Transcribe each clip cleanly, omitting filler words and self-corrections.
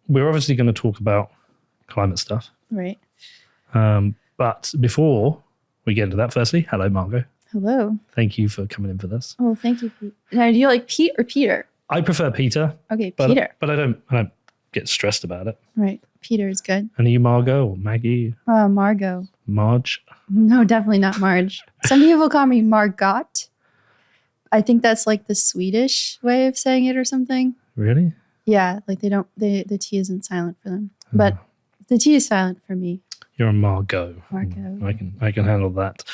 We're obviously going to talk about climate stuff. Right. But before we get into that, firstly, hello, Margot. Hello. Thank you for coming in for this. Oh, thank you, Pete. Now, do you like Pete or Peter? I prefer Peter. Okay, but, Peter. But I don't get stressed about it. Right. Peter is good. And are you Margot or Maggie? Margot. Marge? No, definitely not Marge. Some people call me Margot. I think that's like the Swedish way of saying it or something. Really? Yeah, like the T isn't silent for them. But the T is silent for me. You're a Margot. Margot. I can handle that.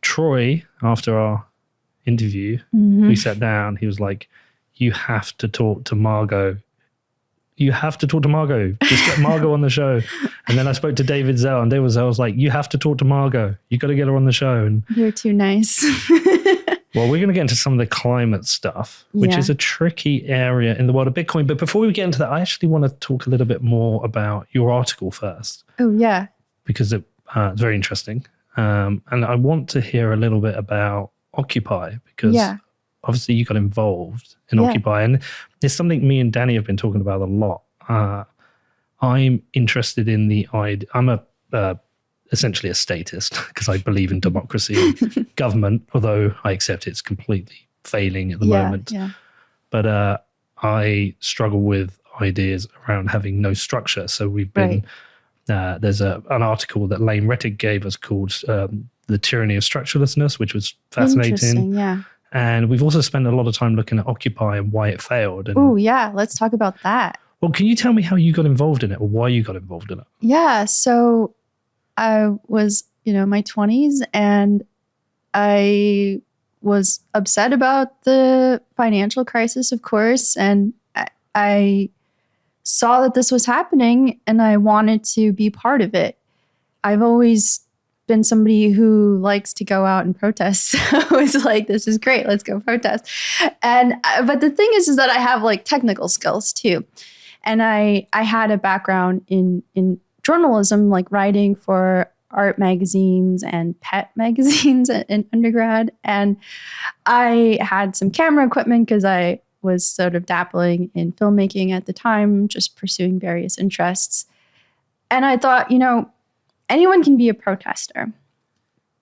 Troy, after our interview, we sat down. He was like, you have to talk to Margot. You have to talk to Margot. Just get Margot on the show. And then I spoke to David Zell, and David Zell was like, you have to talk to Margot. You got to get her on the show. And you're too nice. well, we're going to get into some of the climate stuff, which is a tricky area in the world of Bitcoin. But before we get into that, I actually want to talk a little bit more about your article first. Oh, yeah. Because it's very interesting. And I want to hear a little bit about Occupy, because obviously you got involved in Occupy. And it's something me and Danny have been talking about a lot. I'm interested in the idea. I'm essentially a statist because I believe in democracy and government, although I accept it's completely failing at the moment. Yeah. But I struggle with ideas around having no structure. So we've been, there's an article that Lane Rettig gave us called The Tyranny of Structurelessness, which was fascinating. Interesting, yeah. And we've also spent a lot of time looking at Occupy and why it failed. Oh, yeah. Let's talk about that. Well, can you tell me how you got involved in it or why you got involved in it? Yeah. So I was, my 20s, and I was upset about the financial crisis, of course. And I saw that this was happening and I wanted to be part of it. I've always been somebody who likes to go out and protest. So I was like, this is great. Let's go protest. But the thing is that I have like technical skills too. And I had a background in journalism, like writing for art magazines and pet magazines in undergrad. And I had some camera equipment because I was sort of dabbling in filmmaking at the time, just pursuing various interests. And I thought, anyone can be a protester,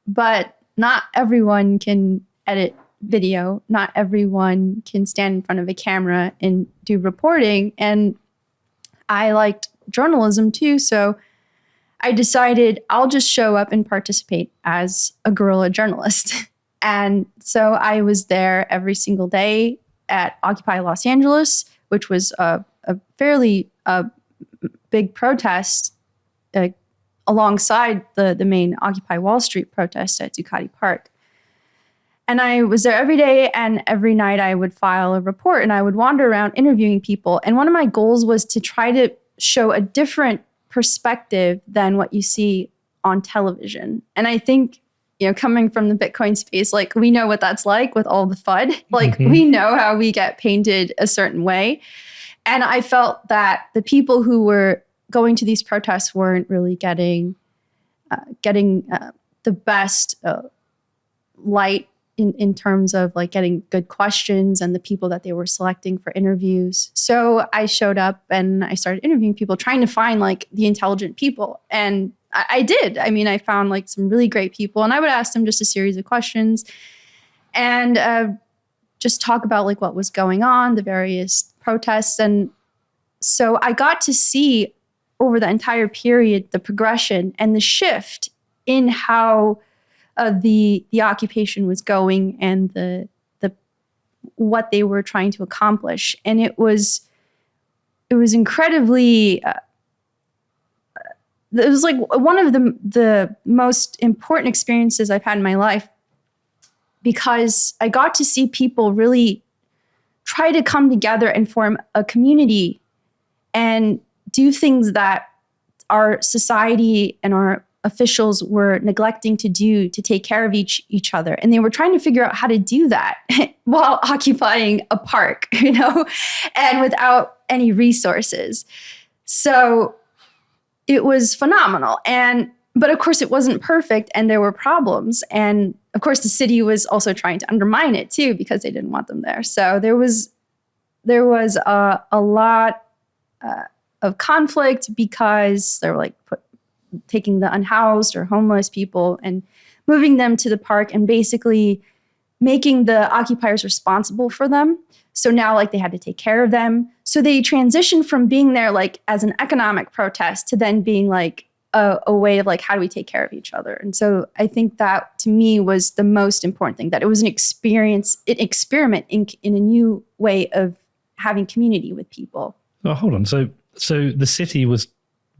but not everyone can edit video. Not everyone can stand in front of a camera and do reporting. And I liked journalism too. So I decided I'll just show up and participate as a guerrilla journalist. And so I was there every single day at Occupy Los Angeles, which was a fairly big protest alongside the main Occupy Wall Street protest at Zuccotti Park. And I was there every day, and every night I would file a report and I would wander around interviewing people. And one of my goals was to try to show a different perspective than what you see on television. And I think, coming from the Bitcoin space, like we know what that's like with all the FUD. Like we know how we get painted a certain way. And I felt that the people who were going to these protests weren't really getting the best light in terms of like getting good questions and the people that they were selecting for interviews. So I showed up and I started interviewing people, trying to find like the intelligent people. And I did. I mean, I found like some really great people, and I would ask them just a series of questions and just talk about like what was going on, the various protests. And so I got to see over the entire period the progression and the shift in how the occupation was going and the what they were trying to accomplish. And it was incredibly it was like one of the most important experiences I've had in my life, because I got to see people really try to come together and form a community and do things that our society and our officials were neglecting to do to take care of each other. And they were trying to figure out how to do that while occupying a park, and without any resources. So it was phenomenal. And but of course it wasn't perfect and there were problems. And of course the city was also trying to undermine it too, because they didn't want them there. So there was a lot of conflict, because they were like taking the unhoused or homeless people and moving them to the park and basically making the occupiers responsible for them. So now like they had to take care of them. So they transitioned from being there like as an economic protest to then being like a way of like, how do we take care of each other? And so I think that to me was the most important thing, that it was an experiment in a new way of having community with people. Oh, hold on. So the city was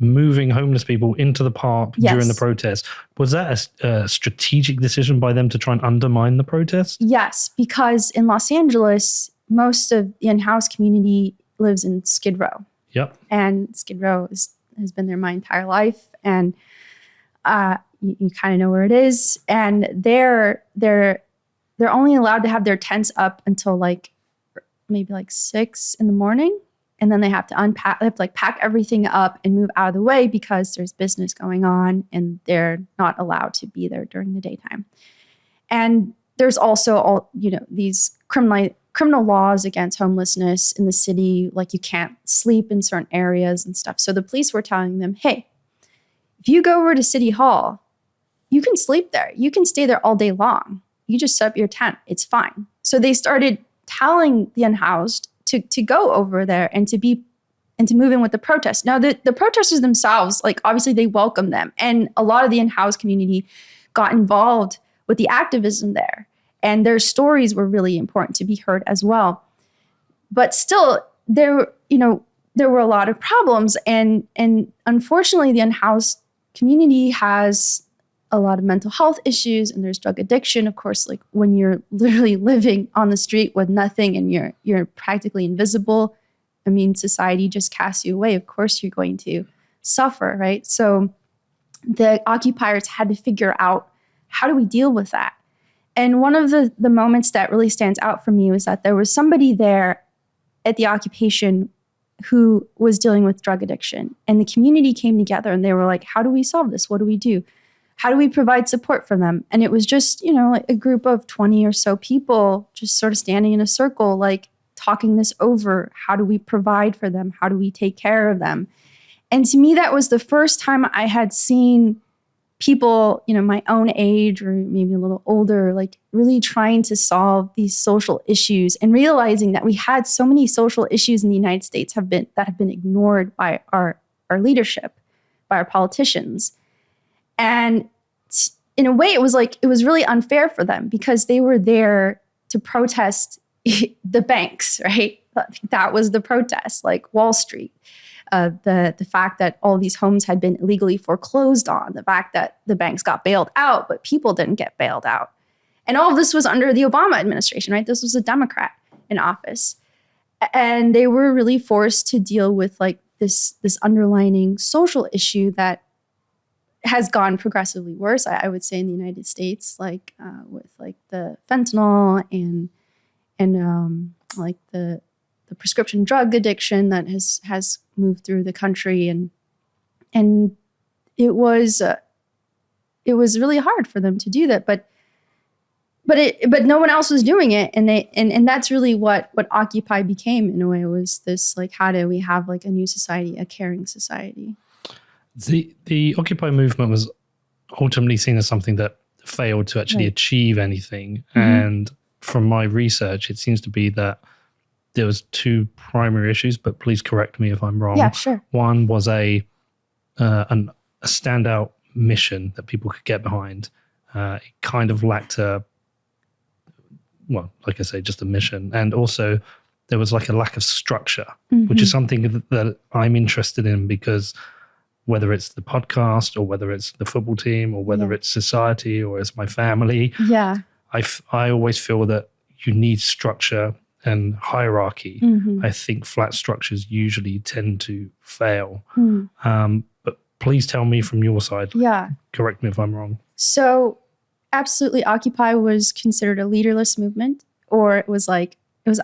moving homeless people into the park during the protest. Was that a strategic decision by them to try and undermine the protest? Yes, because in Los Angeles, most of the unhoused community lives in Skid Row. Yep. And Skid Row has been there my entire life. And you kind of know where it is. And they're only allowed to have their tents up until like maybe like 6 a.m. And then they have to unpack, they have to like pack everything up and move out of the way because there's business going on and they're not allowed to be there during the daytime. And there's also all, these criminal laws against homelessness in the city. Like you can't sleep in certain areas and stuff. So the police were telling them, hey, if you go over to City Hall, you can sleep there. You can stay there all day long. You just set up your tent. It's fine. So they started telling the unhoused to go over there and to move in with the protest. Now, the protesters themselves, like obviously they welcome them. And a lot of the unhoused community got involved with the activism there. And their stories were really important to be heard as well. But still, there were a lot of problems. And unfortunately, the unhoused community has a lot of mental health issues, and there's drug addiction. Of course, like when you're literally living on the street with nothing and you're practically invisible, I mean, society just casts you away. Of course, you're going to suffer, right? So the occupiers had to figure out, how do we deal with that? And one of the moments that really stands out for me was that there was somebody there at the occupation who was dealing with drug addiction. And the community came together and they were like, how do we solve this? What do we do? How do we provide support for them? And it was just, like a group of 20 or so people just sort of standing in a circle, like talking this over. How do we provide for them? How do we take care of them? And to me, that was the first time I had seen people, my own age or maybe a little older, like really trying to solve these social issues and realizing that we had so many social issues in the United States that have been ignored by our leadership, by our politicians. And in a way, it was really unfair for them because they were there to protest the banks, right? That was the protest, like Wall Street. The fact that all these homes had been illegally foreclosed on, the fact that the banks got bailed out, but people didn't get bailed out. And all of this was under the Obama administration, right? This was a Democrat in office. And they were really forced to deal with like this underlining social issue that has gone progressively worse, I would say, in the United States, like with like the fentanyl and like the prescription drug addiction that has moved through the country, and it was really hard for them to do that, but no one else was doing it, and that's really what Occupy became in a way. It was this like, how do we have like a new society, a caring society? The Occupy movement was ultimately seen as something that failed to actually achieve anything. Mm-hmm. And from my research, it seems to be that there was two primary issues, but please correct me if I'm wrong. Yeah, sure. One was a standout mission that people could get behind. It kind of lacked like I say, just a mission. And also there was like a lack of structure, mm-hmm. which is something that I'm interested in, because whether it's the podcast or whether it's the football team or whether it's society or it's my family, I always feel that you need structure and hierarchy. Mm-hmm. I think flat structures usually tend to fail. But please tell me from your side. Yeah. Correct me if I'm wrong. So absolutely, Occupy was considered a leaderless movement, or it was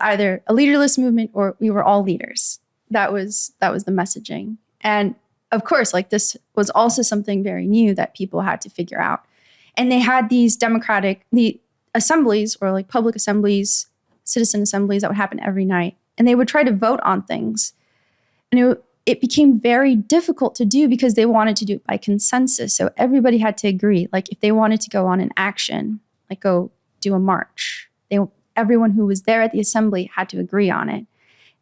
either a leaderless movement or we were all leaders. That was the messaging. And of course, like this was also something very new that people had to figure out. And they had these the assemblies or like public assemblies, citizen assemblies that would happen every night. And they would try to vote on things. And it became very difficult to do because they wanted to do it by consensus. So everybody had to agree. Like if they wanted to go on an action, like go do a march, everyone who was there at the assembly had to agree on it.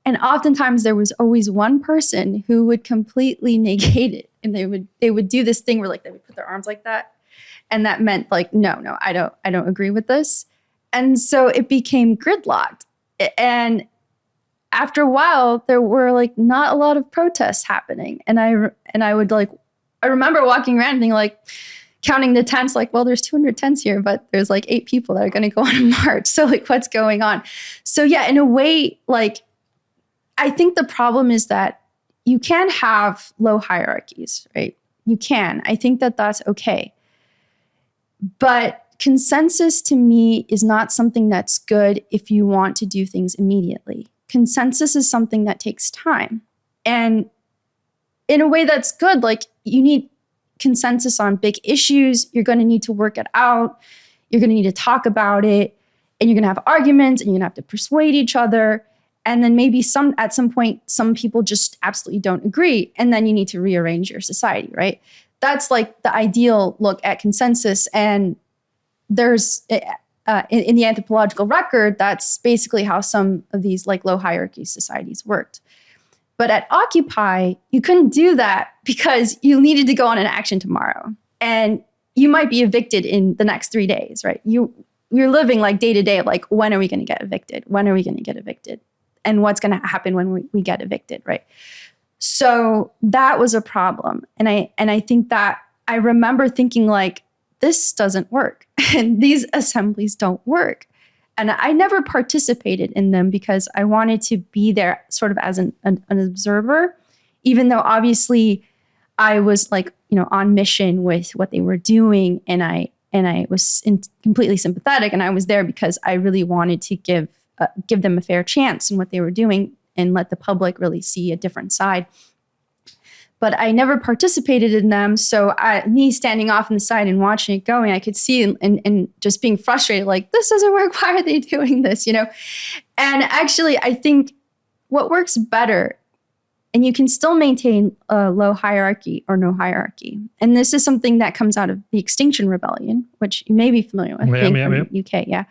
And oftentimes there was always one person who would completely negate it. And they would do this thing where like they would put their arms like that. And that meant like, no, I don't agree with this. And so it became gridlocked. And after a while, there were like not a lot of protests happening. And I remember walking around and being like, counting the tents, like, well, there's 200 tents here, but there's like 8 people that are going to go on a march. So like, what's going on? So yeah, in a way, like, I think the problem is that you can have low hierarchies, right? You can. I think that that's okay. But consensus to me is not something that's good if you want to do things immediately. Consensus is something that takes time. And in a way that's good, like you need consensus on big issues. You're going to need to work it out. You're going to need to talk about it. And you're going to have arguments and you're going to have to persuade each other. And then maybe at some point, some people just absolutely don't agree. And then you need to rearrange your society, right? That's like the ideal look at consensus. And there's, in the anthropological record, that's basically how some of these like low hierarchy societies worked. But at Occupy, you couldn't do that because you needed to go on an action tomorrow. And you might be evicted in the next 3 days, right? You're living like day to day of like, when are we going to get evicted? When are we going to get evicted? And what's going to happen when we get evicted, right? So that was a problem. And I think that I remember thinking like, this doesn't work. And these assemblies don't work. And I never participated in them because I wanted to be there sort of as an observer, even though obviously I was like, on mission with what they were doing. And I was completely sympathetic. And I was there because I really wanted to give them a fair chance in what they were doing and let the public really see a different side. But I never participated in them. So me standing off on the side and watching it going, I could see and just being frustrated, like, this doesn't work. Why are they doing this? And actually, I think what works better, and you can still maintain a low hierarchy or no hierarchy. And this is something that comes out of the Extinction Rebellion, which you may be familiar with. From the UK, yeah.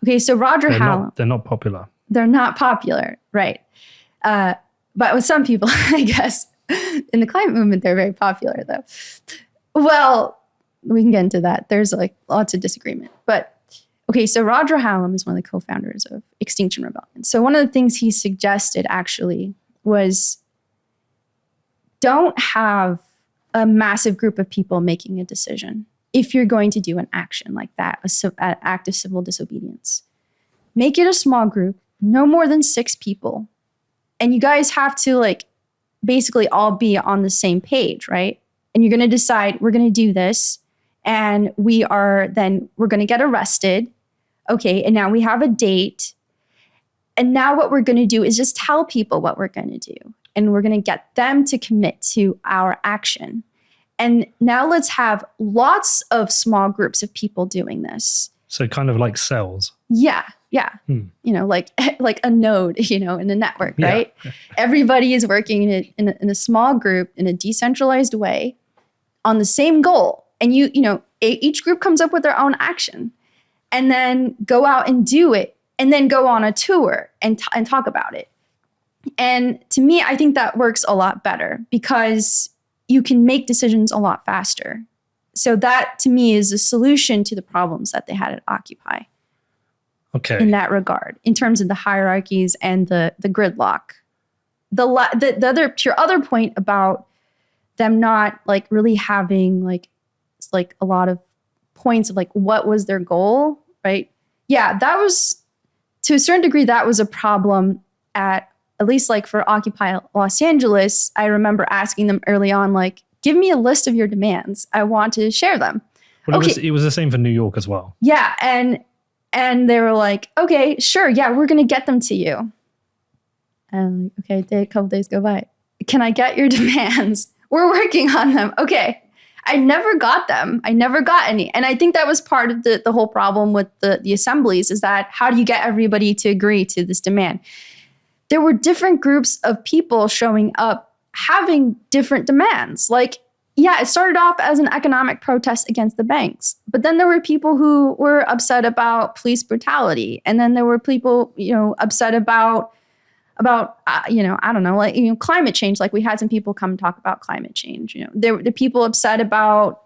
Okay, so Roger Hallam. They're not popular. They're not popular, right. But with some people, I guess. In the climate movement, they're very popular, though. Well, we can get into that. There's like lots of disagreement. But okay, so Roger Hallam is one of the co-founders of Extinction Rebellion. So one of the things he suggested actually was don't have a massive group of people making a decision if you're going to do an action like that, an act of civil disobedience. Make it a small group, no more than 6 people. And you guys have to like basically all be on the same page, right? And you're going to decide we're going to do this and we're going to get arrested. Okay, and now we have a date. And now what we're going to do is just tell people what we're going to do. And we're going to get them to commit to our action. And now let's have lots of small groups of people doing this. So kind of like cells. Yeah. Like a node, in a network, right? Yeah. Everybody is working in a small group in a decentralized way on the same goal. And each group comes up with their own action and then go out and do it and then go on a tour and talk about it. And to me, I think that works a lot better because you can make decisions a lot faster. So that to me is a solution to the problems that they had at Occupy. Okay. In that regard, in terms of the hierarchies and the gridlock. Your other point about them not like really having like a lot of points of like what was their goal, right? Yeah, that was to a certain degree that was a problem at least like for Occupy Los Angeles. I remember asking them early on, like, give me a list of your demands. I want to share them. Well, it was the same for New York as well. Yeah, and they were like, okay, sure. Yeah, we're going to get them to you. And I'm like, okay, a couple days go by. Can I get your demands We're working on them. Okay. I never got them. I never got any. And I think that was part of the whole problem with the assemblies, is that how do you get everybody to agree to this demand? There were different groups of people showing up having different demands. Like, yeah, it started off as an economic protest against the banks, but then there were people who were upset about police brutality. And then there were people, upset about I don't know, like, climate change. Like, we had some people come talk about climate change. There were people upset about,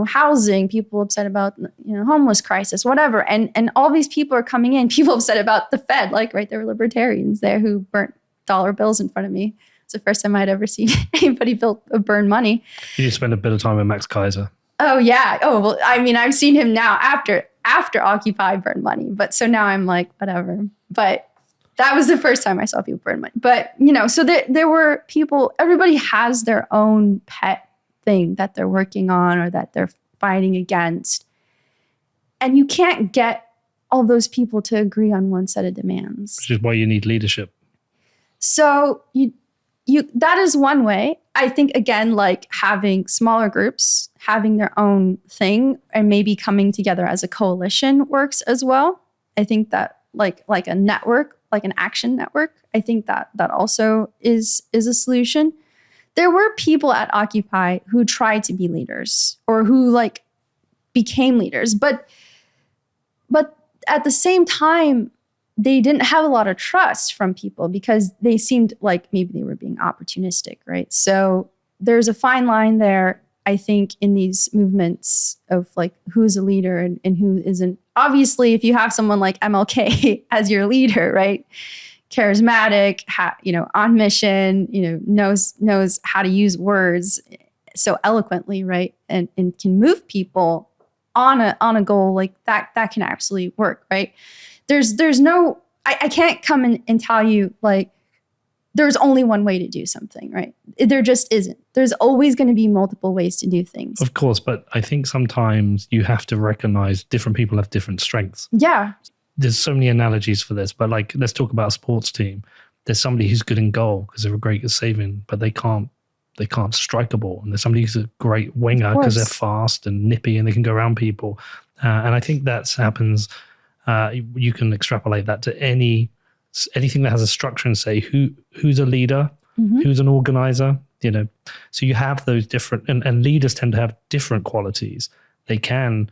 housing, people upset about, homeless crisis, whatever. And all these people are coming in, people upset about the Fed, like, right, there were libertarians there who burnt dollar bills in front of me. It's the first time I'd ever seen anybody burn money. You spend a bit of time with Max Kaiser. Oh, yeah. Oh, well, I mean, I've seen him now after Occupy burned money. But so now I'm like, whatever. But that was the first time I saw people burn money. But, so there were people, everybody has their own pet thing that they're working on or that they're fighting against. And you can't get all those people to agree on one set of demands. Which is why you need leadership. So that is one way. I think, again, like having smaller groups, having their own thing, and maybe coming together as a coalition works as well. I think that like a network, like an action network, I think that also is a solution. There were people at Occupy who tried to be leaders or who like became leaders, but at the same time, they didn't have a lot of trust from people because they seemed like maybe they were being opportunistic, right? So there's a fine line there, I think, in these movements of like who's a leader and who isn't. Obviously, if you have someone like MLK as your leader, right? Charismatic, on mission, knows how to use words so eloquently, right? And can move people on a goal like that can absolutely work, right? There's no, I can't come and tell you like there's only one way to do something, right? There just isn't. There's always going to be multiple ways to do things. Of course, but I think sometimes you have to recognize different people have different strengths. Yeah. There's so many analogies for this, but like, let's talk about a sports team. There's somebody who's good in goal because they're great at saving, but they can't strike a ball. And there's somebody who's a great winger because they're fast and nippy and they can go around people. And I think that happens. You can extrapolate that to anything that has a structure and say who's a leader, who's an organizer, So you have those different, and leaders tend to have different qualities. They can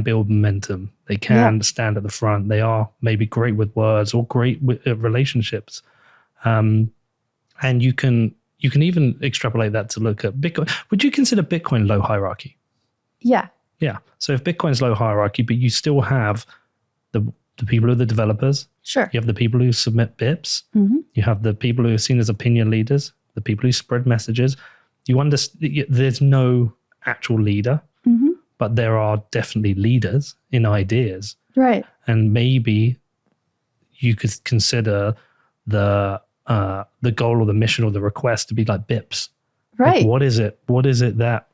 build momentum. They can stand at the front. They are maybe great with words or great with relationships. And you can even extrapolate that to look at Bitcoin. Would you consider Bitcoin low hierarchy? Yeah. Yeah. So if Bitcoin's low hierarchy, but you still have the people who are the developers. Sure. You have the people who submit BIPs. You have the people who are seen as opinion leaders, the people who spread messages. You understand there's no actual leader, but there are definitely leaders in ideas. Right. And maybe you could consider the goal or the mission or the request to be like BIPs. Right. Like what is it? What is it that,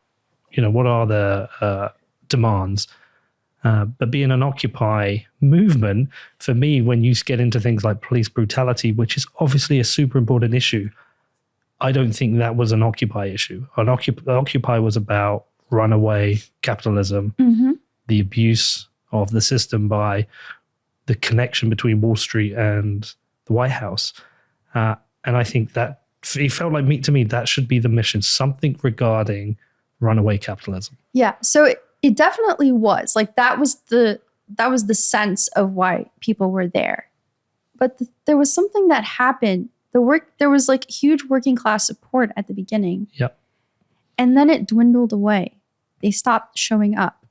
what are the demands? But being an Occupy movement, for me, when you get into things like police brutality, which is obviously a super important issue, I don't think that was an Occupy issue. Occupy was about runaway capitalism, the abuse of the system by the connection between Wall Street and the White House. And I think that it felt like to me, that should be the mission, something regarding runaway capitalism. Yeah. So it definitely was like that was the sense of why people were there. But there was something that happened. There was like huge working class support at the beginning. Yep. And then it dwindled away. They stopped showing up.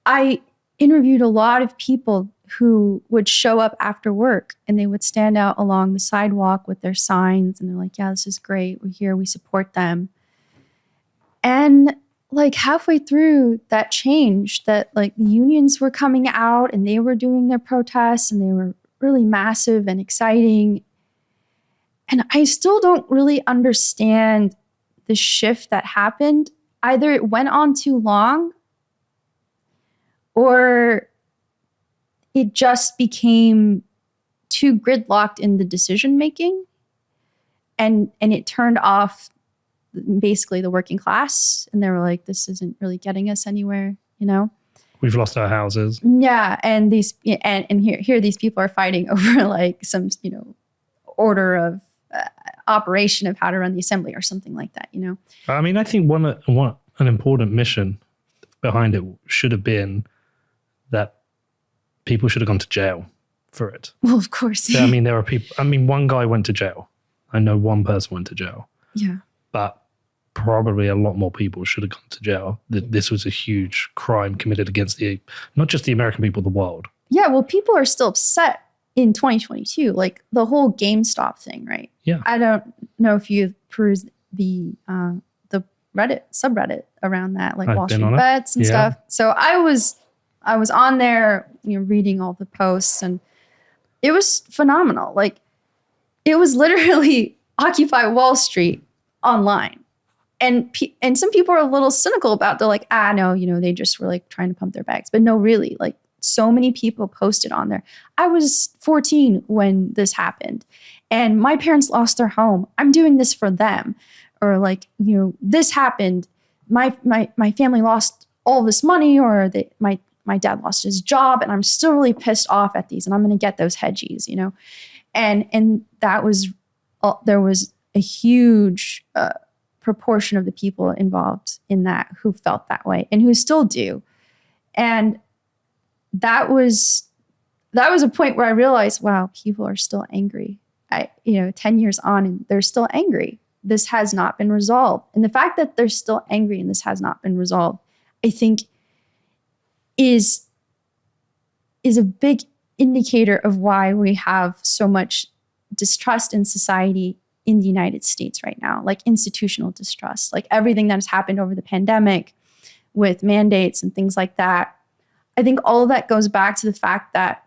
I interviewed a lot of people who would show up after work and they would stand out along the sidewalk with their signs and they're like, yeah, this is great. We're here. We support them. And like halfway through that change, that like the unions were coming out and they were doing their protests and they were really massive and exciting. And I still don't really understand the shift that happened. Either it went on too long or it just became too gridlocked in the decision making and it turned off basically the working class. And they were like, this isn't really getting us anywhere, you know? We've lost our houses. Yeah. And here these people are fighting over like some, you know, order of operation of how to run the assembly or something like that, you know? I mean, I think an important mission behind it should have been that people should have gone to jail for it. Well, of course. I mean, there are people, I mean, one guy went to jail. I know one person went to jail. Yeah. But probably a lot more people should have gone to jail. This was a huge crime committed against not just the American people, the world. Yeah, well, people are still upset in 2022, like the whole GameStop thing, right? Yeah. I don't know if you've perused the Reddit subreddit around that, like Wall Street Bets and stuff. So I was on there, you know, reading all the posts, and it was phenomenal. Like, it was literally Occupy Wall Street online. And some people are a little cynical about it. They're like, no, you know, they just were like trying to pump their bags. But no, really, like so many people posted on there. I was 14 when this happened and my parents lost their home. I'm doing this for them. Or like, you know, this happened. My family lost all this money, or my dad lost his job, and I'm still really pissed off at these, and I'm going to get those hedgies, you know? And that was, there was a huge proportion of the people involved in that who felt that way and who still do. And that was a point where I realized, wow, people are still angry. 10 years on, and they're still angry. This has not been resolved. And the fact that they're still angry and this has not been resolved, I think is a big indicator of why we have so much distrust in society in the United States right now, like institutional distrust, like everything that has happened over the pandemic with mandates and things like that. I think all of that goes back to the fact that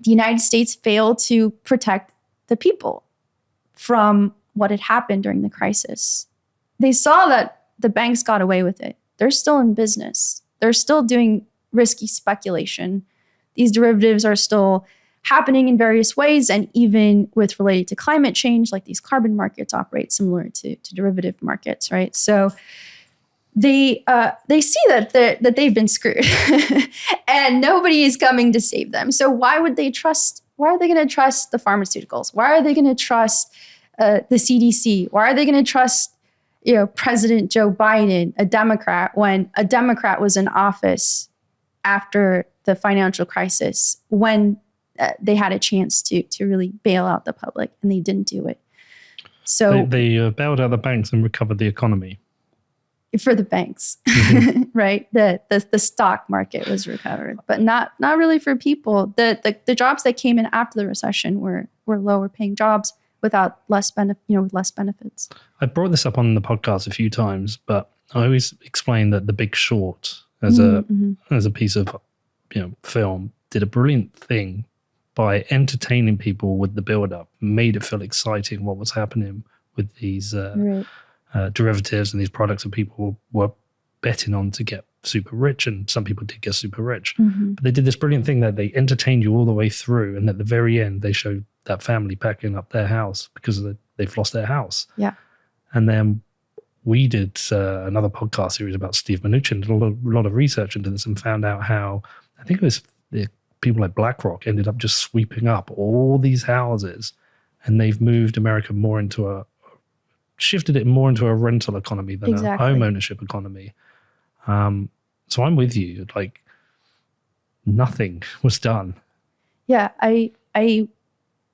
the United States failed to protect the people from what had happened during the crisis. They saw that the banks got away with it. They're still in business. They're still doing risky speculation. These derivatives are still happening in various ways, and even with related to climate change, like these carbon markets operate similar to derivative markets, right? So they see that they've been screwed, and nobody is coming to save them. So why would they trust? Why are they going to trust the pharmaceuticals? Why are they going to trust the CDC? Why are they going to trust, you know, President Joe Biden, a Democrat, when a Democrat was in office after the financial crisis, when they had a chance to really bail out the public, and they didn't do it. So they bailed out the banks and recovered the economy. For the banks, mm-hmm. Right? The stock market was recovered, but not really for people. The jobs that came in after the recession were lower paying jobs without with less benefits. I brought this up on the podcast a few times, but I always explain that The Big Short as a piece of film did a brilliant thing by entertaining people with the build-up, made it feel exciting what was happening with these derivatives and these products that people were betting on to get super rich, and some people did get super rich. Mm-hmm. But they did this brilliant thing that they entertained you all the way through, and at the very end, they showed that family packing up their house because they've lost their house. Yeah. And then we did another podcast series about Steve Mnuchin, did a lot of research into this and found out how, I think it was the people like BlackRock ended up just sweeping up all these houses, and they've moved America shifted it more into a rental economy than a home ownership economy. So I'm with you. Like, nothing was done. Yeah, I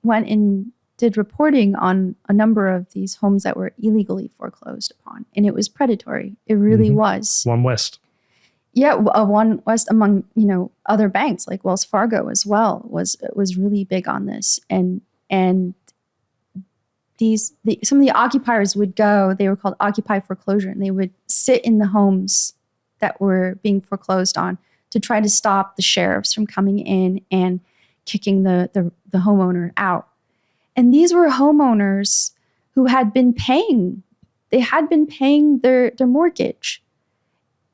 went and did reporting on a number of these homes that were illegally foreclosed upon, and it was predatory. It really was. One West. Yeah, One West, among other banks like Wells Fargo as well was really big on this, and some of the occupiers would go. They were called Occupy Foreclosure, and they would sit in the homes that were being foreclosed on to try to stop the sheriffs from coming in and kicking the homeowner out. And these were homeowners who had been paying. They had been paying their mortgage.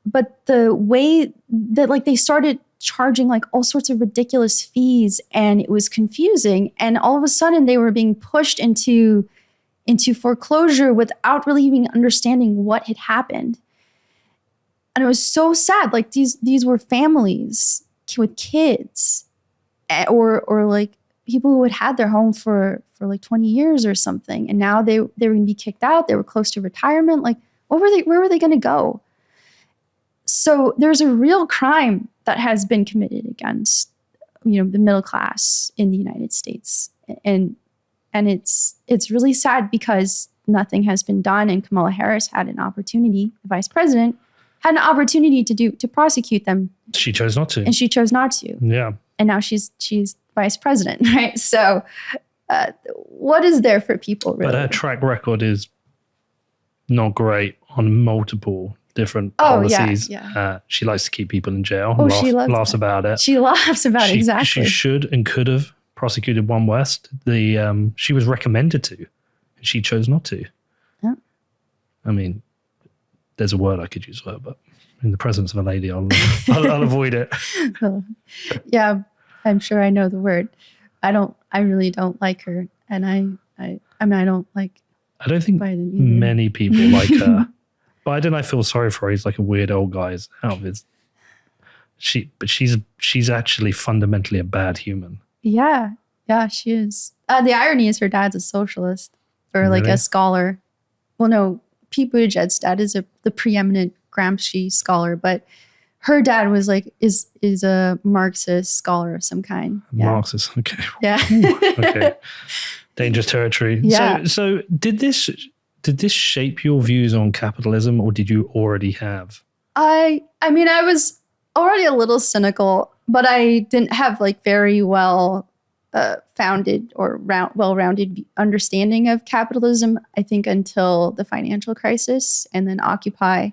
But the way that they started charging all sorts of ridiculous fees, and it was confusing. And all of a sudden they were being pushed into into foreclosure without really even understanding what had happened. And it was so sad. Like these were families with kids, or like people who had their home for like 20 years or something. And now they were going to be kicked out. They were close to retirement. Like where were they going to go? So there's a real crime that has been committed against, the middle class in the United States. And it's really sad because nothing has been done. And Kamala Harris had an opportunity, the vice president, had an opportunity to prosecute them. She chose not to. And she chose not to. Yeah. And now she's vice president, right? So what is there for people, really? But her track record is not great on multiple different policies. Yeah. She likes to keep people in jail. She laughs about it. She laughs about it, exactly. She should and could have prosecuted One West. She was recommended to, and she chose not to. Yeah. I mean, there's a word I could use for her, but in the presence of a lady, I'll avoid it. Yeah, I'm sure I know the word. I really don't like her, and I don't like. I don't think many people like her. Biden, I feel sorry for her. He's like a weird old guy. But she's actually fundamentally a bad human. Yeah, she is. The irony is her dad's a socialist or like a scholar. Well, no, Pete Buttigieg's dad is the preeminent Gramsci scholar, but her dad was is a Marxist scholar of some kind. Yeah. Marxist, okay. Yeah. Okay. Dangerous territory. Yeah. So did this shape your views on capitalism, or did you already have? I mean, I was already a little cynical, but I didn't have like very well founded or well-rounded understanding of capitalism, I think, until the financial crisis and then Occupy.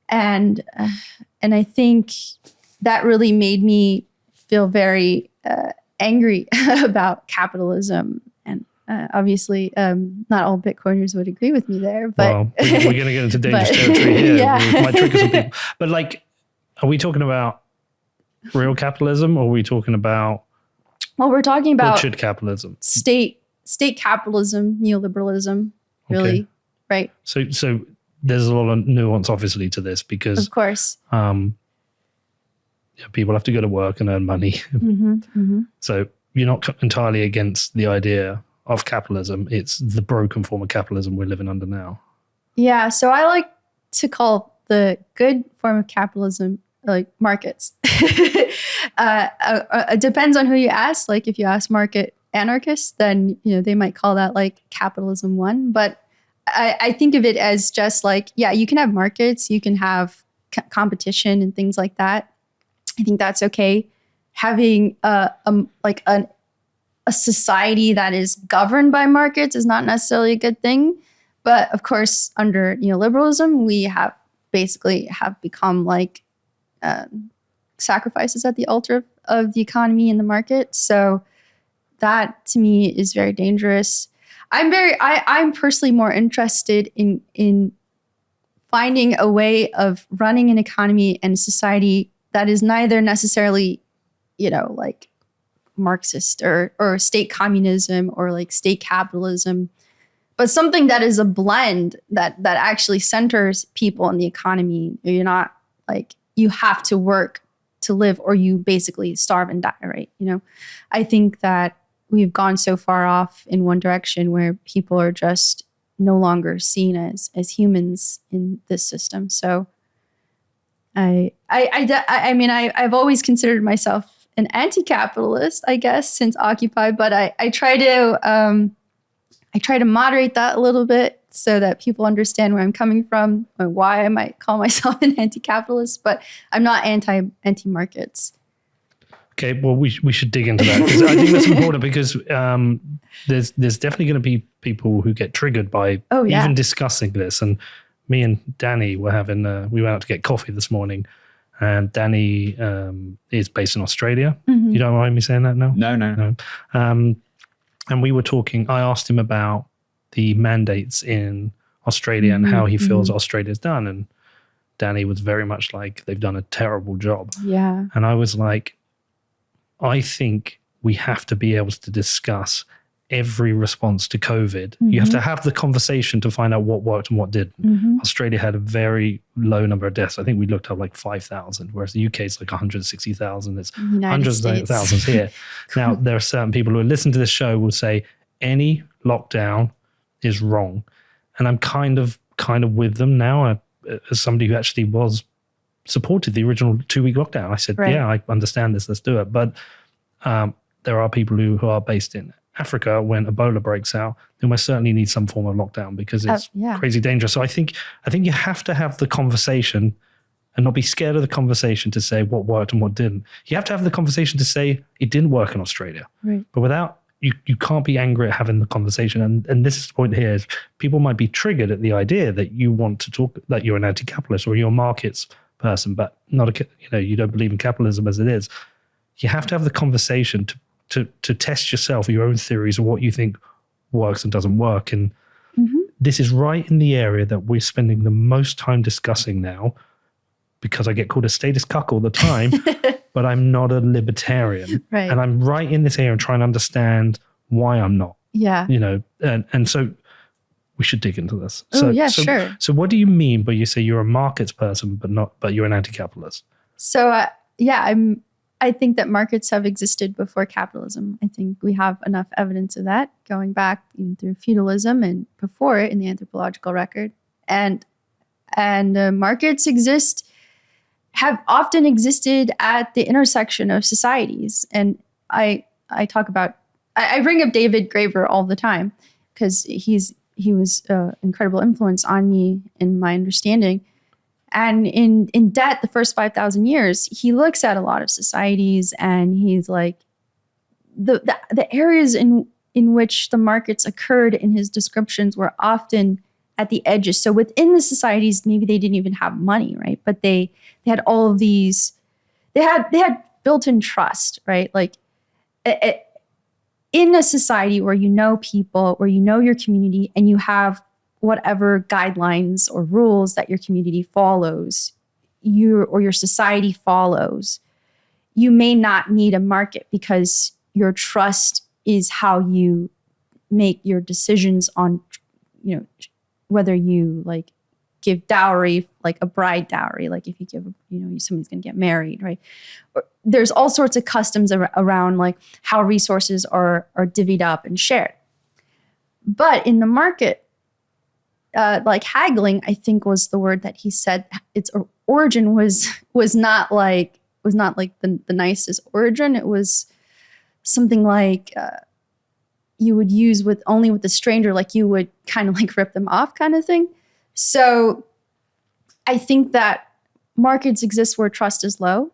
And I think that really made me feel very angry about capitalism. And obviously, not all Bitcoiners would agree with me there. But we're going to get into dangerous territory here. Yeah. We might trigger some people. But like, are we talking about real capitalism, or are we talking about? Well, we're talking about butchered capitalism, state capitalism, neoliberalism, really, okay. Right? So there's a lot of nuance, obviously, to this because, of course, people have to go to work and earn money. Mm-hmm, mm-hmm. So you're not entirely against the idea of capitalism. It's the broken form of capitalism we're living under now. Yeah. So I like to call the good form of capitalism like markets. It depends on who you ask. Like if you ask market anarchists, then they might call that like capitalism 1. But I think of it as just like, yeah, you can have markets, you can have competition and things like that. I think that's okay. Having a society that is governed by markets is not necessarily a good thing. But of course, under neoliberalism, we have become like sacrifices at the altar of the economy and the market. So that to me is very dangerous. I'm personally more interested in finding a way of running an economy and society that is neither necessarily, like Marxist or state communism or like state capitalism, but something that is a blend that actually centers people in the economy. You're not like you have to work to live or you basically starve and die, right? I think that we've gone so far off in one direction where people are just no longer seen as humans in this system. So I mean, I've always considered myself an anti-capitalist, I guess, since Occupy, but I try to moderate that a little bit so that people understand where I'm coming from and why I might call myself an anti-capitalist, but I'm not anti-markets. Okay, well, we should dig into that because I think that's important because there's definitely going to be people who get triggered by even discussing this. And me and Danny were we went out to get coffee this morning, and Danny is based in Australia. Mm-hmm. You don't mind me saying that now? No. And we were talking. I asked him about the mandates in Australia and how he feels Australia's done, and Danny was very much like they've done a terrible job. Yeah, and I was like, I think we have to be able to discuss every response to COVID. You have to have the conversation to find out what worked and what didn't. Australia had a very low number of deaths. I think we looked up like 5,000, whereas the UK is like 160,000. It's hundreds of thousands here. Now, there are certain people who listen to this show will say any lockdown is wrong. And I'm kind of with them now. As somebody who actually supported the original 2-week lockdown, I said, yeah, I understand this, let's do it. But there are people who are based in Africa. When Ebola breaks out, then we certainly need some form of lockdown because it's crazy dangerous. So I think you have to have the conversation and not be scared of the conversation to say what worked and what didn't. You have to have the conversation to say it didn't work in Australia. Right. But without, you can't be angry at having the conversation. And this is the point here is people might be triggered at the idea that you want to talk, that you're an anti-capitalist or you're a markets person, but not you don't believe in capitalism as it is. You have to have the conversation to test yourself, your own theories of what you think works and doesn't work. And this is right in the area that we're spending the most time discussing now, because I get called a status cuck all the time, but I'm not a libertarian. Right. And I'm right in this area and trying to understand why I'm not. Yeah. And so we should dig into this. Sure. So what do you mean by you say you're a markets person, but you're an anti-capitalist? So, I think that markets have existed before capitalism. I think we have enough evidence of that going back even through feudalism and before it in the anthropological record. And markets have often existed at the intersection of societies. And I bring up David Graeber all the time because he was an incredible influence on me in my understanding. And in Debt, the first 5,000 years, he looks at a lot of societies and he's like, the areas in which the markets occurred in his descriptions were often at the edges. So within the societies, maybe they didn't even have money, right? But they had all of these, they had built-in trust, right? Like in a society where you know people, where you know your community, and you have whatever guidelines or rules that your community follows, your society follows, you may not need a market because your trust is how you make your decisions on, whether you like give dowry, like a bride dowry, like if you give, somebody's going to get married, right? There's all sorts of customs around like how resources are divvied up and shared. But in the market, like haggling, I think was the word that he said. Its origin was not like the nicest origin. It was something like you would use only with a stranger, like you would kind of like rip them off, kind of thing. So I think that markets exist where trust is low,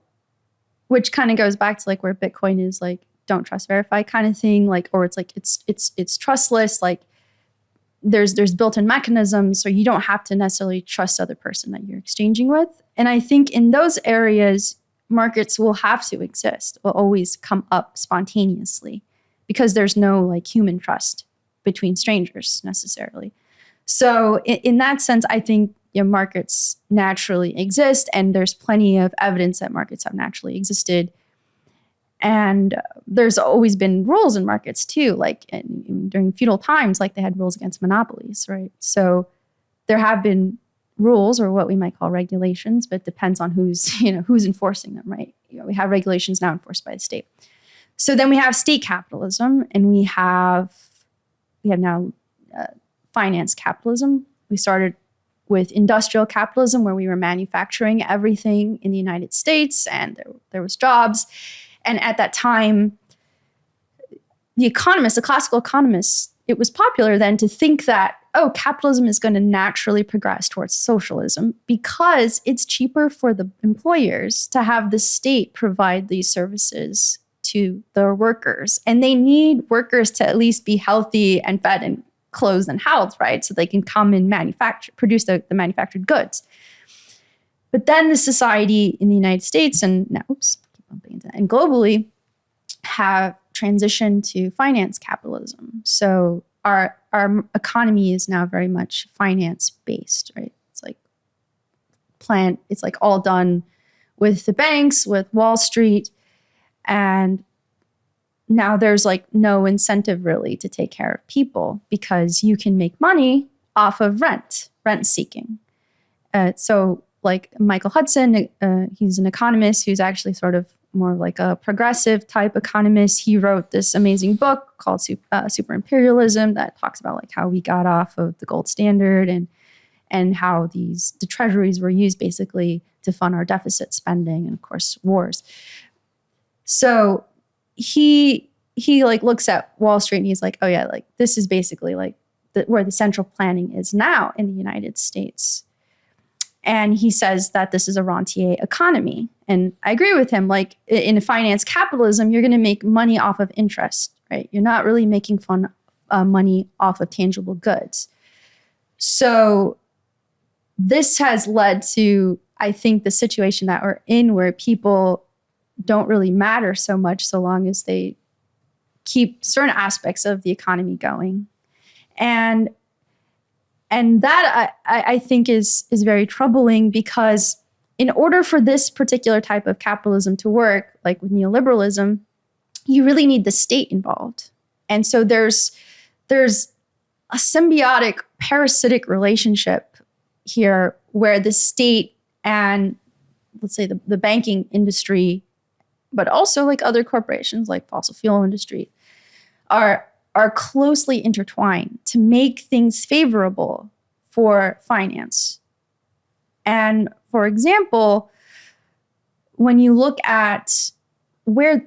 which kind of goes back to like where Bitcoin is like don't trust verify kind of thing, like, or it's like it's trustless, like. There's built-in mechanisms, so you don't have to necessarily trust the other person that you're exchanging with. And I think in those areas, markets will have to exist, will always come up spontaneously because there's no like human trust between strangers necessarily. So in that sense, I think markets naturally exist, and there's plenty of evidence that markets have naturally existed. And there's always been rules in markets too, like during feudal times, like they had rules against monopolies, right? So there have been rules, or what we might call regulations, but it depends on who's enforcing them, right? We have regulations now enforced by the state. So then we have state capitalism, and we have now finance capitalism. We started with industrial capitalism, where we were manufacturing everything in the United States, and there was jobs. And at that time, the classical economists, it was popular then to think that, capitalism is going to naturally progress towards socialism because it's cheaper for the employers to have the state provide these services to their workers. And they need workers to at least be healthy and fed and clothed and housed, right? So they can come and produce the manufactured goods. But then the society in the United States and globally have transitioned to finance capitalism. So our economy is now very much finance based, right? It's like all done with the banks, with Wall Street, and now there's like no incentive really to take care of people because you can make money off of rent seeking. So like Michael Hudson, he's an economist who's actually sort of more like a progressive type economist. He wrote this amazing book called Super Imperialism that talks about like how we got off of the gold standard and how the treasuries were used basically to fund our deficit spending and of course wars. So he like looks at Wall Street and he's like, oh yeah, like this is basically like where the central planning is now in the United States. And he says that this is a rentier economy. And I agree with him. Like in finance capitalism, you're going to make money off of interest, right? You're not really making money off of tangible goods. So this has led to, I think, the situation that we're in where people don't really matter so much so long as they keep certain aspects of the economy going. And that I think is very troubling because in order for this particular type of capitalism to work, like with neoliberalism, you really need the state involved. And so there's a symbiotic parasitic relationship here where the state and let's say the banking industry, but also like other corporations like fossil fuel industry are closely intertwined to make things favorable for finance. And for example, when you look at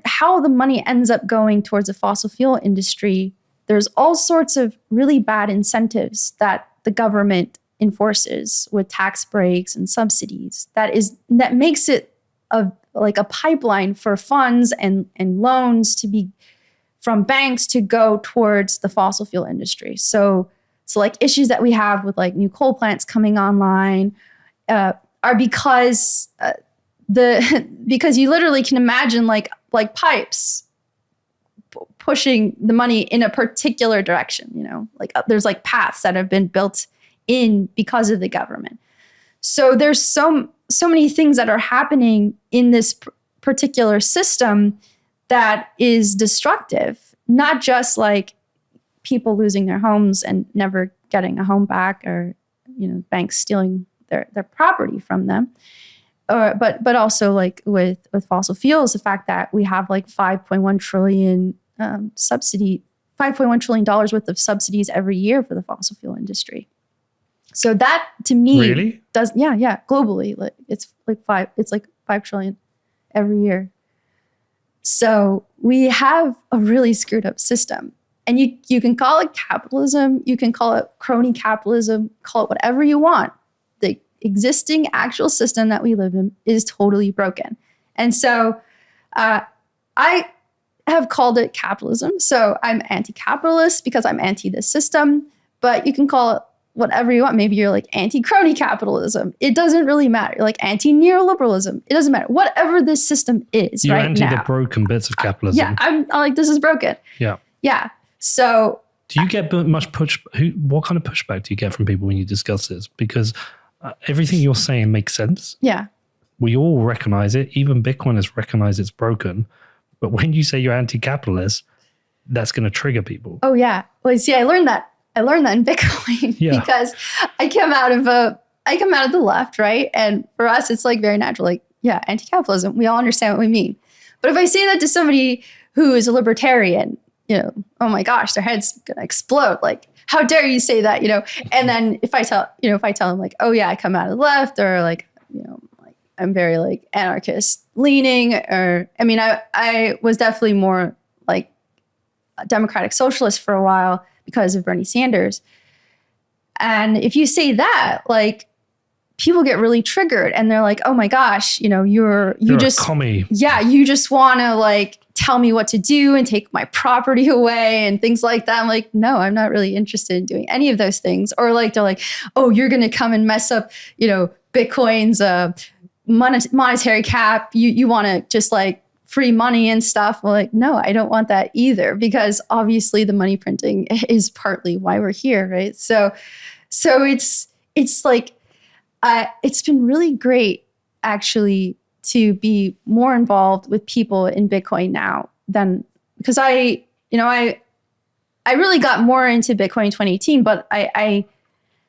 how the money ends up going towards the fossil fuel industry, there's all sorts of really bad incentives that the government enforces with tax breaks and subsidies that makes it like a pipeline for funds and loans to be from banks to go towards the fossil fuel industry. So like issues that we have with like new coal plants coming online are because because you literally can imagine like pipes pushing the money in a particular direction, you know, like there's like paths that have been built in because of the government. So there's so many things that are happening in this particular system that is destructive, not just like people losing their homes and never getting a home back or, you know, banks stealing their property from them. But also like with fossil fuels, the fact that we have like $5.1 trillion worth of subsidies every year for the fossil fuel industry. So that to me really globally, like it's like 5 trillion every year. So we have a really screwed up system. And you can call it capitalism, you can call it crony capitalism, call it whatever you want. The existing actual system that we live in is totally broken. And so I have called it capitalism. So I'm anti-capitalist because I'm anti this system, but you can call it whatever you want. Maybe you're like anti-crony capitalism. It doesn't really matter. You're like anti-neoliberalism. It doesn't matter. Whatever this system is you're right anti now. The broken bits of capitalism. Yeah, I'm like, this is broken. Yeah. Yeah. So do you get much what kind of pushback do you get from people when you discuss this? Because everything you're saying makes sense. Yeah. We all recognize it. Even Bitcoiners recognize it's broken. But when you say you're anti-capitalist, that's going to trigger people. Oh, yeah. Well, see, I learned that in Bitcoin because I come out of the left, right? And for us, it's like very natural, like, yeah, anti-capitalism. We all understand what we mean. But if I say that to somebody who is a libertarian, you know, oh my gosh, their head's going to explode. Like, how dare you say that, you know? And then if I tell them like, oh yeah, I come out of the left, or like, you know, like I'm very like anarchist leaning, or, I mean, I was definitely more like a democratic socialist for a while because of Bernie Sanders. And if you say that, like, people get really triggered and they're like, oh my gosh, you know, you just a commie. Yeah, you just want to like tell me what to do and take my property away and things like that. I'm like, no, I'm not really interested in doing any of those things. Or like, they're like, oh, you're going to come and mess up, you know, Bitcoin's monetary cap. You want to just like free money and stuff. Well, like, no, I don't want that either, because obviously the money printing is partly why we're here, right? So it's like, it's been really great actually to be more involved with people in Bitcoin now than because I really got more into Bitcoin in 2018, but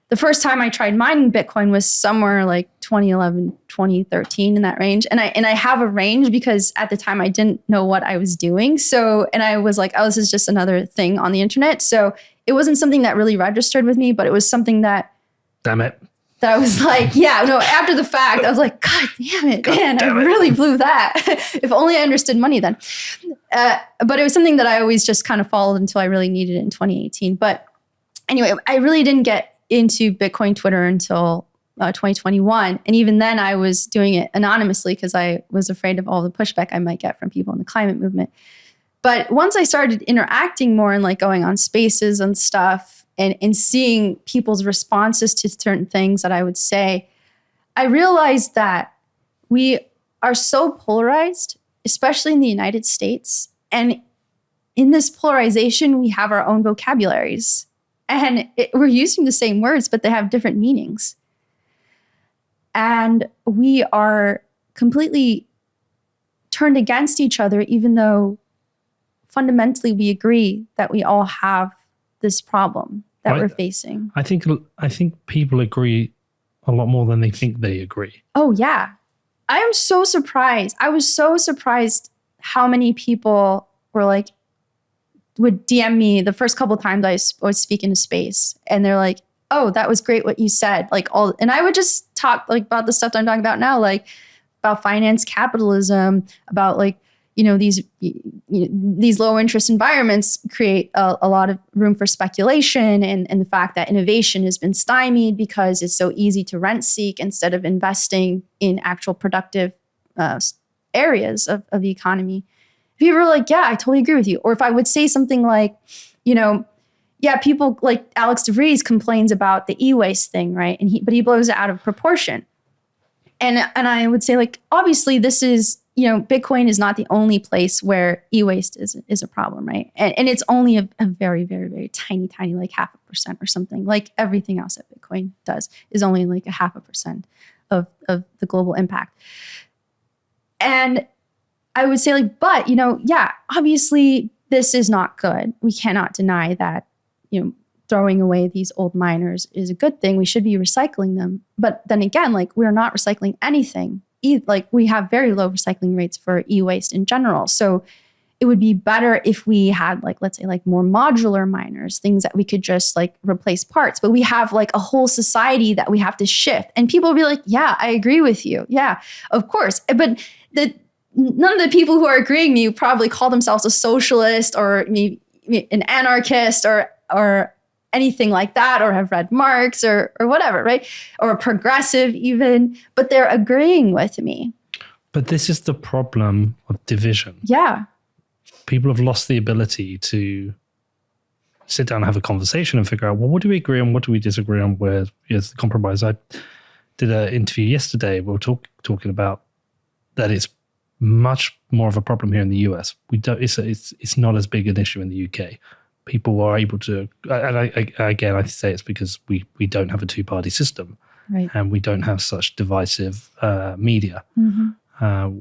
the first time I tried mining Bitcoin was somewhere like 2011, 2013 in that range. And I have a range because at the time I didn't know what I was doing. So, and I was like, oh, this is just another thing on the internet. So it wasn't something that really registered with me, but it was something that, damn it, that I was like, after the fact, I was like, God damn it, man, I really blew that. If only I understood money then. But it was something that I always just kind of followed until I really needed it in 2018. But anyway, I really didn't get into Bitcoin Twitter until 2021. And even then I was doing it anonymously because I was afraid of all the pushback I might get from people in the climate movement. But once I started interacting more and like going on spaces and stuff and seeing people's responses to certain things that I would say, I realized that we are so polarized, especially in the United States. And in this polarization, we have our own vocabularies. And we're using the same words, but they have different meanings. And we are completely turned against each other, even though fundamentally we agree that we all have this problem that we're facing. I think people agree a lot more than they think they agree. Oh, yeah. I am so surprised. I was so surprised how many people were like, would DM me the first couple of times I was speaking to space, and they're like, "Oh, that was great what you said." And I would just talk like about the stuff that I'm talking about now, like about finance capitalism, about like these low interest environments create a lot of room for speculation, and the fact that innovation has been stymied because it's so easy to rent seek instead of investing in actual productive areas of the economy. People were like, yeah, I totally agree with you. Or if I would say something like, people like Alex DeVries complains about the e-waste thing, right? But he blows it out of proportion. And I would say, like, obviously this is, Bitcoin is not the only place where e-waste is a problem, right? And it's only a very, very, very tiny, like 0.5% or something. Like everything else that Bitcoin does is only like 0.5% of the global impact. And I would say like, but, obviously this is not good. We cannot deny that, throwing away these old miners is a good thing. We should be recycling them. But then again, like we're not recycling anything. Like we have very low recycling rates for e-waste in general. So it would be better if we had like, let's say like more modular miners, things that we could just like replace parts. But we have like a whole society that we have to shift. And people will be like, yeah, I agree with you. Yeah, of course. But none of the people who are agreeing with me probably call themselves a socialist or maybe an anarchist or anything like that, or have read Marx or whatever, right? Or a progressive even, but they're agreeing with me. But this is the problem of division. Yeah. People have lost the ability to sit down and have a conversation and figure out, well, what do we agree on? What do we disagree on? Where is the compromise? I did an interview yesterday. We were talking about that it's much more of a problem here in the US. It's not as big an issue in the UK. People are able to, and I say it's because we don't have a two-party system, right? And we don't have such divisive media. Mm-hmm.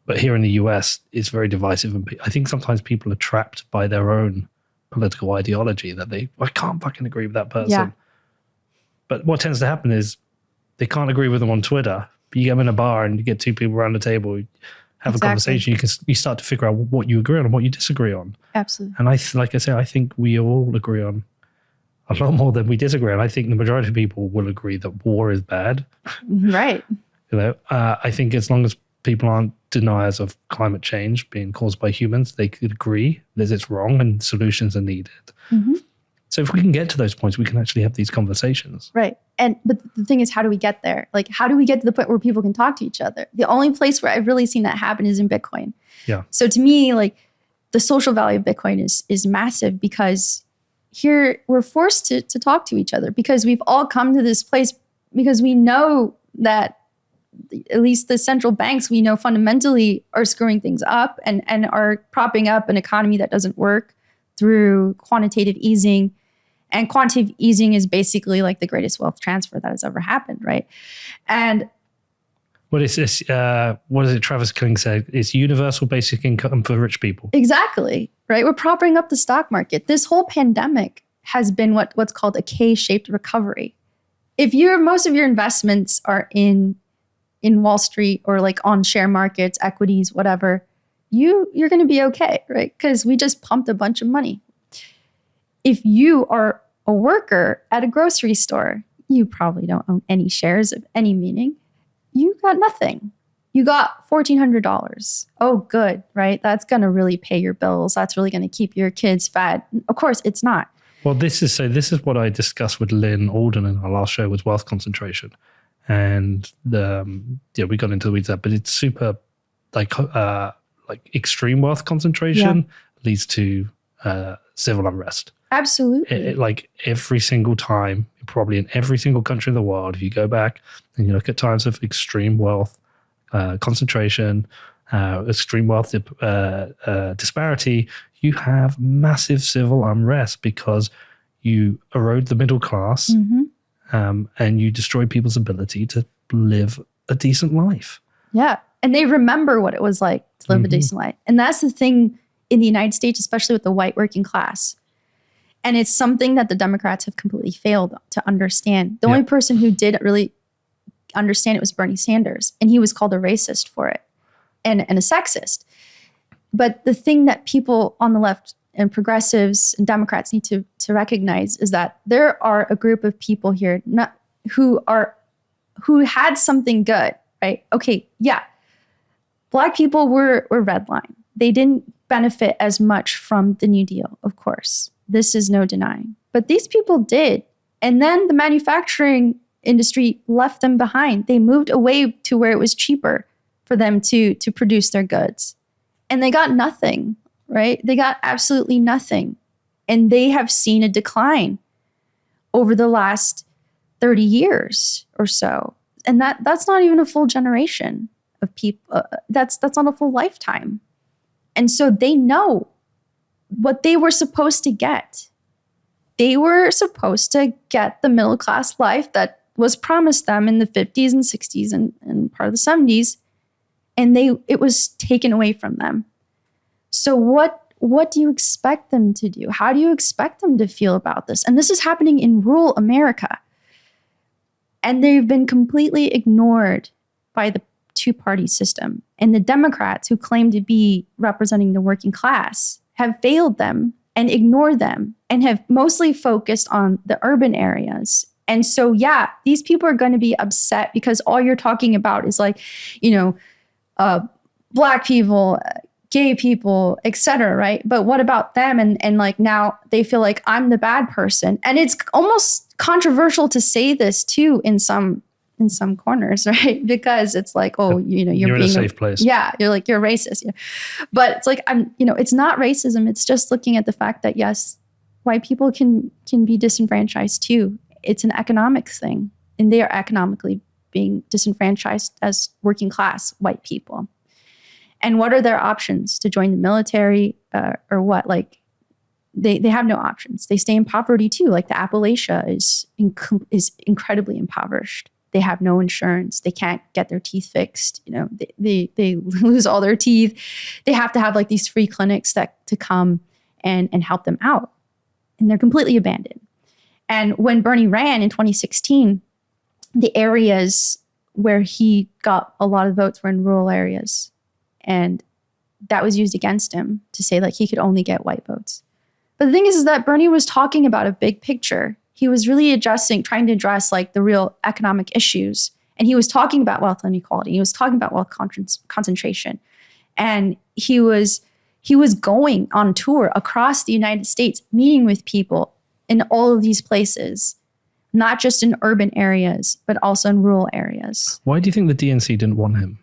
But here in the US, it's very divisive, and I think sometimes people are trapped by their own political ideology that I can't fucking agree with that person. Yeah. But what tends to happen is they can't agree with them on Twitter. But you get them in a bar and you get two people around the table, have a conversation. You start to figure out what you agree on and what you disagree on. Absolutely. And I think we all agree on a lot more than we disagree on. I think the majority of people will agree that war is bad. Right. I think as long as people aren't deniers of climate change being caused by humans, they could agree that it's wrong and solutions are needed. Mm-hmm. So if we can get to those points, we can actually have these conversations. Right. But the thing is, how do we get there? Like, how do we get to the point where people can talk to each other? The only place where I've really seen that happen is in Bitcoin. Yeah. So to me, like the social value of Bitcoin is massive, because here we're forced to talk to each other, because we've all come to this place because we know that at least the central banks, we know fundamentally are screwing things up and are propping up an economy that doesn't work through quantitative easing. And quantitative easing is basically like the greatest wealth transfer that has ever happened, right? And What is this? What is it Travis King said? It's universal basic income for rich people. Exactly, right? We're propping up the stock market. This whole pandemic has been what's called a K-shaped recovery. If most of your investments are in Wall Street or like on share markets, equities, whatever, you're going to be okay, right? Because we just pumped a bunch of money. If you are a worker at a grocery store, you probably don't own any shares of any meaning. You got nothing. You got $1,400. Oh, good, right? That's going to really pay your bills. That's really going to keep your kids fed. Of course, it's not. Well, this is what I discussed with Lynn Alden in our last show, was wealth concentration. And we got into the weeds there, but it's super like extreme wealth concentration leads to civil unrest. Absolutely. Like every single time, probably in every single country in the world, if you go back and you look at times of extreme wealth concentration, extreme wealth disparity, you have massive civil unrest because you erode the middle class and you destroy people's ability to live a decent life. Yeah. And they remember what it was like to live a decent life. And that's the thing in the United States, especially with the white working class. And it's something that the Democrats have completely failed to understand. The only person who did really understand it was Bernie Sanders. And he was called a racist for it and a sexist. But the thing that people on the left and progressives and Democrats need to recognize is that there are a group of people here who had something good, right? Okay, yeah. Black people were redlined. They didn't benefit as much from the New Deal, of course. This is no denying. But these people did. And then the manufacturing industry left them behind. They moved away to where it was cheaper for them to produce their goods. And they got nothing, right? They got absolutely nothing. And they have seen a decline over the last 30 years or so. And that's not even a full generation of people. That's not a full lifetime. And so they know what they were supposed to get. They were supposed to get the middle class life that was promised them in the 50s and 60s and part of the 70s. And it was taken away from them. So what do you expect them to do? How do you expect them to feel about this? And this is happening in rural America. And they've been completely ignored by the two-party system. And the Democrats, who claim to be representing the working class, have failed them and ignored them and have mostly focused on the urban areas. And so, yeah, these people are going to be upset because all you're talking about is like, Black people, gay people, etc., right? But what about them? And like now they feel like I'm the bad person. And it's almost controversial to say this too in some corners, right? Because it's like, oh, you're in a safe place. Yeah, you're like, you're racist. Yeah. But it's like, it's not racism. It's just looking at the fact that yes, white people can be disenfranchised too. It's an economic thing, and they are economically being disenfranchised as working class white people. And what are their options? To join the military or what? Like they have no options. They stay in poverty too. Like the Appalachia is incredibly impoverished. They have no insurance. They can't get their teeth fixed. They lose all their teeth. They have to have like these free clinics to come and help them out. And they're completely abandoned. And when Bernie ran in 2016, the areas where he got a lot of votes were in rural areas. And that was used against him to say like he could only get white votes. But the thing is that Bernie was talking about a big picture. He was really trying to address like the real economic issues. And he was talking about wealth inequality. He was talking about wealth concentration. And he was going on tour across the United States, meeting with people in all of these places, not just in urban areas, but also in rural areas. Why do you think the DNC didn't want him?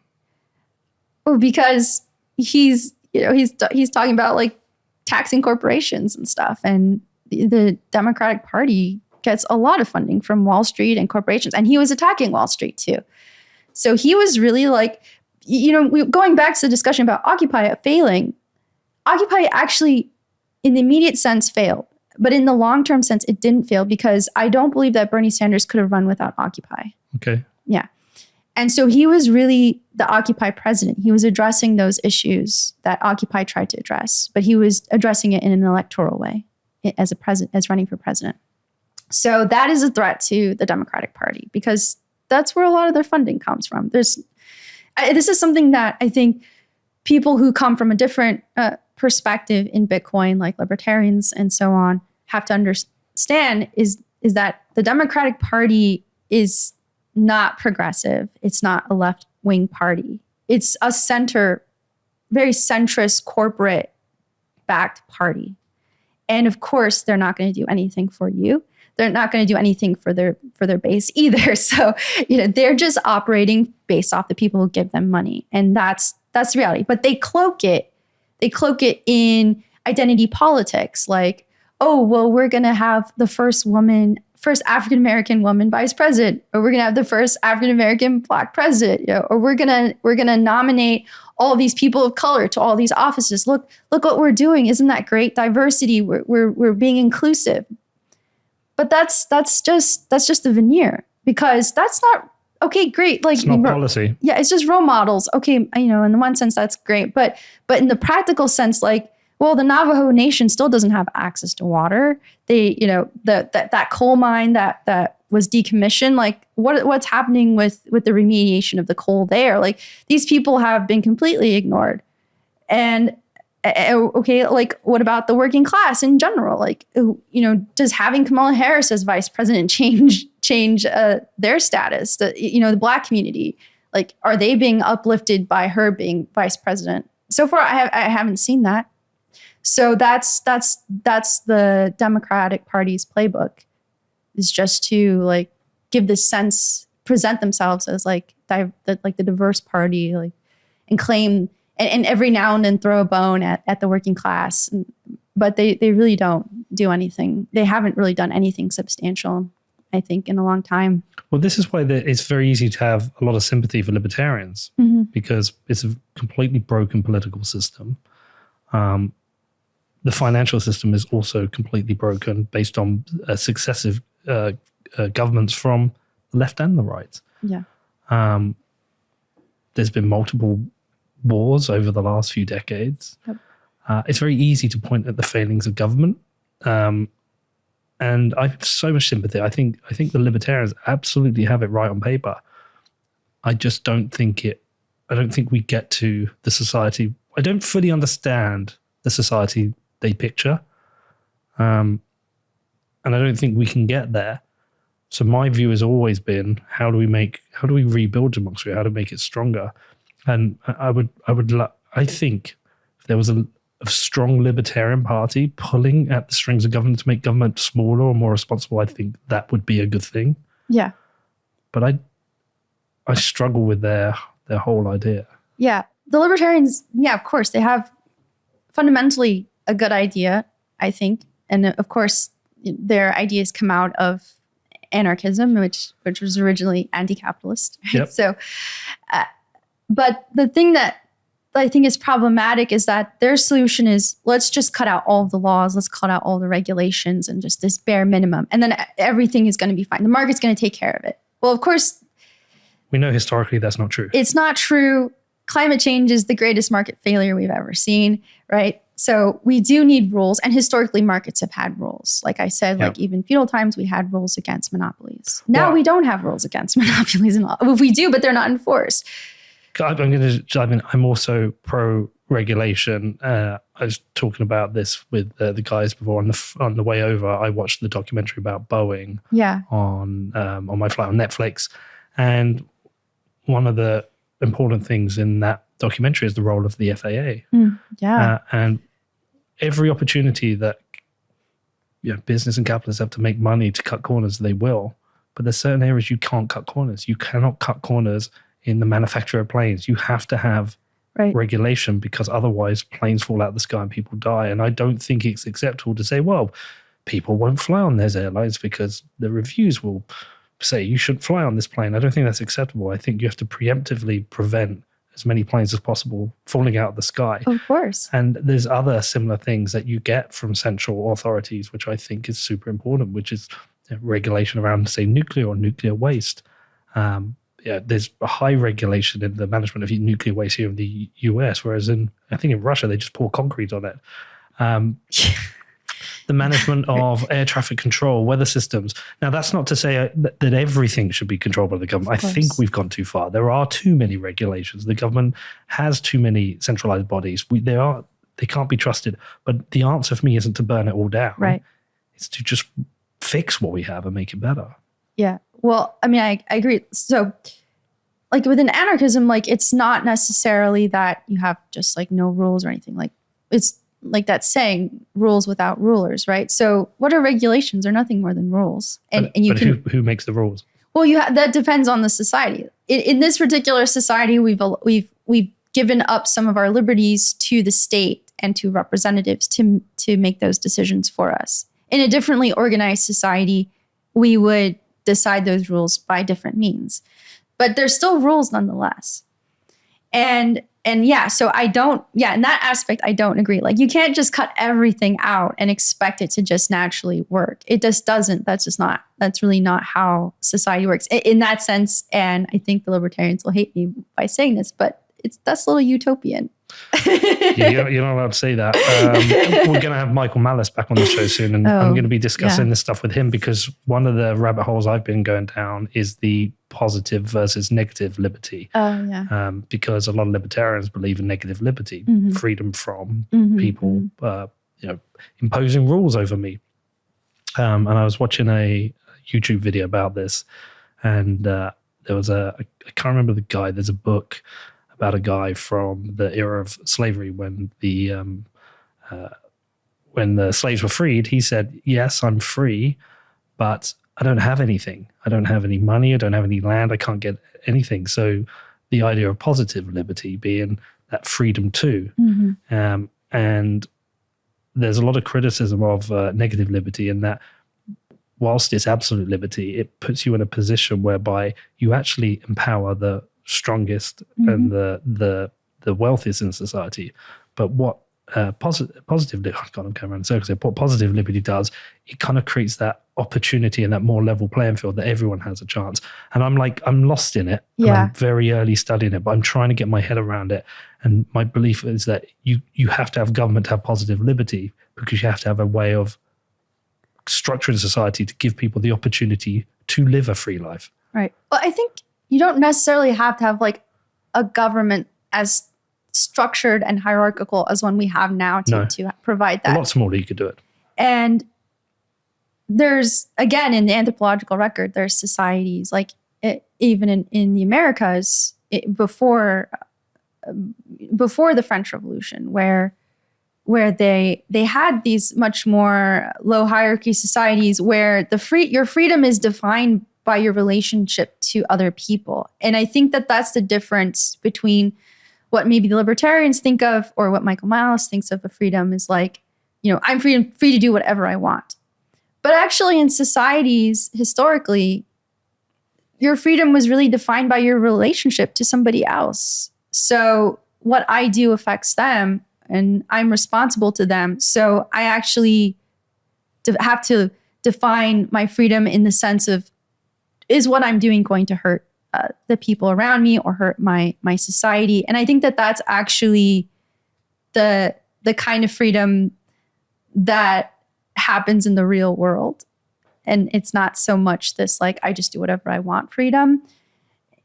Well, because he's talking about like taxing corporations and stuff. And the Democratic Party gets a lot of funding from Wall Street and corporations. And he was attacking Wall Street too. So he was really like, going back to the discussion about Occupy failing, Occupy actually in the immediate sense failed. But in the long-term sense, it didn't fail because I don't believe that Bernie Sanders could have run without Occupy. Okay. Yeah. And so he was really the Occupy president. He was addressing those issues that Occupy tried to address, but he was addressing it in an electoral way as running for president. So that is a threat to the Democratic Party because that's where a lot of their funding comes from. This is something that I think people who come from a different perspective in Bitcoin, like libertarians and so on, have to understand is that the Democratic Party is not progressive. It's not a left-wing party. It's a very centrist, corporate-backed party. And of course, they're not going to do anything for you. They're not going to do anything for their base either. So, they're just operating based off the people who give them money. And that's the reality. But they cloak it. They cloak it in identity politics. Like, oh, well, we're going to have the first African-American woman vice president, or we're going to have the first African-American Black president, or we're going to nominate all these people of color to all these offices. Look what we're doing. Isn't that great? Diversity. We're being inclusive. But that's just the veneer, because that's not okay. Great, like it's not policy. Yeah, it's just role models. Okay, in the one sense that's great, but in the practical sense, like, well, the Navajo Nation still doesn't have access to water. They, that coal mine that was decommissioned. Like, what's happening with the remediation of the coal there? Like, these people have been completely ignored, and. Okay, like, what about the working class in general? Like, does having Kamala Harris as vice president change their status? The Black community, like, are they being uplifted by her being vice president? So far, I haven't seen that. So that's the Democratic Party's playbook, is just to like give this sense, present themselves as like the diverse party, like, and claim. And every now and then throw a bone at the working class. But they really don't do anything. They haven't really done anything substantial, I think, in a long time. Well, this is why it's very easy to have a lot of sympathy for libertarians, because it's a completely broken political system. The financial system is also completely broken based on successive governments from the left and the right. Yeah. There's been multiple wars over the last few decades. Yep. It's very easy to point at the failings of government, and I have so much sympathy. I think the libertarians absolutely have it right on paper. I just don't think we get to the society. I don't fully understand the society they picture, and I don't think we can get there. So my view has always been, how do we rebuild democracy? How to make it stronger? And I think if there was a strong libertarian party pulling at the strings of government to make government smaller or more responsible, I think that would be a good thing. Yeah. But I struggle with their whole idea. Yeah. The libertarians, yeah, of course, they have fundamentally a good idea, I think. And of course, their ideas come out of anarchism, which was originally anti-capitalist. Right? Yep. So, but the thing that I think is problematic is that their solution is, let's just cut out all of the laws, let's cut out all the regulations and just this bare minimum. And then everything is going to be fine. The market's going to take care of it. Well, of course, we know historically that's not true. It's not true. Climate change is the greatest market failure we've ever seen, right? So we do need rules. And historically, markets have had rules. Like I said, like even feudal times, we had rules against monopolies. Now we don't have rules against monopolies. Well, we do, but they're not enforced. I'm going to dive in. I'm also pro-regulation. I was talking about this with the guys before on the way over. I watched the documentary about Boeing on my flight on Netflix. And one of the important things in that documentary is the role of the FAA. And every opportunity that business and capitalists have to make money to cut corners, they will. But there's certain areas you can't cut corners. You cannot cut corners in the manufacture of planes. You have to have regulation, because otherwise planes fall out of the sky and people die. And I don't think it's acceptable to say, well, people won't fly on those airlines because the reviews will say you shouldn't fly on this plane. I don't think that's acceptable. I think you have to preemptively prevent as many planes as possible falling out of the sky. Of course. And there's other similar things that you get from central authorities, which I think is super important, which is regulation around, say, nuclear or nuclear waste. there's a high regulation in the management of nuclear waste here in the US, whereas I think in Russia, they just pour concrete on it. The management of air traffic control, weather systems. Now, that's not to say that everything should be controlled by the government. I think we've gone too far. There are too many regulations. The government has too many centralized bodies. They can't be trusted. But the answer for me isn't to burn it all down. Right. It's to just fix what we have and make it better. Yeah. Well, I mean, I agree. So, like within anarchism, like it's not necessarily that you have just like no rules or anything. Like it's like that saying, rules without rulers, right? So what are regulations? They're nothing more than rules. And who makes the rules? Well, that depends on the society. In this particular society, we've given up some of our liberties to the state and to representatives to make those decisions for us. In a differently organized society, we would decide those rules by different means, but there's still rules nonetheless. And yeah, so in that aspect, I don't agree. Like you can't just cut everything out and expect it to just naturally work. It just doesn't. That's really not how society works in that sense. And I think the libertarians will hate me by saying this, but that's a little utopian. You're not allowed to say that. We're going to have Michael Malice back on the show soon, and I'm going to be discussing this stuff with him because one of the rabbit holes I've been going down is the positive versus negative liberty. Because a lot of libertarians believe in negative liberty, freedom from people, imposing rules over me. And I was watching a YouTube video about this, and there was I can't remember the guy. There's a book about a guy from the era of slavery when the slaves were freed. He said, yes, I'm free, but I don't have anything. I don't have any money. I don't have any land. I can't get anything. So the idea of positive liberty being that freedom too. And there's a lot of criticism of negative liberty in that whilst it's absolute liberty, it puts you in a position whereby you actually empower the strongest and the wealthiest in society. But what positive I'm going around in circles here. What positive liberty does, it kind of creates that opportunity and that more level playing field that everyone has a chance. And I'm lost in it. And I'm very early studying it, but I'm trying to get my head around it. And my belief is that you have to have government to have positive liberty because you have to have a way of structuring society to give people the opportunity to live a free life. Right. Well, I think you don't necessarily have to have like a government as structured and hierarchical as one we have now to provide that. A lot smaller, you could do it. And there's, again, in the anthropological record, there's societies like even in the Americas before the French Revolution, where they had these much more low hierarchy societies where your freedom is defined by your relationship to other people. And I think that that's the difference between what maybe the libertarians think of or what Michael Malice thinks of a freedom is like, I'm free to do whatever I want. But actually in societies, historically, your freedom was really defined by your relationship to somebody else. So what I do affects them and I'm responsible to them. So I actually have to define my freedom in the sense of, is what I'm doing going to hurt the people around me or hurt my society? And I think that that's actually the kind of freedom that happens in the real world. And it's not so much this like, I just do whatever I want freedom.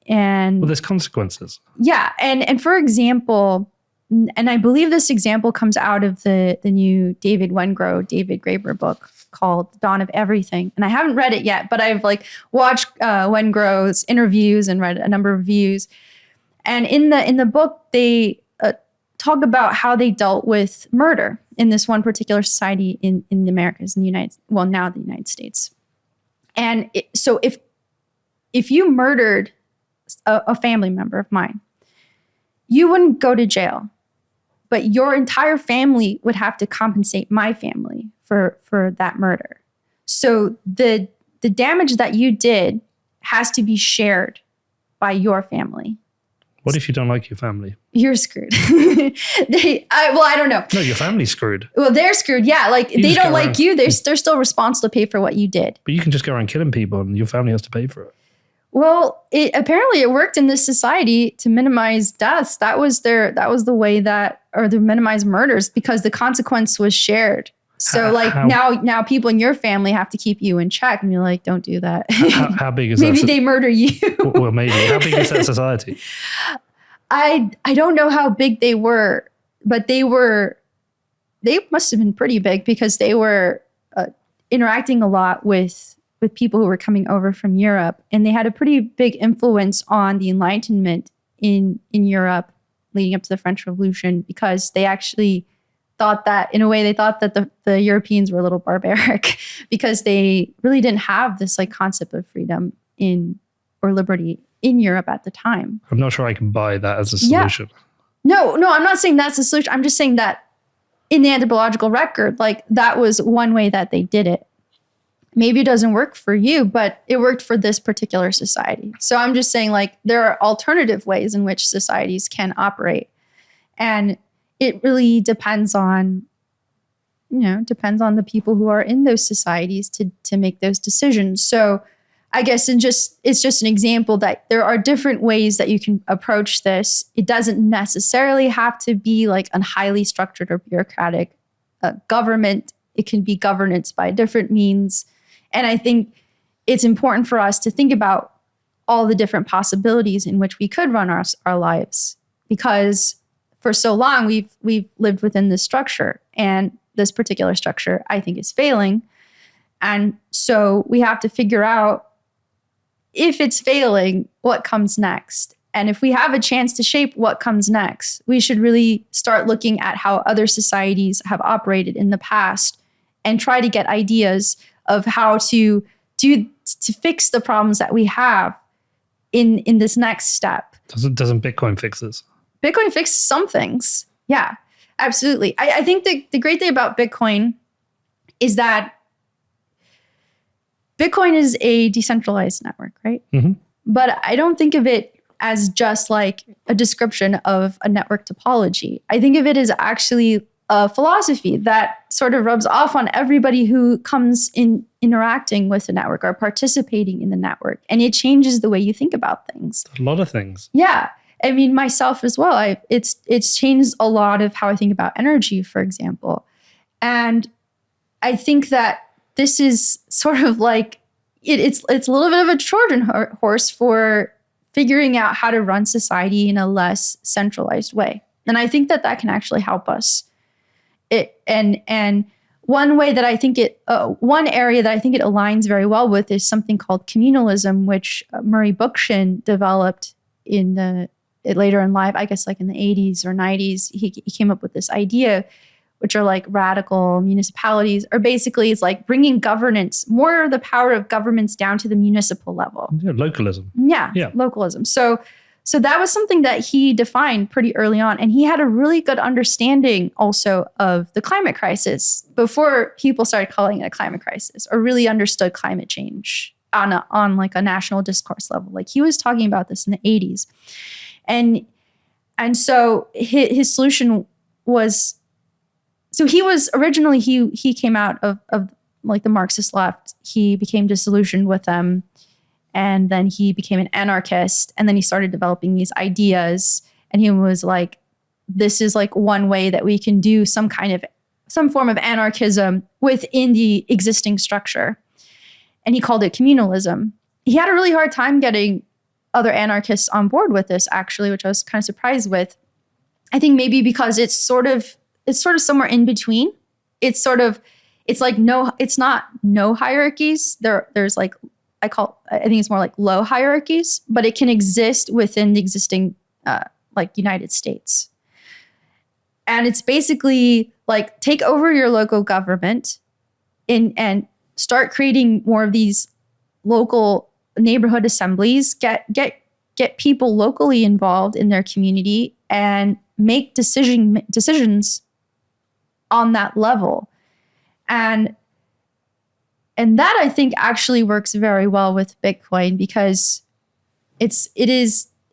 And well, there's consequences. Yeah. And for example, and I believe this example comes out of the new David Graeber book called Dawn of Everything. And I haven't read it yet, but I've like watched Wengrow's interviews and read a number of reviews. And in the book, they talk about how they dealt with murder in this one particular society in the Americas, now the United States. And so if you murdered a family member of mine, you wouldn't go to jail, but your entire family would have to compensate my family for that murder. So the damage that you did has to be shared by your family. What if you don't like your family? You're screwed. I don't know. No, your family's screwed. Well, they're screwed. Yeah, like they don't like you. They're still responsible to pay for what you did. But you can just go around killing people and your family has to pay for it. Well, apparently it worked in this society to minimize deaths. That was the way to minimize murders, because the consequence was shared. So now people in your family have to keep you in check, and you're like, don't do that. How big is maybe that? They murder you. Well, maybe. How big is that society? I don't know how big they were, but they must have been pretty big, because they were interacting a lot with people who were coming over from Europe, and they had a pretty big influence on the Enlightenment in Europe leading up to the French Revolution, because they actually thought that, in a way, they thought that the Europeans were a little barbaric because they really didn't have this like concept of freedom or liberty in Europe at the time. I'm not sure I can buy that as a solution. Yeah. No, I'm not saying that's a solution. I'm just saying that in the anthropological record, like that was one way that they did it. Maybe it doesn't work for you, but it worked for this particular society. So I'm just saying, like, there are alternative ways in which societies can operate. And it really depends on the people who are in those societies to make those decisions. So I guess it's just an example that there are different ways that you can approach this. It doesn't necessarily have to be like a highly structured or bureaucratic government. It can be governance by different means. And I think it's important for us to think about all the different possibilities in which we could run our lives, because for so long we've lived within this structure, and this particular structure, I think, is failing. And so we have to figure out, if it's failing, what comes next. And if we have a chance to shape what comes next, we should really start looking at how other societies have operated in the past and try to get ideas of how to fix the problems that we have in this next step. Doesn't Bitcoin fix this? Bitcoin fixes some things. Yeah, absolutely. I think the great thing about Bitcoin is that Bitcoin is a decentralized network, right? Mm-hmm. But I don't think of it as just like a description of a network topology. I think of it as actually a philosophy that sort of rubs off on everybody who comes in interacting with the network or participating in the network. And it changes the way you think about things. A lot of things. Yeah. I mean, myself as well. It's changed a lot of how I think about energy, for example. And I think that this is sort of like, it's a little bit of a Trojan horse for figuring out how to run society in a less centralized way. And I think that can actually help us. And one way that I think one area that I think it aligns very well with is something called communalism, which Murray Bookchin developed later in life, I guess like in the 80s or 90s. He came up with this idea, which are like radical municipalities, or basically it's like bringing governance, more of the power of governments down to the municipal level. Yeah, localism. Yeah, localism. So that was something that he defined pretty early on. And he had a really good understanding also of the climate crisis before people started calling it a climate crisis, or really understood climate change on like a national discourse level. Like, he was talking about this in the 80s. And so his solution was, so he was originally, he came out of like the Marxist left. He became disillusioned with them. And then he became an anarchist. And then he started developing these ideas. And he was like, this is like one way that we can do some form of anarchism within the existing structure. And he called it communalism. He had a really hard time getting other anarchists on board with this, actually, which I was kind of surprised with. I think maybe because it's sort of somewhere in between. It's not no hierarchies. There's like, I think it's more like low hierarchies, but it can exist within the existing like United States. And it's basically like, take over your local government and start creating more of these local neighborhood assemblies, get people locally involved in their community and make decisions on that level. And that, I think, actually works very well with Bitcoin, because it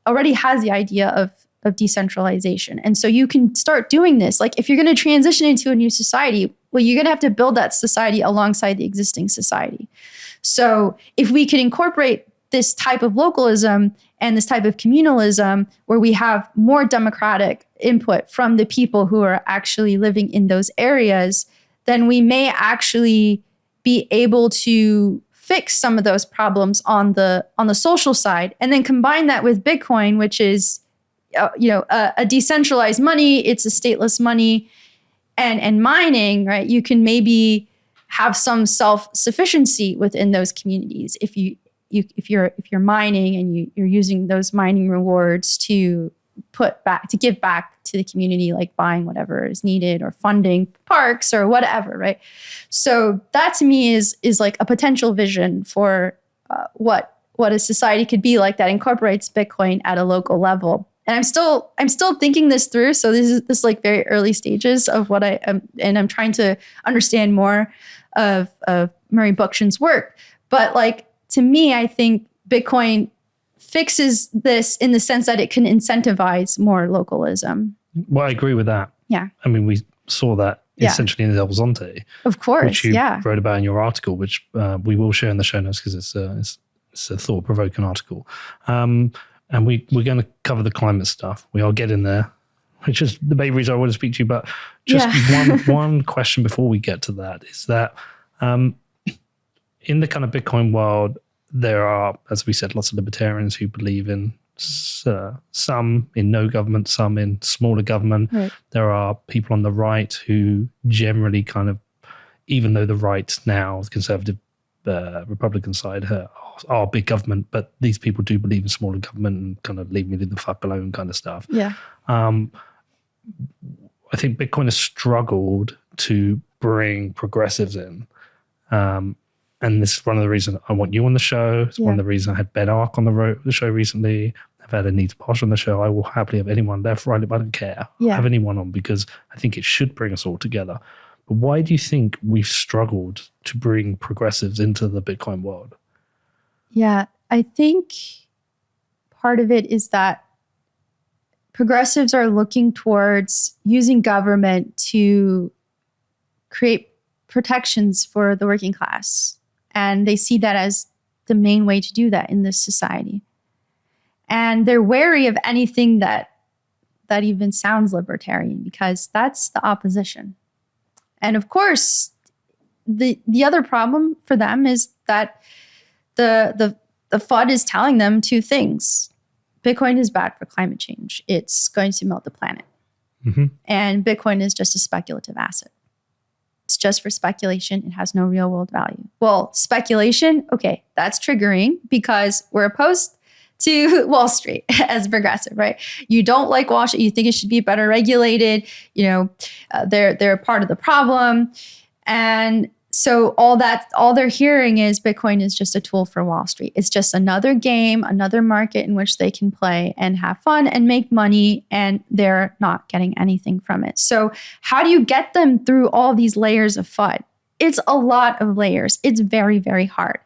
already has the idea of decentralization. And so you can start doing this. Like, if you're going to transition into a new society, well, you're going to have to build that society alongside the existing society. So if we could incorporate this type of localism and this type of communalism where we have more democratic input from the people who are actually living in those areas, then we may actually be able to fix some of those problems on the social side, and then combine that with Bitcoin, which is a decentralized money. It's a stateless money, and mining, right? You can maybe have some self-sufficiency within those communities if you're mining and you're using those mining rewards to give back to the community, like buying whatever is needed or funding parks or whatever, right? So that to me is like a potential vision for what a society could be like that incorporates Bitcoin at a local level. And I'm still thinking this through. So this is like very early stages of what I am, and I'm trying to understand more of Murray Bookchin's work. But like, to me, I think Bitcoin fixes this in the sense that it can incentivize more localism. Well, I agree with that. Yeah. I mean, we saw that essentially in El Zonte. Of course, which you wrote about in your article, which we will share in the show notes because it's a thought-provoking article. And we're going to cover the climate stuff. We are getting there, which is the main reason I want to speak to you. But just one question before we get to that is that in the kind of Bitcoin world, there are, as we said, lots of libertarians who believe in some in no government, some in smaller government. Right. There are people on the right who generally kind of, even though the right now, the conservative Republican side are big government, but these people do believe in smaller government and kind of leave me the fuck alone kind of stuff. Yeah. I think Bitcoin has struggled to bring progressives in. And this is one of the reasons I want you on the show. It's one of the reasons I had Ben Ark on the show recently. I've had Anita Posh on the show. I will happily have anyone left, right, I don't care. Yeah. Have anyone on because I think it should bring us all together. But why do you think we've struggled to bring progressives into the Bitcoin world? Yeah, I think part of it is that progressives are looking towards using government to create protections for the working class. And they see that as the main way to do that in this society. And they're wary of anything that even sounds libertarian because that's the opposition. And of course, the other problem for them is that the FUD is telling them two things. Bitcoin is bad for climate change. It's going to melt the planet. Mm-hmm. And Bitcoin is just a speculative asset. It's just for speculation. It has no real world value. Well, speculation, okay, that's triggering because we're opposed to Wall Street as progressive, right? You don't like Wall Street. You think it should be better regulated. They're a part of the problem. And so all they're hearing is Bitcoin is just a tool for Wall Street. It's just another game, another market in which they can play and have fun and make money, and they're not getting anything from it. So how do you get them through all these layers of FUD? It's a lot of layers. It's very, very hard.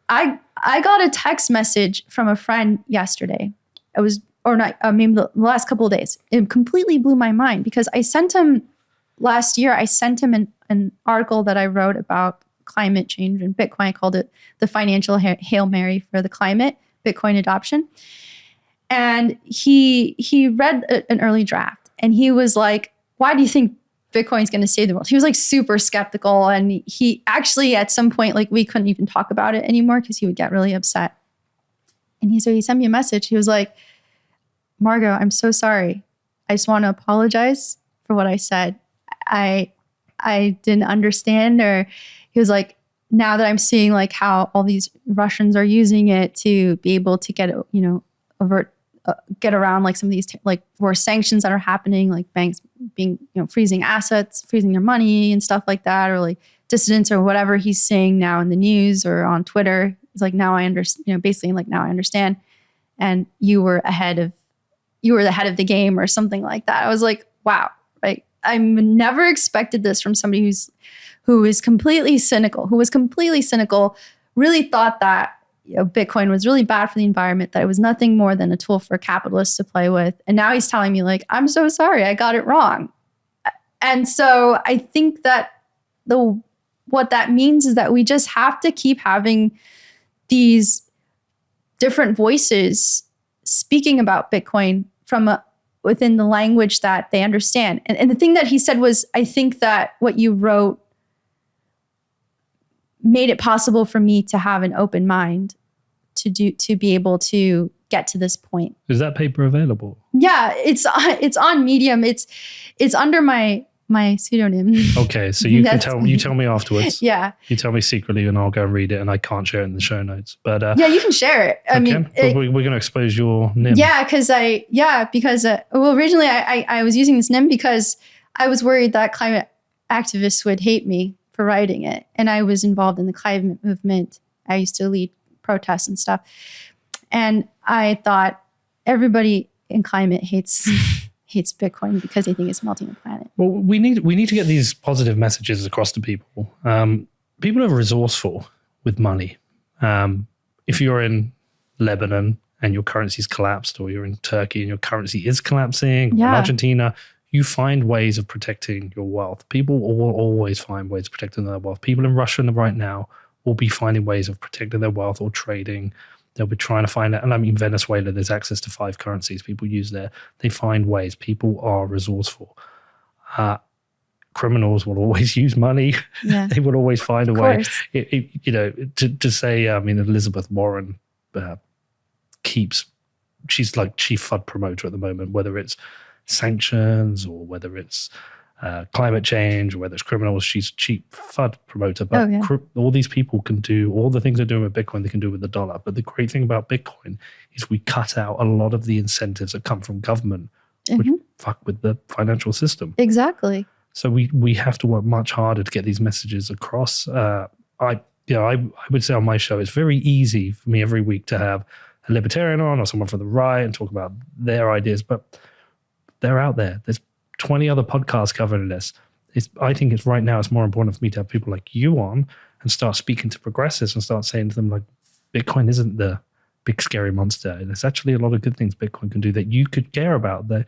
I got a text message from a friend yesterday. Maybe the last couple of days. It completely blew my mind because I sent him last year. I sent him an article that I wrote about climate change and Bitcoin. I called it the financial Hail Mary for the climate, Bitcoin adoption. And he read an early draft and he was like, why do you think Bitcoin's going to save the world? He was like super skeptical. And he actually at some point, like we couldn't even talk about it anymore because he would get really upset. And he sent me a message. He was like, Margot, I'm so sorry. I just want to apologize for what I said. I didn't understand. Or he was like, now that I'm seeing like how all these Russians are using it to be able to get around like some of these worse sanctions that are happening, like banks being, freezing assets, freezing their money and stuff like that, or like dissidents or whatever he's saying now in the news or on Twitter. It's like, now I understand, basically like, now I understand. And you were the head of the game or something like that. I was like, wow, right? I never expected this from somebody who was completely cynical, really thought that Bitcoin was really bad for the environment, that it was nothing more than a tool for capitalists to play with. And now he's telling me like, I'm so sorry, I got it wrong. And so I think that what that means is that we just have to keep having these different voices speaking about Bitcoin from within the language that they understand. And the thing that he said was, I think that what you wrote made it possible for me to have an open mind to be able to get to this point. Is that paper available? Yeah, it's on Medium. It's under my pseudonym. Okay, so you can tell me afterwards. Yeah, you tell me secretly, and I'll go and read it. And I can't share it in the show notes, but yeah, you can share it. I mean, we're going to expose your NIM. Yeah, because originally I was using this NIM because I was worried that climate activists would hate me for writing it, and I was involved in the climate movement. I used to lead protests and stuff, and I thought everybody in climate hates Bitcoin because they think it's melting the planet. Well, we need to get these positive messages across to people. People are resourceful with money. If you're in Lebanon and your currency's collapsed, or you're in Turkey and your currency is collapsing, or in Argentina, you find ways of protecting your wealth. People will always find ways of protecting their wealth. People in Russia right now will be finding ways of protecting their wealth or trading. They'll be trying to find out. And I mean, Venezuela, there's access to 5 currencies people use there. They find ways. People are resourceful. Criminals will always use money. Yeah. They will always find a way. To say, I mean, Elizabeth Warren she's like chief FUD promoter at the moment, whether it's sanctions or whether it's climate change or whether it's criminals. She's chief FUD promoter. But all these people can do all the things they're doing with Bitcoin, they can do with the dollar. But the great thing about Bitcoin is we cut out a lot of the incentives that come from government, which fuck with the financial system. Exactly. So we have to work much harder to get these messages across. I would say on my show, it's very easy for me every week to have a libertarian on or someone from the right and talk about their ideas, but they're out there. There's 20 other podcasts covering this. I think it's right now, it's more important for me to have people like you on and start speaking to progressives and start saying to them, like, Bitcoin isn't the big scary monster. There's actually a lot of good things Bitcoin can do that you could care about. That,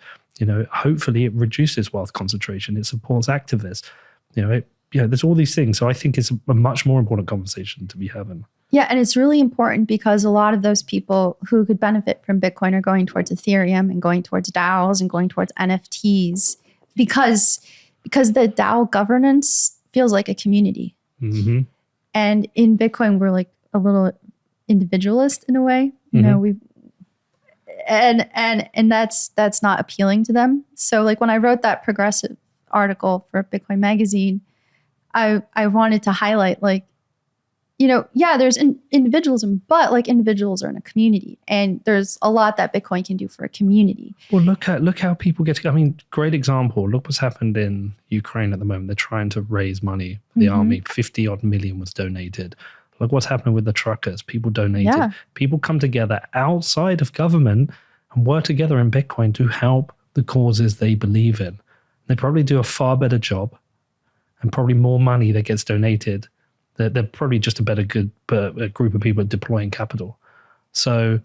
hopefully it reduces wealth concentration. It supports activists. There's all these things. So I think it's a much more important conversation to be having. Yeah, and it's really important because a lot of those people who could benefit from Bitcoin are going towards Ethereum and going towards DAOs and going towards NFTs because the DAO governance feels like a community. Mm-hmm. And in Bitcoin, we're like a little individualist in a way. And that's not appealing to them. So like when I wrote that progressive article for Bitcoin Magazine, I wanted to highlight there's individualism, but like individuals are in a community, and there's a lot that Bitcoin can do for a community. Well, look how people get together. I mean, great example. Look what's happened in Ukraine at the moment. They're trying to raise money for the army. 50 odd million was donated. Look what's happening with the truckers. People donated. Yeah. People come together outside of government and work together in Bitcoin to help the causes they believe in. They probably do a far better job, and probably more money that gets donated. They're probably just a group of people deploying capital. So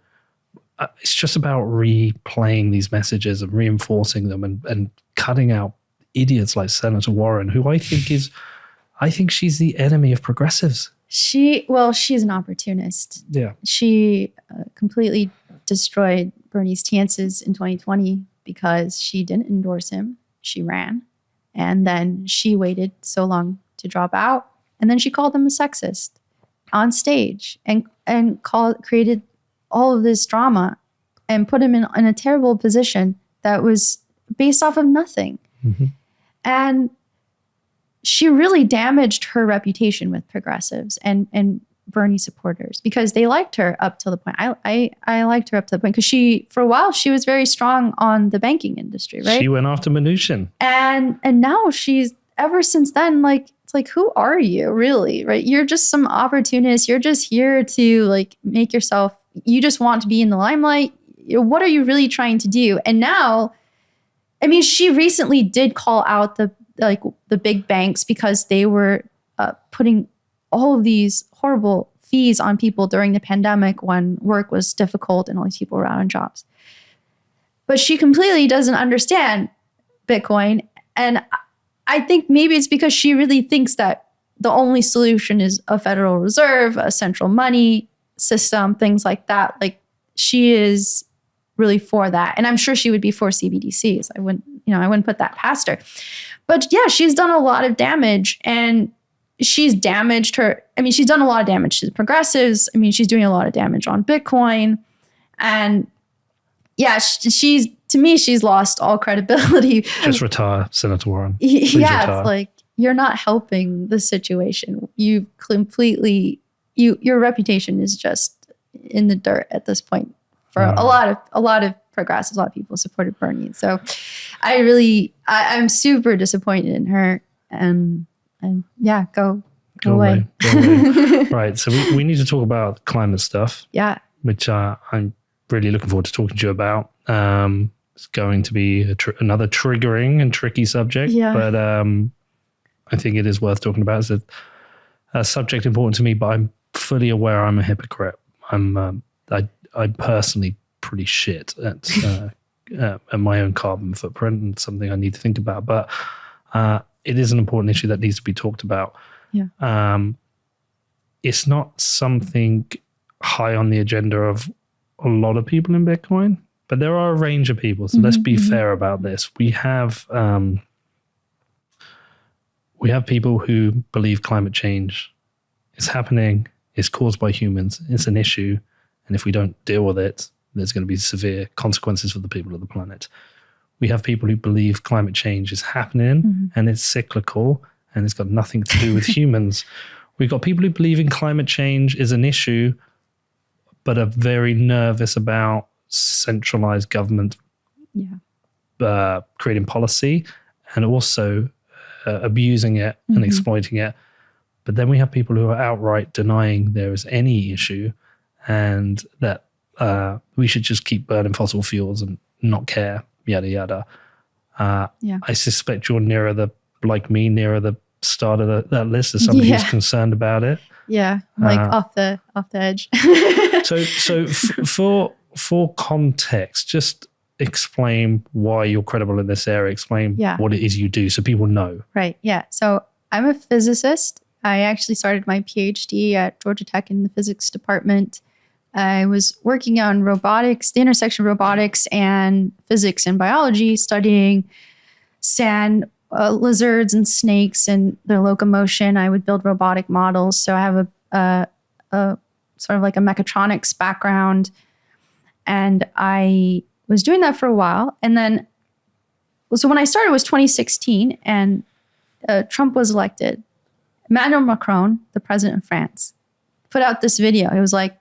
it's just about replaying these messages and reinforcing them and cutting out idiots like Senator Warren, who I think she's the enemy of progressives. She's an opportunist. Yeah. She completely destroyed Bernie's chances in 2020 because she didn't endorse him. She ran. And then she waited so long to drop out. And then she called him a sexist on stage and created all of this drama and put him in a terrible position that was based off of nothing. Mm-hmm. And she really damaged her reputation with progressives and Bernie supporters because they liked her up to the point. I liked her up to the point because for a while, she was very strong on the banking industry, right? She went after Mnuchin. And now ever since then, it's like, who are you really, right? You're just some opportunist. You're just here to make yourself, you just want to be in the limelight. What are you really trying to do? And now, I mean, she recently did call out the big banks because they were putting all of these horrible fees on people during the pandemic when work was difficult and all these people were out on jobs. But she completely doesn't understand Bitcoin. And I think maybe it's because she really thinks that the only solution is a Federal Reserve, a central money system, things like that. Like she is really for that. And I'm sure she would be for CBDCs. I wouldn't put that past her. But yeah, she's done a lot of damage, and she's damaged her. I mean, she's done a lot of damage to the progressives. I mean, she's doing a lot of damage on Bitcoin. And yeah, to me, she's lost all credibility. Just retire, Senator Warren. Please retire. It's like, you're not helping the situation. You completely, your reputation is just in the dirt at this point for a lot of progressives, a lot of people supported Bernie. So I'm super disappointed in her, and yeah, go away. Right. So we need to talk about climate stuff. Yeah. Which I'm really looking forward to talking to you about. It's going to be another triggering and tricky subject, but I think it is worth talking about. It's a subject important to me, but I'm fully aware I'm a hypocrite. I'm personally pretty shit at my own carbon footprint, and something I need to think about. But it is an important issue that needs to be talked about. Yeah. It's not something high on the agenda of a lot of people in Bitcoin, but there are a range of people. So let's be fair about this. We have people who believe climate change is happening, is caused by humans, it's an issue, and if we don't deal with it, there's going to be severe consequences for the people of the planet. We have people who believe climate change is happening and it's cyclical and it's got nothing to do with humans. We've got people who believe in climate change is an issue, but are very nervous about centralized government creating policy and also abusing it and exploiting it. But then we have people who are outright denying there is any issue and that we should just keep burning fossil fuels and not care, yada, yada. I suspect you're nearer the start of that list as somebody who's concerned about it. Yeah, like off the edge. So for context, just explain why you're credible in this area. Explain what it is you do so people know. Right, yeah. So I'm a physicist. I actually started my PhD at Georgia Tech in the physics department. I was working on robotics, the intersection of robotics and physics and biology, studying sand lizards and snakes and their locomotion. I would build robotic models. So I have a sort of like a mechatronics background. And I was doing that for a while. And then, so when I started was 2016 and Trump was elected. Emmanuel Macron, the president of France, put out this video. It was like,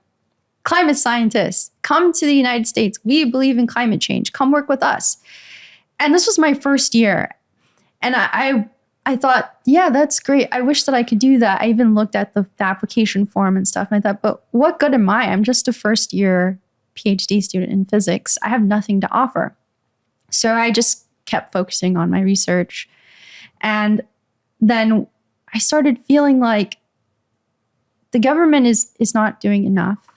climate scientists, come to the United States. We believe in climate change. Come work with us. And this was my first year. And I thought, yeah, that's great. I wish that I could do that. I even looked at the application form and stuff. And I thought, but what good am I? I'm just a first year PhD student in physics. I have nothing to offer. So I just kept focusing on my research. And then I started feeling like the government is not doing enough.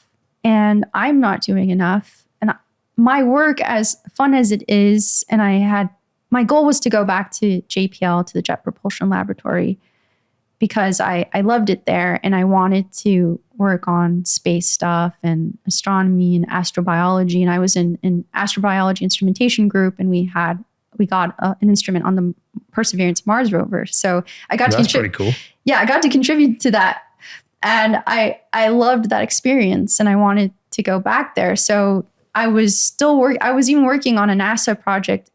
And I'm not doing enough. And my work, as fun as it is, and my goal was to go back to JPL, to the Jet Propulsion Laboratory, because I loved it there and I wanted to work on space stuff and astronomy and astrobiology. And I was in astrobiology instrumentation group, and we got an instrument on the Perseverance Mars rover. So I got to contribute. That's pretty cool. Yeah, I got to contribute to that. And I loved that experience and I wanted to go back there. So I was even working on a NASA project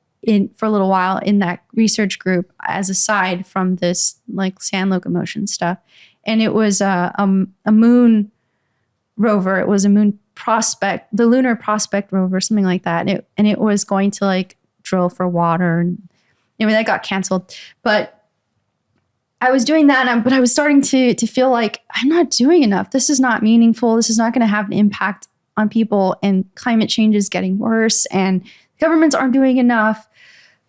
for a little while in that research group as a side from this like sand locomotion stuff. And it was a moon rover. It was a moon prospect, the Lunar Prospect rover, something like that. And it was going to like drill for water. And anyway, that got canceled. But I was doing that, but I was starting to feel like I'm not doing enough. This is not meaningful. This is not going to have an impact on people, and climate change is getting worse, and governments aren't doing enough.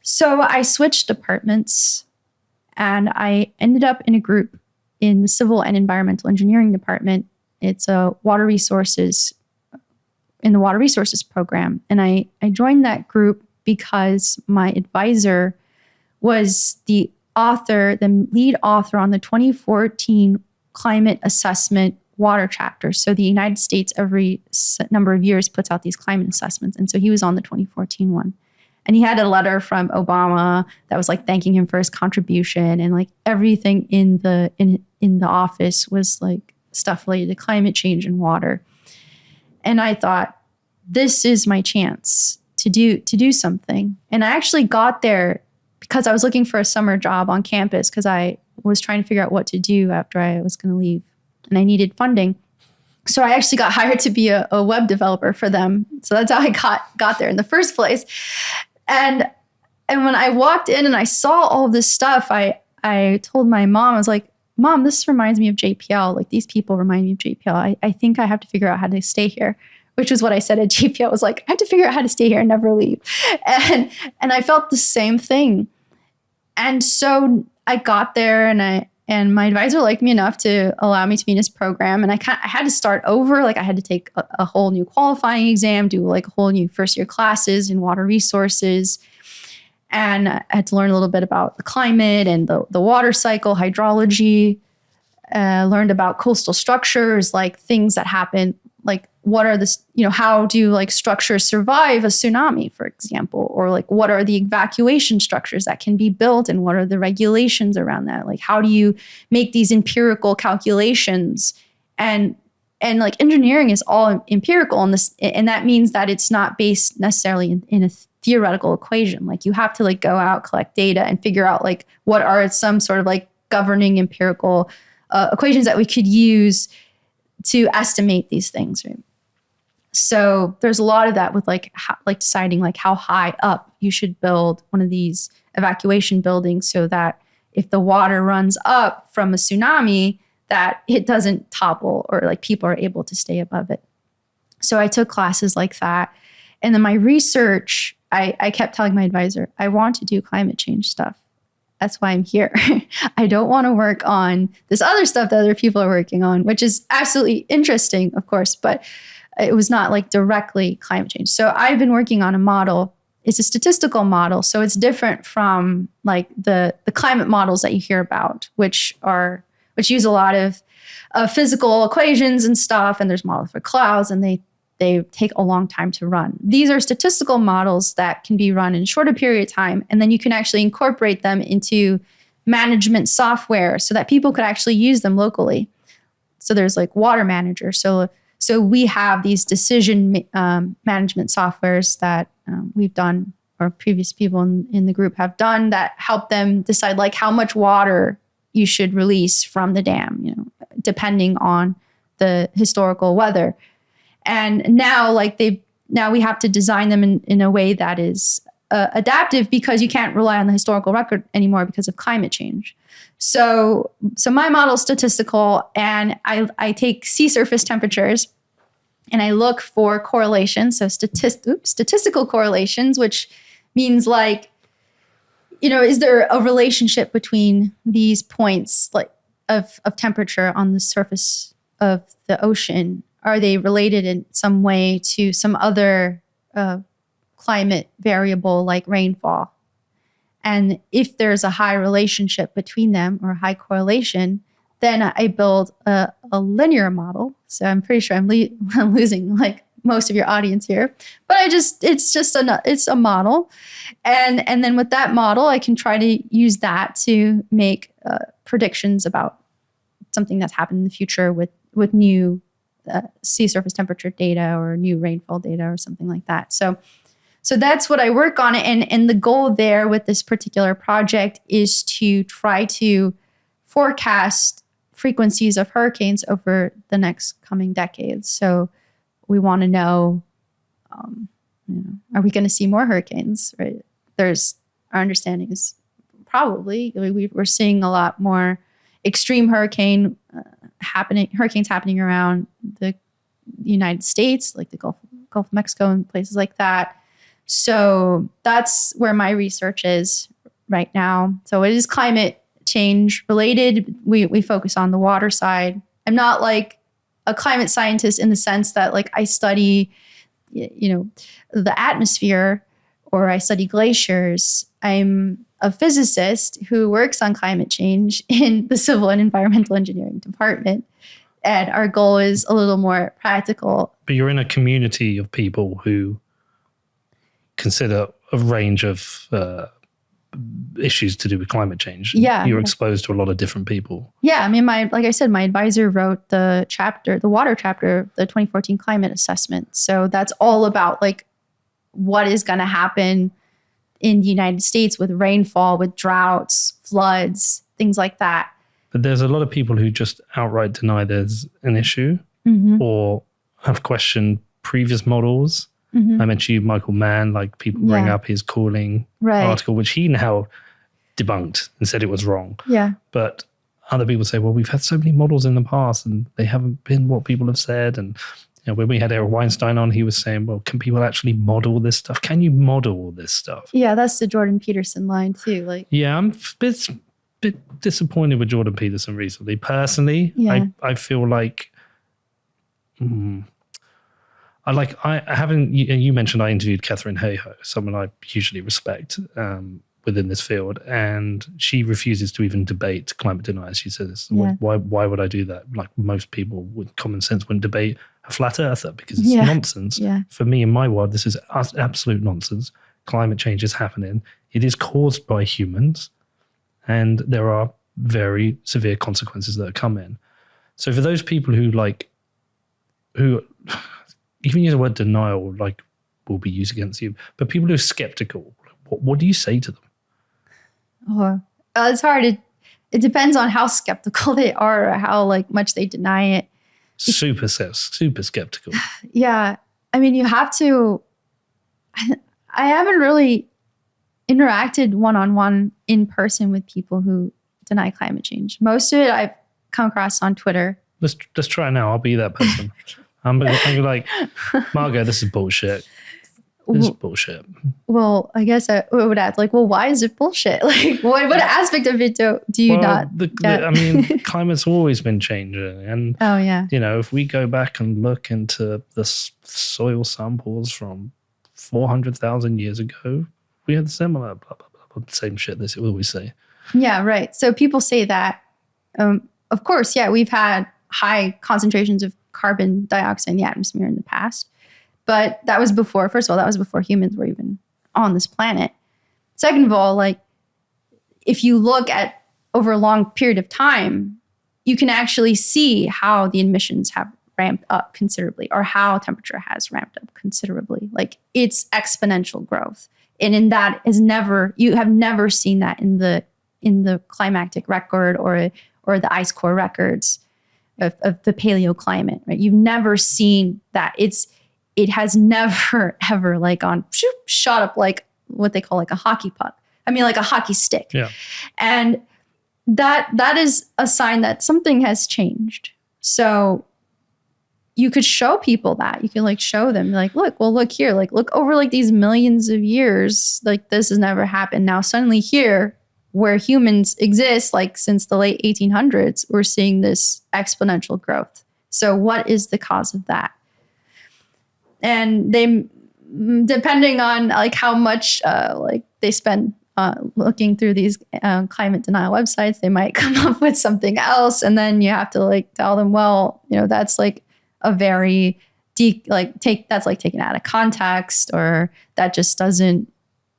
So I switched departments, and I ended up in a group in the Civil and Environmental Engineering department. It's in the Water Resources program, and I joined that group because my advisor was the lead author on the 2014 climate assessment water chapters. So the United States every number of years puts out these climate assessments. And so he was on the 2014 one. And he had a letter from Obama that was like thanking him for his contribution, and like everything in the office was like stuff related to climate change and water. And I thought, this is my chance to do something. And I actually got there because I was looking for a summer job on campus because I was trying to figure out what to do after I was going to leave, and I needed funding. So I actually got hired to be a web developer for them. So that's how I got there in the first place. And when I walked in and I saw all this stuff, I told my mom, I was like, Mom, this reminds me of JPL. Like, these people remind me of JPL. I think I have to figure out how to stay here, which is what I said at JPL. I was like, I have to figure out how to stay here and never leave. And I felt the same thing. And so I got there, and my advisor liked me enough to allow me to be in his program. And I had to start over. Like, I had to take a whole new qualifying exam, do like a whole new first year classes in water resources. And I had to learn a little bit about the climate and the water cycle, hydrology. Learned about coastal structures, like things that happen, like what are how do like structures survive a tsunami, for example, or like what are the evacuation structures that can be built and what are the regulations around that? Like, how do you make these empirical calculations? And like engineering is all empirical, and that means that it's not based necessarily in a theoretical equation. Like, you have to like go out, collect data, and figure out like what are some sort of like governing empirical equations that we could use to estimate these things, right? So there's a lot of that with like deciding like how high up you should build one of these evacuation buildings so that if the water runs up from a tsunami, that it doesn't topple or like people are able to stay above it. So I took classes like that. And then my research, I kept telling my advisor, I want to do climate change stuff. That's why I'm here. I don't want to work on this other stuff that other people are working on, which is absolutely interesting, of course, but it was not like directly climate change. So I've been working on a model. It's a statistical model. So it's different from like the climate models that you hear about, which use a lot of physical equations and stuff. And there's models for clouds, and they take a long time to run. These are statistical models that can be run in a shorter period of time. And then you can actually incorporate them into management software so that people could actually use them locally. So there's like Water Manager. So we have these decision management softwares that we've done, or previous people in the group have done, that help them decide like how much water you should release from the dam, depending on the historical weather. And now we have to design them in a way that is adaptive, because you can't rely on the historical record anymore because of climate change. So my model is statistical, and I take sea surface temperatures and I look for correlations. So statistical correlations, which means like, is there a relationship between these points like of temperature on the surface of the ocean? Are they related in some way to some other climate variable like rainfall? And if there's a high relationship between them or a high correlation, then I build a linear model. So I'm pretty sure I'm losing like most of your audience here, but it's a model. And then with that model, I can try to use that to make predictions about something that's happened in the future with new sea surface temperature data or new rainfall data or something like that. So that's what I work on. And the goal there with this particular project is to try to forecast frequencies of hurricanes over the next coming decades. So we want to know, are we going to see more hurricanes, right? Our understanding is probably, we're seeing a lot more extreme hurricanes happening around the United States, like the Gulf of Mexico and places like that. So that's where my research is right now. So it is climate change related. We focus on the water side. I'm not like a climate scientist in the sense that like I study, the atmosphere or I study glaciers. I'm a physicist who works on climate change in the civil and environmental engineering department. And our goal is a little more practical. But you're in a community of people who consider a range of issues to do with climate change. Yeah. You're exposed to a lot of different people. Yeah. I mean, like I said, my advisor wrote the water chapter, the 2014 climate assessment. So that's all about like what is going to happen in the United States with rainfall, with droughts, floods, things like that. But there's a lot of people who just outright deny there's an issue or have questioned previous models. I mentioned you, Michael Mann, like people bring up his cooling article, which he now debunked and said it was wrong. Yeah. But other people say, well, we've had so many models in the past and they haven't been what people have said. And when we had Eric Weinstein on, he was saying, well, can people actually model this stuff? Can you model all this stuff? Yeah, that's the Jordan Peterson line too. Yeah, I'm a bit disappointed with Jordan Peterson recently. Personally, I feel like... I haven't. You mentioned I interviewed Catherine Hayhoe, someone I hugely respect within this field, and she refuses to even debate climate deniers. She says, "Why would I do that? Like most people with common sense wouldn't debate a flat earther because it's nonsense." Yeah. For me, in my world, this is absolute nonsense. Climate change is happening. It is caused by humans, and there are very severe consequences that come in. So for those people who even use the word denial, like will be used against you, but people who are skeptical, what do you say to them? Oh, it's hard. It depends on how skeptical they are or how much they deny it. Super skeptical. Yeah. I mean, you have to, I haven't really interacted one-on-one in person with people who deny climate change. Most of it I've come across on Twitter. Let's try now. I'll be that person. I'm like, Margot, this is bullshit. This is bullshit. Well, I guess I would ask, why is it bullshit? What aspect of it do you not get? I mean, climate's always been changing. And, if we go back and look into the soil samples from 400,000 years ago, we had similar, blah, blah, blah, the same shit they always say. Yeah, right. So people say that. Of course, we've had high concentrations of carbon dioxide in the atmosphere in the past. But that was before, first of all, that was before humans were even on this planet. Second of all, if you look at over a long period of time, you can actually see how the emissions have ramped up considerably or how temperature has ramped up considerably. It's exponential growth. And in that you have never seen that in the climatic record or the ice core records of the paleoclimate, right? You've never seen that. It has never ever shot up like what they call a hockey puck. I mean, like a hockey stick. Yeah. And that is a sign that something has changed. So you could show people that. You can show them look here, look over these millions of years, this has never happened. Now suddenly here, where humans exist, since the late 1800s, we're seeing this exponential growth. So what is the cause of that? And they, depending on how much they spend looking through these climate denial websites, they might come up with something else. And then you have to tell them, well, that's a very that's taken out of context, or that just doesn't,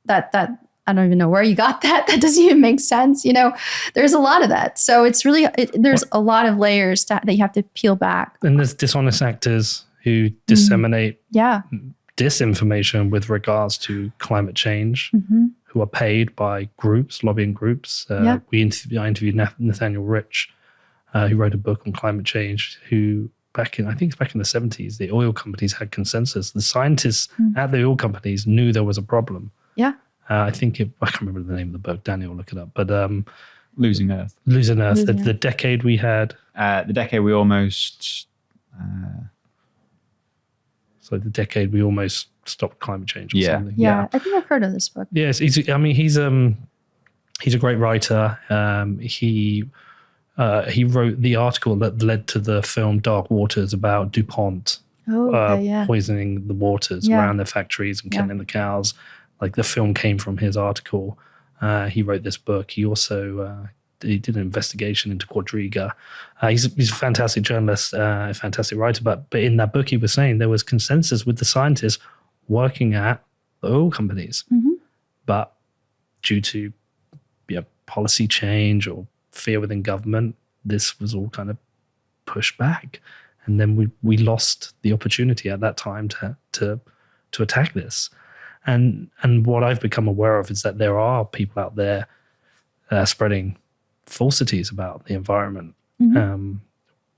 that I don't even know where you got that. That doesn't even make sense. There's a lot of that. So it's really, there's a lot of layers that you have to peel back. And there's dishonest actors who disseminate disinformation with regards to climate change, who are paid by groups, lobbying groups. I interviewed Nathaniel Rich, who wrote a book on climate change, who back in the 70s, the oil companies had consensus. The scientists at the oil companies knew there was a problem. Yeah. I can't remember the name of the book. Daniel, look it up. But Losing Earth. The decade we had. The decade we almost. So the decade we almost stopped climate change. Or something. Yeah. I think I've heard of this book. Yes, he's a great writer. He wrote the article that led to the film Dark Waters about DuPont poisoning the waters around their factories and killing the cows. The film came from his article. He wrote this book. He also he did an investigation into Quadriga. He's a fantastic journalist, a fantastic writer. But in that book, he was saying there was consensus with the scientists working at the oil companies. Mm-hmm. But due to policy change or fear within government, this was all kind of pushed back. And then we lost the opportunity at that time to attack this. And what I've become aware of is that there are people out there spreading falsities about the environment, Mm-hmm.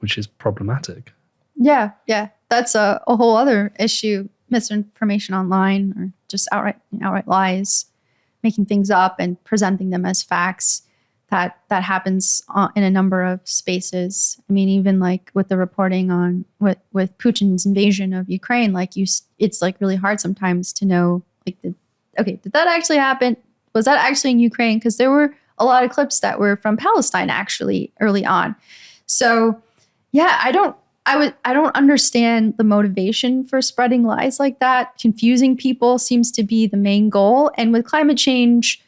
Which is problematic. Yeah. That's a whole other issue. Misinformation online, or just outright lies, making things up and presenting them as facts. That happens in a number of spaces. I mean, even like with the reporting on with Putin's invasion of Ukraine, it's like really hard sometimes to know, like, did that actually happen? Was that actually in Ukraine? Because there were a lot of clips that were from Palestine actually early on. So yeah, I don't understand the motivation for spreading lies like that. Confusing people seems to be the main goal. And with climate change,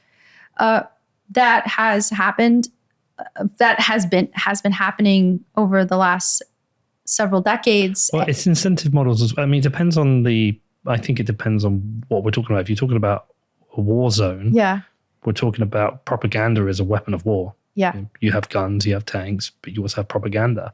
that has happened. That has been happening over the last several decades. Well, it's incentive models as well. I mean, I think it depends on what we're talking about. If you're talking about a war zone, we're talking about propaganda as a weapon of war. Yeah. You have guns, you have tanks, but you also have propaganda.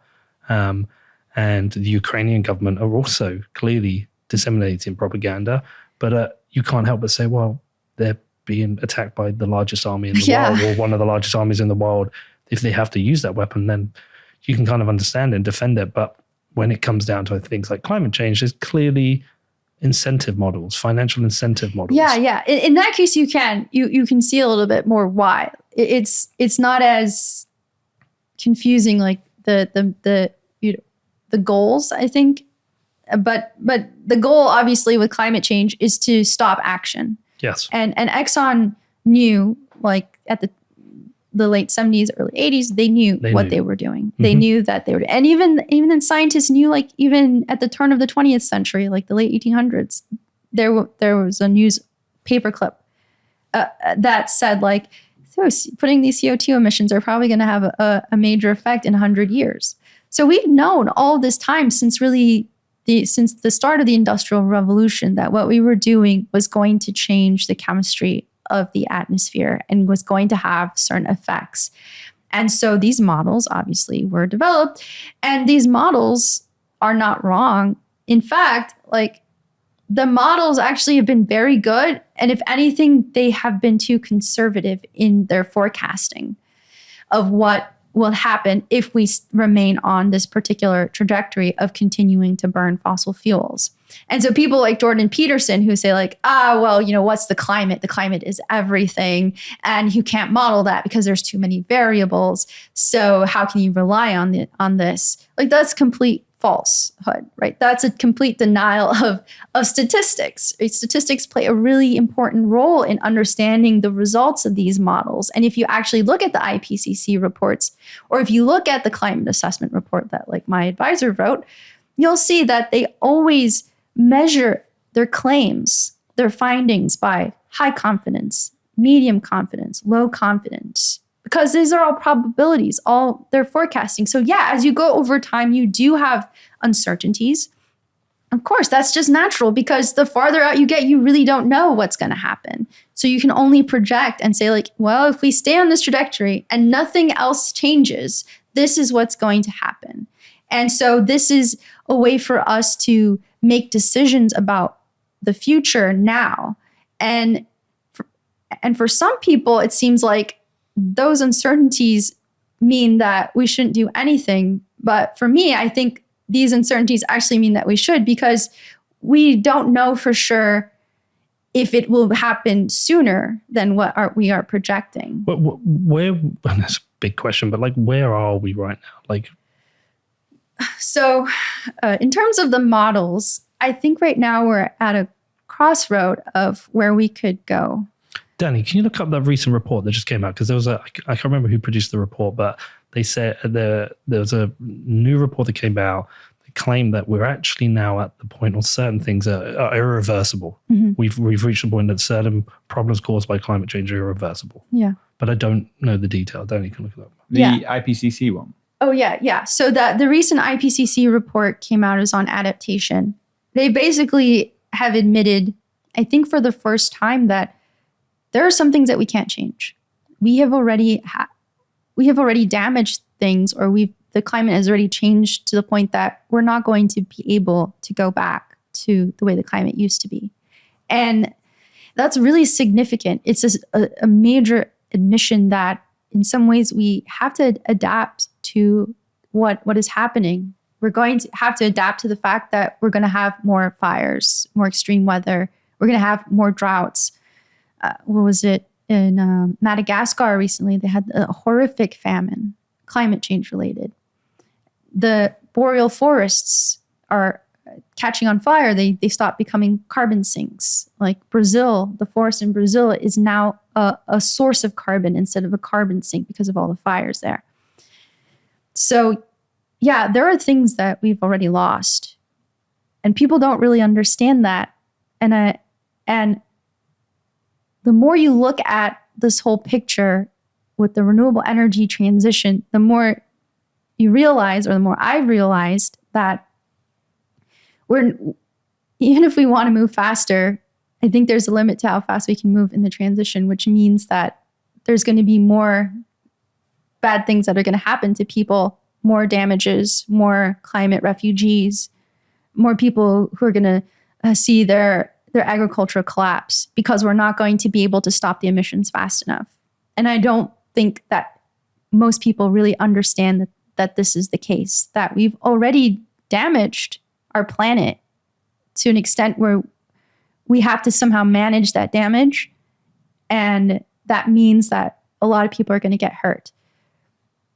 And the Ukrainian government are also clearly disseminating propaganda, but you can't help but say, well, they're being attacked by the largest army in the world, or one of the largest armies in the world. If they have to use that weapon, then you can kind of understand and defend it. But when it comes down to things like climate change, there's clearly incentive models, financial incentive models. Yeah. In that case, you can see a little bit more why. It's not as confusing, like the goals, I think. But the goal, obviously, with climate change is to stop action. Yes. And Exxon knew, like, at the late 70s, early 80s, they knew what they were doing. Mm-hmm. They knew that they were, and even then scientists knew, like, even at the turn of the 20th century, like the late 1800s, there was a news paperclip that said, like, so putting these CO2 emissions are probably going to have a major effect in 100 years. So we've known all this time since the start of the Industrial Revolution that what we were doing was going to change the chemistry of the atmosphere and was going to have certain effects. And so these models obviously were developed, and these models are not wrong. In fact, like, the models actually have been very good. And if anything, they have been too conservative in their forecasting of what will happen if we remain on this particular trajectory of continuing to burn fossil fuels. And so people like Jordan Peterson, who say, like, well, what's the climate? The climate is everything. And you can't model that because there's too many variables. So how can you rely on this? Like, that's complete falsehood, right? That's a complete denial of statistics. Statistics play a really important role in understanding the results of these models. And if you actually look at the IPCC reports, or if you look at the climate assessment report that, like, my advisor wrote, you'll see that they always measure their claims, their findings, by high confidence, medium confidence, low confidence, because these are all probabilities, all they're forecasting. So yeah, as you go over time, you do have uncertainties. Of course, that's just natural, because the farther out you get, you really don't know what's going to happen. So you can only project and say, like, well, if we stay on this trajectory and nothing else changes, this is what's going to happen. And so this is a way for us to make decisions about the future now. And for some people, it seems like those uncertainties mean that we shouldn't do anything. But for me, I think these uncertainties actually mean that we should, because we don't know for sure if it will happen sooner than what we are projecting. Where that's a big question, but, like, where are we right now? Like, so in terms of the models, I think right now we're at a crossroad of where we could go. Danny, can you look up that recent report that just came out? Because there was I can't remember who produced the report, but they said there was a new report that came out that claimed that we're actually now at the point where certain things are irreversible. Mm-hmm. We've reached the point that certain problems caused by climate change are irreversible. Yeah. but I don't know the detail. Danny can look it up. The IPCC one. Oh, yeah. So the recent IPCC report came out is on adaptation. They basically have admitted, I think for the first time, that there are some things that we can't change. We have already damaged things, or the climate has already changed to the point that we're not going to be able to go back to the way the climate used to be. And that's really significant. It's a major admission that in some ways we have to adapt to what is happening. We're going to have to adapt to the fact that we're going to have more fires, more extreme weather. We're going to have more droughts. What was it in Madagascar recently? They had a horrific famine, climate change related. The boreal forests are catching on fire. They stop becoming carbon sinks. Like Brazil, the forest in Brazil is now a source of carbon instead of a carbon sink because of all the fires there. So yeah, there are things that we've already lost, and people don't really understand that. And the more you look at this whole picture with the renewable energy transition, the more you realize, or the more I've realized, that even if we want to move faster, I think there's a limit to how fast we can move in the transition, which means that there's going to be more bad things that are going to happen to people, more damages, more climate refugees, more people who are going to see their agriculture collapse because we're not going to be able to stop the emissions fast enough. And I don't think that most people really understand that this is the case, that we've already damaged our planet to an extent where we have to somehow manage that damage. And that means that a lot of people are going to get hurt.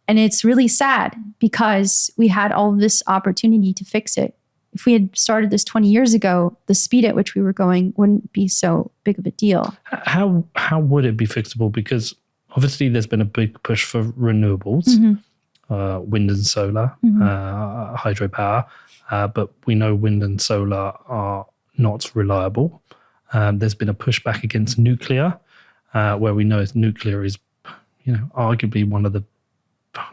And it's really sad because we had all this opportunity to fix it. If we had started this 20 years ago, the speed at which we were going wouldn't be so big of a deal. How would it be fixable? Because obviously there's been a big push for renewables, wind and solar, hydropower, but we know wind and solar are not reliable. There's been a pushback against nuclear, where we know nuclear is, arguably one of the,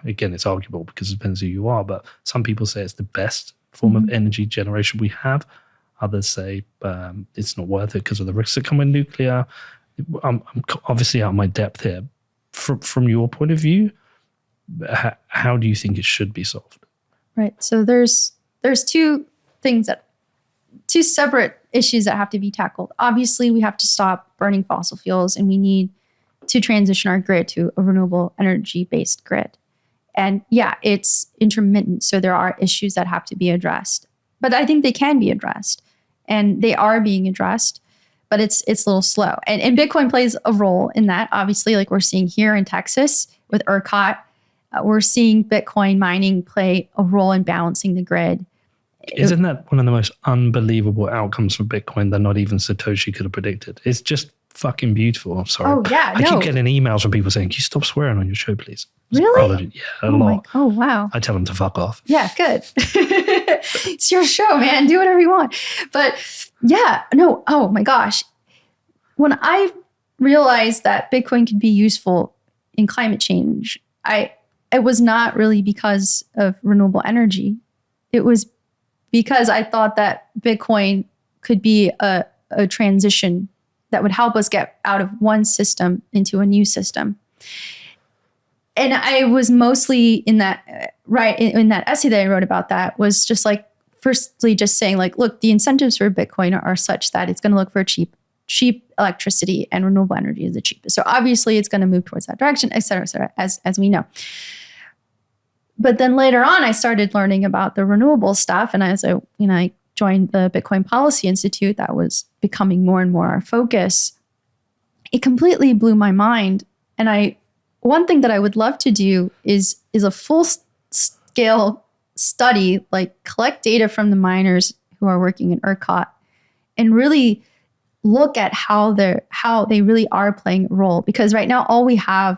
again, it's arguable because it depends who you are, but some people say it's the best form of energy generation we have. Others say it's not worth it because of the risks that come with nuclear. I'm obviously out of my depth here. From your point of view, how do you think it should be solved? Right. So there's two separate issues that have to be tackled. Obviously, we have to stop burning fossil fuels, and we need to transition our grid to a renewable energy-based grid. And yeah, it's intermittent, so there are issues that have to be addressed. But I think they can be addressed, and they are being addressed, but it's a little slow. And Bitcoin plays a role in that, obviously, like we're seeing here in Texas with ERCOT. We're seeing Bitcoin mining play a role in balancing the grid. Isn't that one of the most unbelievable outcomes for Bitcoin that not even Satoshi could have predicted? It's just fucking beautiful. I'm sorry. Oh, yeah. I keep getting emails from people saying, can you stop swearing on your show, please? Really? Yeah, a lot. Oh, wow. I tell them to fuck off. Yeah, good. It's your show, man. Do whatever you want. But yeah, no. Oh my gosh. When I realized that Bitcoin could be useful in climate change, it was not really because of renewable energy. It was because I thought that Bitcoin could be a transition that would help us get out of one system into a new system. And I was mostly in that essay that I wrote about that was just like, firstly, just saying like, look, the incentives for Bitcoin are such that it's going to look for cheap electricity, and renewable energy is the cheapest. So obviously it's going to move towards that direction, et cetera, as we know. But then later on, I started learning about the renewable stuff. And as I joined the Bitcoin Policy Institute, that was becoming more and more our focus. It completely blew my mind. And one thing that I would love to do is a full scale study, like collect data from the miners who are working in ERCOT and really look at how they really are playing a role. Because right now, all we have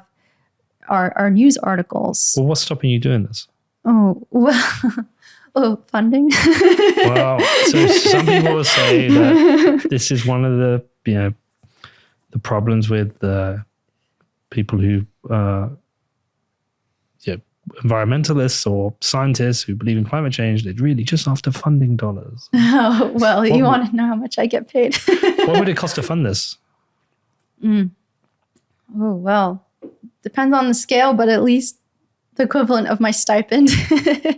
are news articles. Well, what's stopping you doing this? Oh, well, funding. Well, so some people will say that this is one of the problems with people who environmentalists or scientists who believe in climate change, they're really just after funding dollars. Oh, well, you want to know how much I get paid. What would it cost to fund this? Oh, well, depends on the scale, but at least the equivalent of my stipend.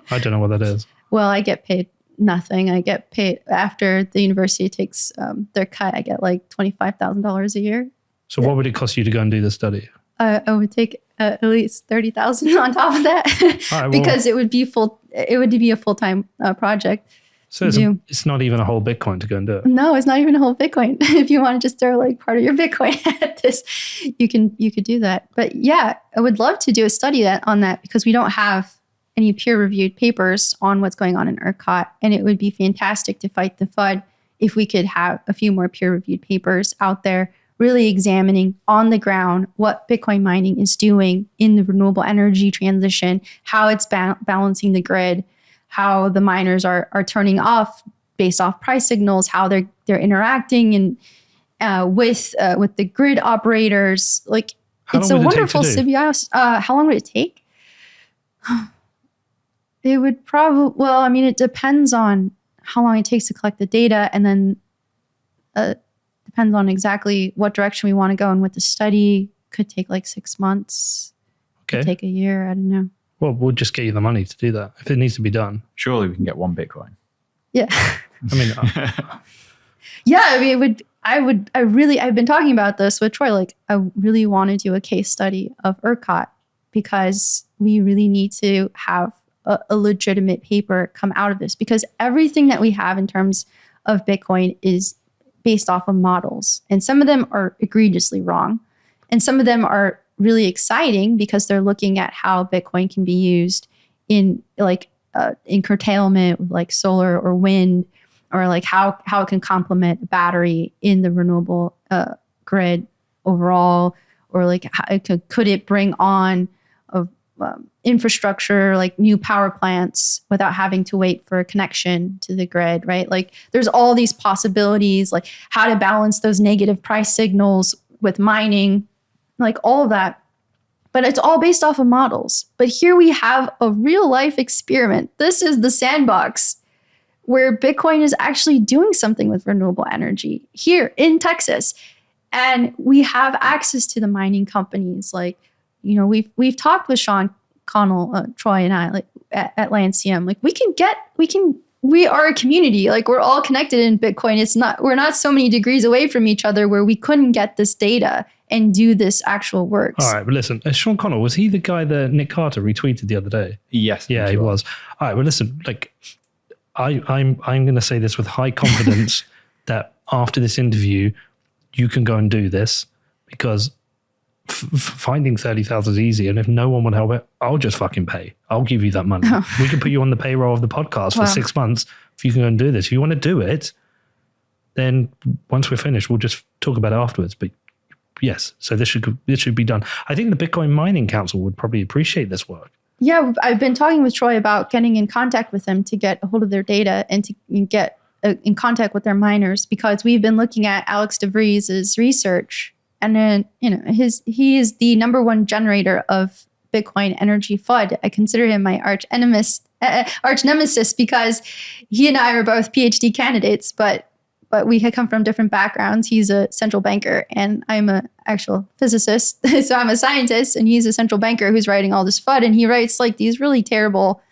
I don't know what that is. Well, I get paid nothing. I get paid after the university takes their cut. I get like $25,000 a year. So what would it cost you to go and do the study? I would take at least $30,000 on top of that, because it would be a full-time project. So it's not even a whole Bitcoin to go and do it. No, it's not even a whole Bitcoin. If you want to just throw like part of your Bitcoin at this, you could do that. But yeah, I would love to do a study on that because we don't have any peer-reviewed papers on what's going on in ERCOT, and it would be fantastic to fight the FUD if we could have a few more peer-reviewed papers out there really examining on the ground what Bitcoin mining is doing in the renewable energy transition, how it's balancing the grid, how the miners are turning off based off price signals, how they're interacting and with the grid operators. Like, it's a wonderful symbiosis. How long would it take? It would probably, well, I mean, it depends on how long it takes to collect the data, and then depends on exactly what direction we want to go and with the study. Could take like 6 months. Okay. Could take a year. I don't know. Well, we'll just get you the money to do that if it needs to be done. Surely we can get 1 Bitcoin. Yeah. I mean, yeah. I mean, I've been talking about this with Troy. Like, I really want to do a case study of ERCOT because we really need to have a legitimate paper come out of this, because everything that we have in terms of Bitcoin is based off of models, and some of them are egregiously wrong, and some of them are really exciting because they're looking at how Bitcoin can be used in curtailment with like solar or wind, or like how it can complement a battery in the renewable grid overall, or like how could it bring on infrastructure like new power plants without having to wait for a connection to the grid, right? Like, there's all these possibilities, like how to balance those negative price signals with mining, like all of that. But it's all based off of models. But here we have a real life experiment. This is the sandbox where Bitcoin is actually doing something with renewable energy here in Texas. And we have access to the mining companies. Like, you know, we've talked with Sean Connell, Troy and I, like at Lancium, like we are a community. Like, we're all connected in Bitcoin. We're not so many degrees away from each other where we couldn't get this data and do this actual work. All right, but listen, Sean Connell, was he the guy that Nick Carter retweeted the other day? Yes. Yeah, he was. All right, well, listen, like, I'm going to say this with high confidence that after this interview, you can go and do this, because finding 30,000 is easy, and if no one would help it, I'll just fucking pay. I'll give you that money. We can put you on the payroll of the podcast for 6 months if you can go and do this. If you want to do it, then once we're finished, we'll just talk about it afterwards. But yes, so this should be done. I think the Bitcoin Mining Council would probably appreciate this work. Yeah, I've been talking with Troy about getting in contact with them to get a hold of their data and to get in contact with their miners, because we've been looking at Alex DeVries's research. And then, you know, he is the #1 generator of Bitcoin energy FUD. I consider him my arch nemesis because he and I are both PhD candidates, but we had come from different backgrounds. He's a central banker and I'm an actual physicist. So I'm a scientist and he's a central banker who's writing all this FUD. And he writes like these really terrible,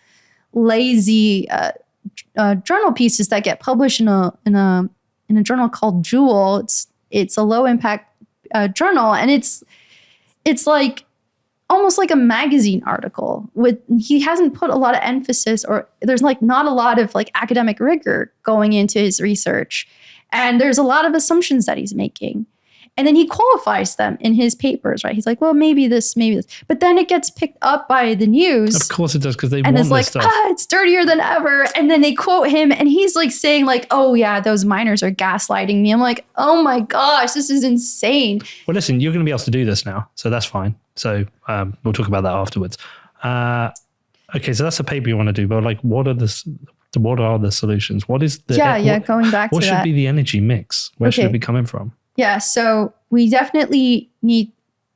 lazy journal pieces that get published in a journal called Jewel. It's a low impact journal, and it's like almost like a magazine article. He hasn't put a lot of emphasis, or there's like not a lot of like academic rigor going into his research, and there's a lot of assumptions that he's making, and then he qualifies them in his papers, right? He's like, well, maybe this, but then it gets picked up by the news. Of course it does, because they and want it's like, this stuff. It's dirtier than ever. And then they quote him, and he's like saying like, oh yeah, those miners are gaslighting me. I'm like, oh my gosh, this is insane. Well, listen, you're going to be able to do this now, so that's fine. So we'll talk about that afterwards. Okay, so that's a paper you want to do, but like, what are the solutions? What is the going back to that. What should be the energy mix? Where should it be coming from? Yeah, so we definitely need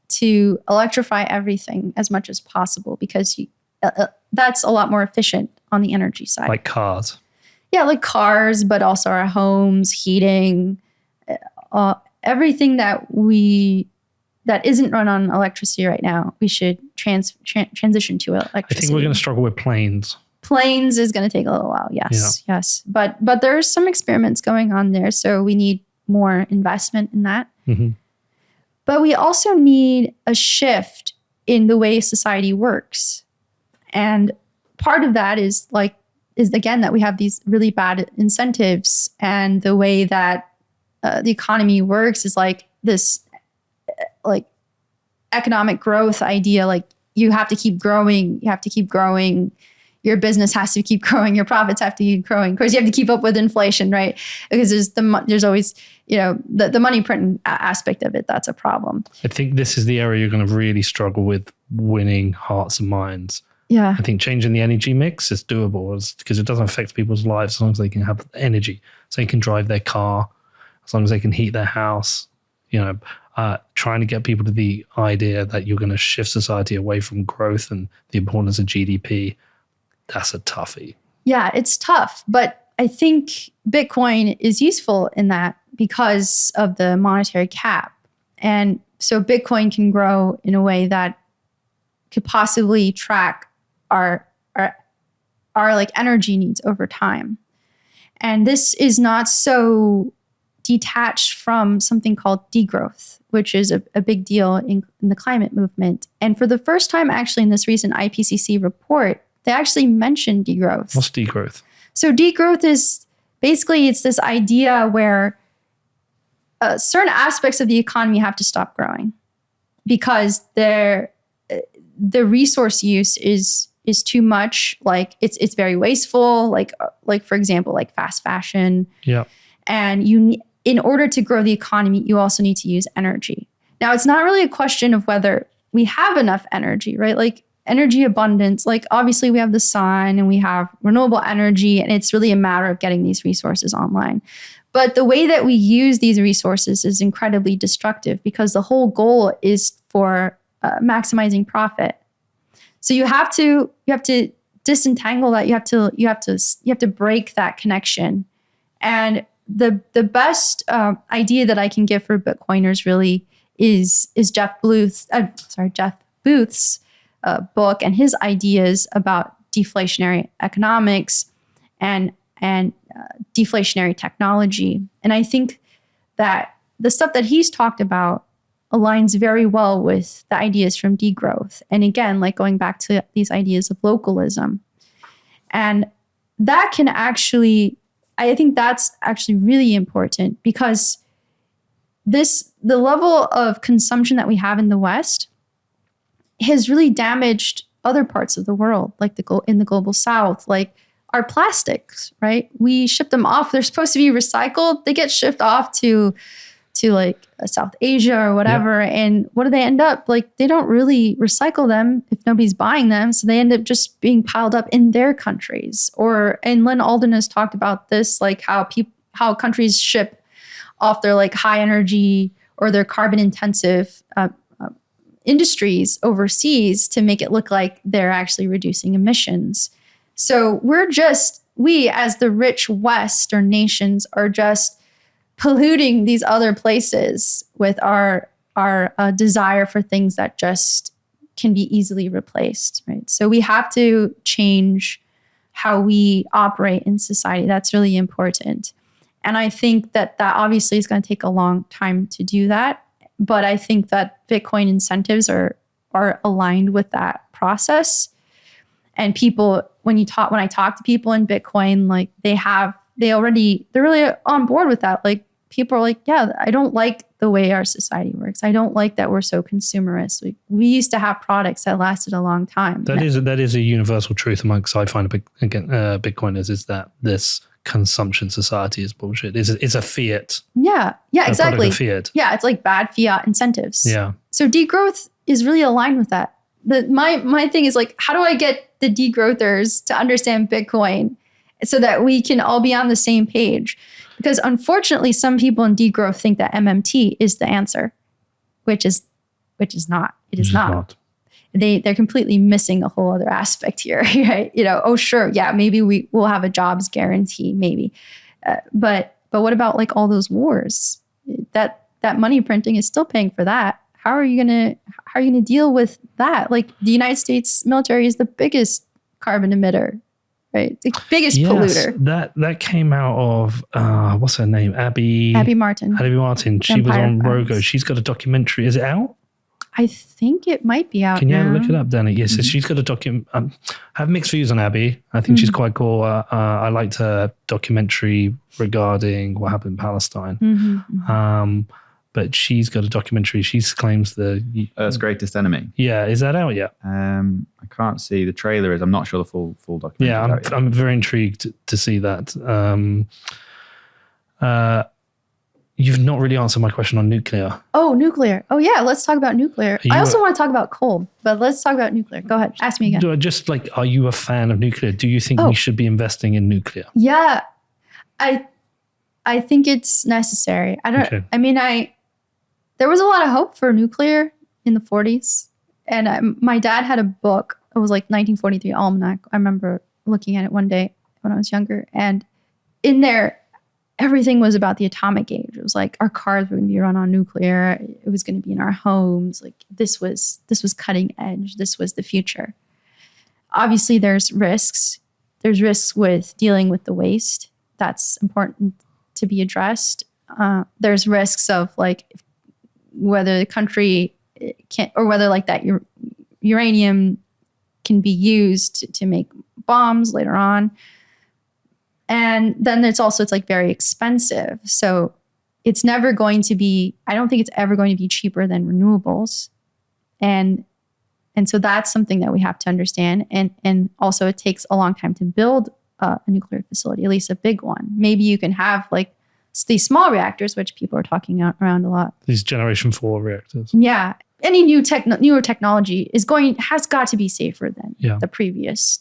to electrify everything as much as possible because that's a lot more efficient on the energy side. Like cars. Yeah, like cars, but also our homes, heating, everything that isn't run on electricity right now. We should transition to electricity. I think we're going to struggle with planes. Planes is going to take a little while. Yes. But there's some experiments going on there. So we need more investment in that. Mm-hmm. But we also need a shift in the way society works. And part of that is again, that we have these really bad incentives, and the way that the economy works is like this, like economic growth idea. Like you have to keep growing. Your business has to keep growing. Your profits have to keep growing. Of course, you have to keep up with inflation, right? Because there's always, the money printing aspect of it. That's a problem. I think this is the area you're going to really struggle with winning hearts and minds. Yeah. I think changing the energy mix is doable because it doesn't affect people's lives as long as they can have energy. So they can drive their car, as long as they can heat their house. Trying to get people to the idea that you're going to shift society away from growth and the importance of GDP. That's a toughie. Yeah, it's tough. But I think Bitcoin is useful in that because of the monetary cap. And so Bitcoin can grow in a way that could possibly track our like energy needs over time. And this is not so detached from something called degrowth, which is a big deal in the climate movement. And for the first time, actually, in this recent IPCC report, they actually mentioned degrowth. What's degrowth? So degrowth is basically, it's this idea where certain aspects of the economy have to stop growing because the resource use is too much. Like it's very wasteful. Like for example, like fast fashion. Yeah. And in order to grow the economy, you also need to use energy. Now, it's not really a question of whether we have enough energy, right? Like energy abundance, like obviously we have the sun and we have renewable energy, and it's really a matter of getting these resources online. But the way that we use these resources is incredibly destructive because the whole goal is for maximizing profit. So you have to disentangle that. You have to break that connection. And the best idea that I can give for Bitcoiners really is Jeff Booth's book and his ideas about deflationary economics and deflationary technology. And I think that the stuff that he's talked about aligns very well with the ideas from degrowth. And again, like going back to these ideas of localism. And that can actually, I think that's actually really important because the level of consumption that we have in the West has really damaged other parts of the world, like in the global South, like our plastics, right? We ship them off. They're supposed to be recycled. They get shipped off to like South Asia or whatever. Yeah. And what do they end up? Like they don't really recycle them if nobody's buying them. So they end up just being piled up in their countries. And Lynn Alden has talked about this, like how countries ship off their like high energy or their carbon intensive industries overseas to make it look like they're actually reducing emissions. So we as the rich West or nations are just polluting these other places with our desire for things that just can be easily replaced, right? So we have to change how we operate in society. That's really important. And I think that obviously is going to take a long time to do that. But I think that Bitcoin incentives are aligned with that process. And people, when I talk to people in Bitcoin, like they're really on board with that. Like people are like, yeah, I don't like the way our society works. I don't like that we're so consumerist. We used to have products that lasted a long time. That is a universal truth amongst, I find, Bitcoiners, is that this consumption society is bullshit. It's a fiat. Yeah, exactly. A fiat. Yeah, it's like bad fiat incentives. Yeah. So degrowth is really aligned with that. My thing is like, how do I get the degrowthers to understand Bitcoin so that we can all be on the same page? Because unfortunately, some people in degrowth think that MMT is the answer, which is which is not. It is not. They're completely missing a whole other aspect here, right? Oh, sure, yeah, maybe we will have a jobs guarantee, maybe, but what about like all those wars? That money printing is still paying for that. How are you gonna deal with that? Like the United States military is the biggest carbon emitter, right? The biggest polluter. That came out of what's her name? Abby Martin. She was on Rogo. She's got a documentary. Is it out? I think it might be out. Can you now. look it up, Danny? Yes, so she's got a document. I have mixed views on Abby. I think she's quite cool. I liked her documentary regarding what happened in Palestine. But she's got a documentary. She claims the Earth's Greatest Enemy. Yeah, is that out yet? I can't see the trailer. I'm not sure the full documentary. Yeah, I'm very intrigued to see that. You've not really answered my question on nuclear. Oh, nuclear. Oh, yeah. Let's talk about nuclear. I also want to talk about coal, but let's talk about nuclear. Go ahead. Ask me again. Just like, are you a fan of nuclear? Do you think we should be investing in nuclear? Yeah, I think it's necessary. There was a lot of hope for nuclear in the 40s. And my dad had a book. It was like 1943 Almanac. I remember looking at it one day when I was younger. And in there, everything was about the atomic age. It was like our cars were going to be run on nuclear. It was going to be in our homes. Like this was cutting edge. This was the future. Obviously, there's risks. There's risks with dealing with the waste. That's important to be addressed. There's risks of like whether the country can, or whether like that uranium can be used to make bombs later on. And then it's like very expensive. So it's never going to be, I don't think it's ever going to be cheaper than renewables. And so that's something that we have to understand. And also it takes a long time to build a nuclear facility, at least a big one. Maybe you can have like these small reactors, which people are talking around a lot. These generation 4 reactors. Yeah. Any newer technology has got to be safer than the previous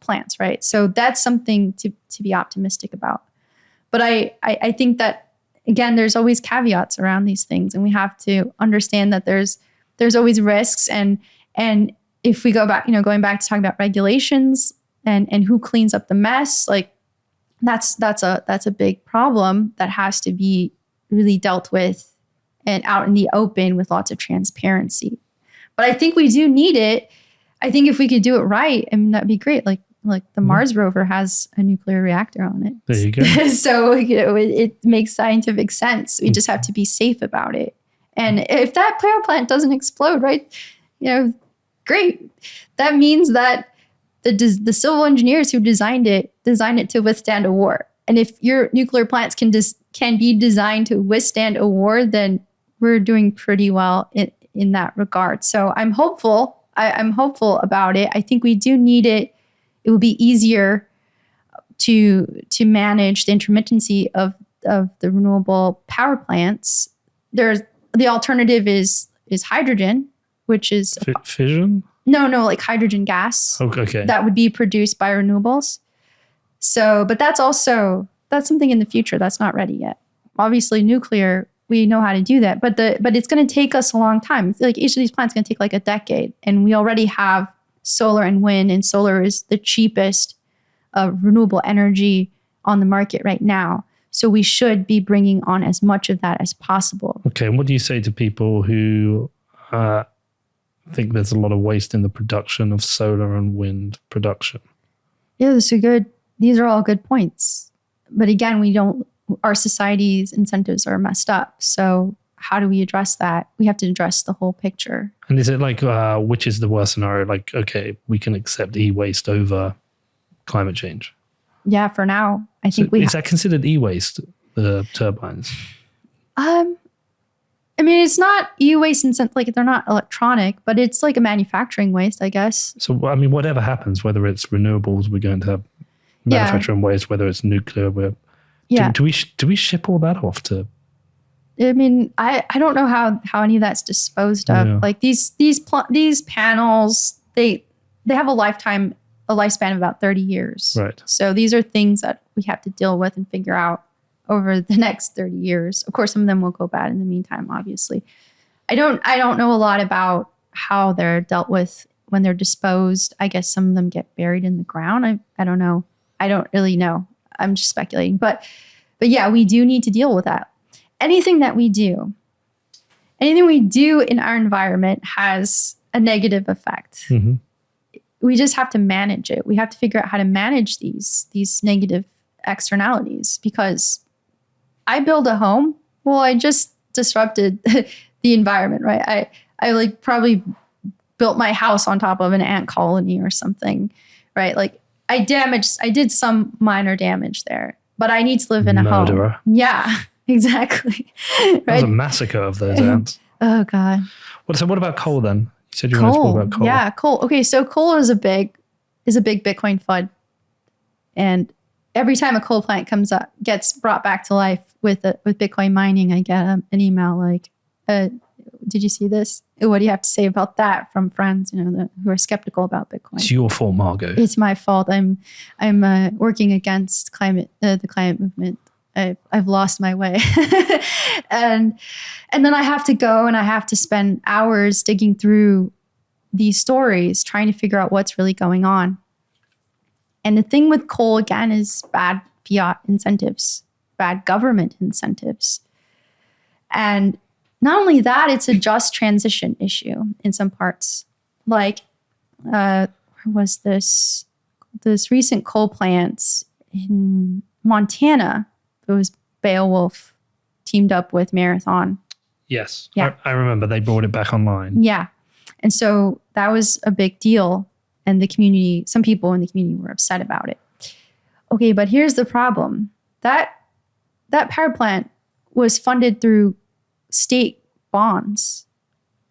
plants, right? So that's something to be optimistic about. But I think that, again, there's always caveats around these things, and we have to understand that there's always risks. And if we go back, going back to talking about regulations and who cleans up the mess, like that's a big problem that has to be really dealt with and out in the open with lots of transparency. But I think we do need it. I think if we could do it right, I mean, that'd be great. Like the Mars rover has a nuclear reactor on it. There you go. So, it makes scientific sense. We just have to be safe about it. And if that power plant doesn't explode, right, great. That means that the civil engineers who designed it to withstand a war. And if your nuclear plants can be designed to withstand a war, then we're doing pretty well in that regard. So I'm hopeful. I'm hopeful about it. I think we do need it. It will be easier to manage the intermittency of the renewable power plants. The alternative is hydrogen, which is fission. No, like hydrogen gas. Okay. That would be produced by renewables. So, but that's something in the future that's not ready yet. Obviously, nuclear, we know how to do that, but it's going to take us a long time. Like each of these plants is going to take like a decade, and we already have solar and wind, and solar is the cheapest renewable energy on the market right now. So we should be bringing on as much of that as possible. Okay, and what do you say to people who think there's a lot of waste in the production of solar and wind production? Yeah, these are all good points. But again, our society's incentives are messed up. So how do we address that? We have to address the whole picture. And is it like, which is the worst scenario? Like, okay, we can accept e-waste over climate change. Yeah, for now, I think is that considered e-waste, the turbines? I mean, it's not e-waste in sense, like they're not electronic, but it's like a manufacturing waste, I guess. So, I mean, whatever happens, whether it's renewables, we're going to have manufacturing waste, whether it's nuclear, do we ship all that off to? I mean, I don't know how any of that's disposed of. Yeah. Like these panels, they have a lifespan of about 30 years. Right. So these are things that we have to deal with and figure out over the next 30 years. Of course, some of them will go bad in the meantime, obviously. I don't know a lot about how they're dealt with when they're disposed. I guess some of them get buried in the ground. I don't know. I don't really know. I'm just speculating. But yeah, we do need to deal with that. Anything we do in our environment has a negative effect. Mm-hmm. We just have to manage it. We have to figure out how to manage these negative externalities, because I build a home. Well, I just disrupted the environment, right? I like probably built my house on top of an ant colony or something, right? Like I did some minor damage there, but I need to live in a home. Yeah, exactly. Right? That was a massacre of those ants. Oh God. So what about coal then? You said you wanted to talk about coal. Yeah, coal. Okay, so coal is a big Bitcoin FUD. And every time a coal plant gets brought back to life with Bitcoin mining, I get an email like, did you see this? What do you have to say about that, from friends, who are skeptical about Bitcoin? It's your fault, Margot. It's my fault. I'm working against the climate movement. I've lost my way. and then I have to go and I have to spend hours digging through these stories, trying to figure out what's really going on. And the thing with coal, again, is bad fiat incentives, bad government incentives. And not only that, it's a just transition issue in some parts. Like, where was this recent coal plant in Montana? It was Beowulf teamed up with Marathon. Yes. Yeah. I remember they brought it back online. Yeah. And so that was a big deal. And some people in the community were upset about it. Okay, but here's the problem. That power plant was funded through state bonds,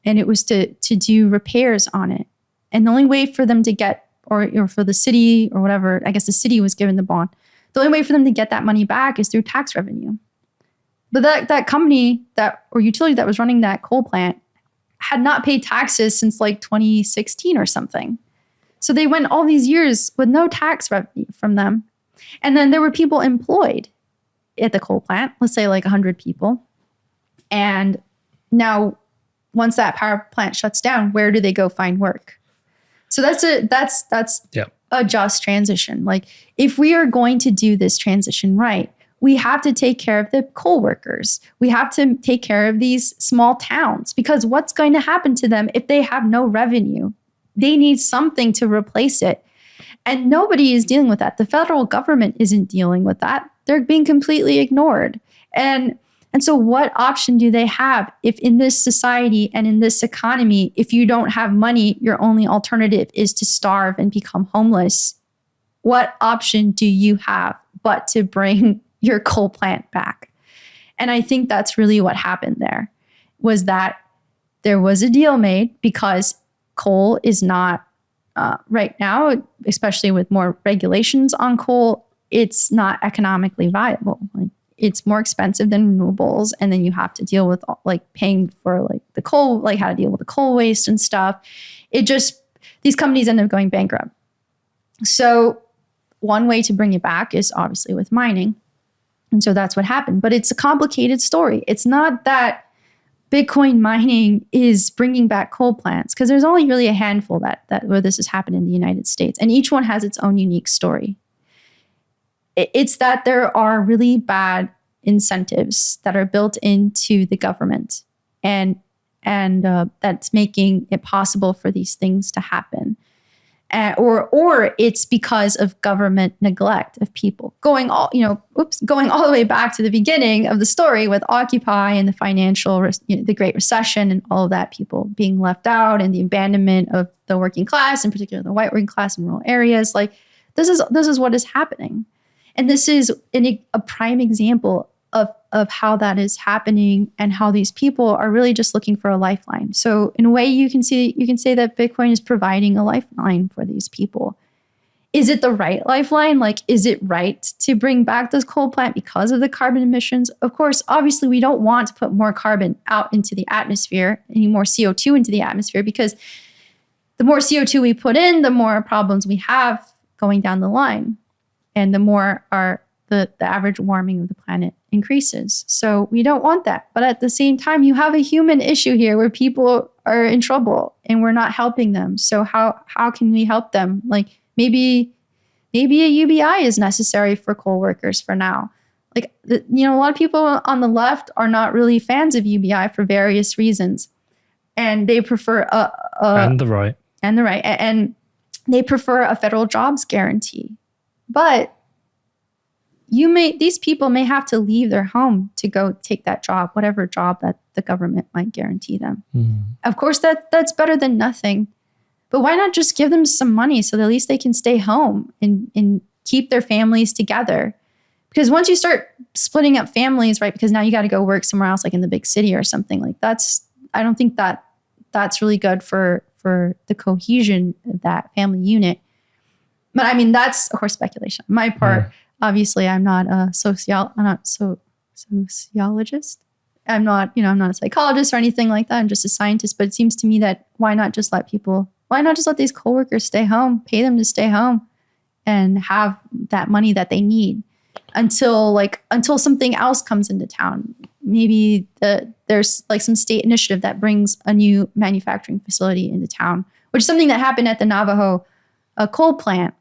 and it was to do repairs on it. And the only way for them to get, or for the city or whatever, I guess the city was given the bond. The only way for them to get that money back is through tax revenue. But that company or utility that was running that coal plant had not paid taxes since like 2016 or something. So they went all these years with no tax revenue from them. And then there were people employed at the coal plant, let's say like 100 people. And now once that power plant shuts down, where do they go find work? So that's a just transition. Like, if we are going to do this transition right, we have to take care of the coal workers. We have to take care of these small towns, because what's going to happen to them if they have no revenue? They need something to replace it. And nobody is dealing with that. The federal government isn't dealing with that. They're being completely ignored. And so what option do they have if in this society and in this economy, if you don't have money, your only alternative is to starve and become homeless? What option do you have but to bring your coal plant back? And I think that's really what happened there, was that there was a deal made, because coal is not, right now, especially with more regulations on coal, it's not economically viable. Like, it's more expensive than renewables. And then you have to deal with like paying for like the coal, like how to deal with the coal waste and stuff. These companies end up going bankrupt. So one way to bring it back is obviously with mining. And so that's what happened. But it's a complicated story. It's not that Bitcoin mining is bringing back coal plants, because there's only really a handful that where this has happened in the United States. And each one has its own unique story. It's that there are really bad incentives that are built into the government, and that's making it possible for these things to happen. Or it's because of government neglect of people. Going all the way back to the beginning of the story with Occupy and the financial, the Great Recession and all of that, people being left out, and the abandonment of the working class, in particular the white working class in rural areas. Like, this is what is happening. And this is a prime example of how that is happening, and how these people are really just looking for a lifeline. So in a way, you can say that Bitcoin is providing a lifeline for these people. Is it the right lifeline? Like, is it right to bring back this coal plant because of the carbon emissions? Of course, obviously, we don't want to put more carbon out into the atmosphere, any more CO2 into the atmosphere, because the more CO2 we put in, the more problems we have going down the line. And the more the average warming of the planet increases. So we don't want that. But at the same time, you have a human issue here where people are in trouble and we're not helping them. So how can we help them? Like maybe a UBI is necessary for coal workers for now. Like, a lot of people on the left are not really fans of UBI for various reasons. And they prefer and the right. And they prefer a federal jobs guarantee. But these people may have to leave their home to go take that job, whatever job that the government might guarantee them. Of course, that's better than nothing. But why not just give them some money so that at least they can stay home and keep their families together? Because once you start splitting up families, right, because now you got to go work somewhere else, like in the big city or something, like I don't think that's really good for the cohesion of that family unit. But I mean, that's of course speculation. My part, obviously, I'm not a sociologist. I'm not a psychologist or anything like that. I'm just a scientist. But it seems to me that why not just let these coworkers stay home, pay them to stay home and have that money that they need until something else comes into town. Maybe there's like some state initiative that brings a new manufacturing facility into town, which is something that happened at the Navajo coal plant.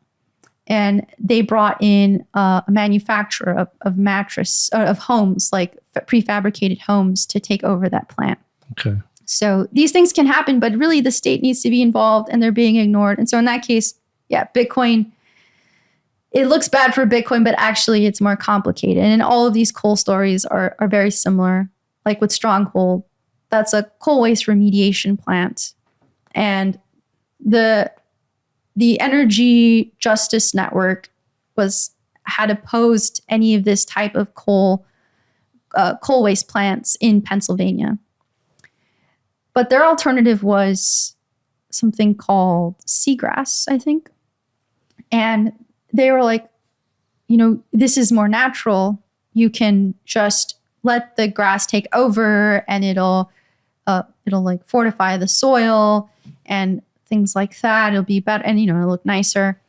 And they brought in a manufacturer of homes, like prefabricated homes, to take over that plant. Okay. So these things can happen, but really the state needs to be involved and they're being ignored. And so in that case, Bitcoin, it looks bad for Bitcoin, but actually it's more complicated. And all of these coal stories are very similar. Like with Stronghold, that's a coal waste remediation plant. And the Energy Justice Network had opposed any of this type of coal waste plants in Pennsylvania. But their alternative was something called seagrass, I think. And they were like, this is more natural. You can just let the grass take over and it'll like fortify the soil and things like that. It'll be better and, it'll look nicer.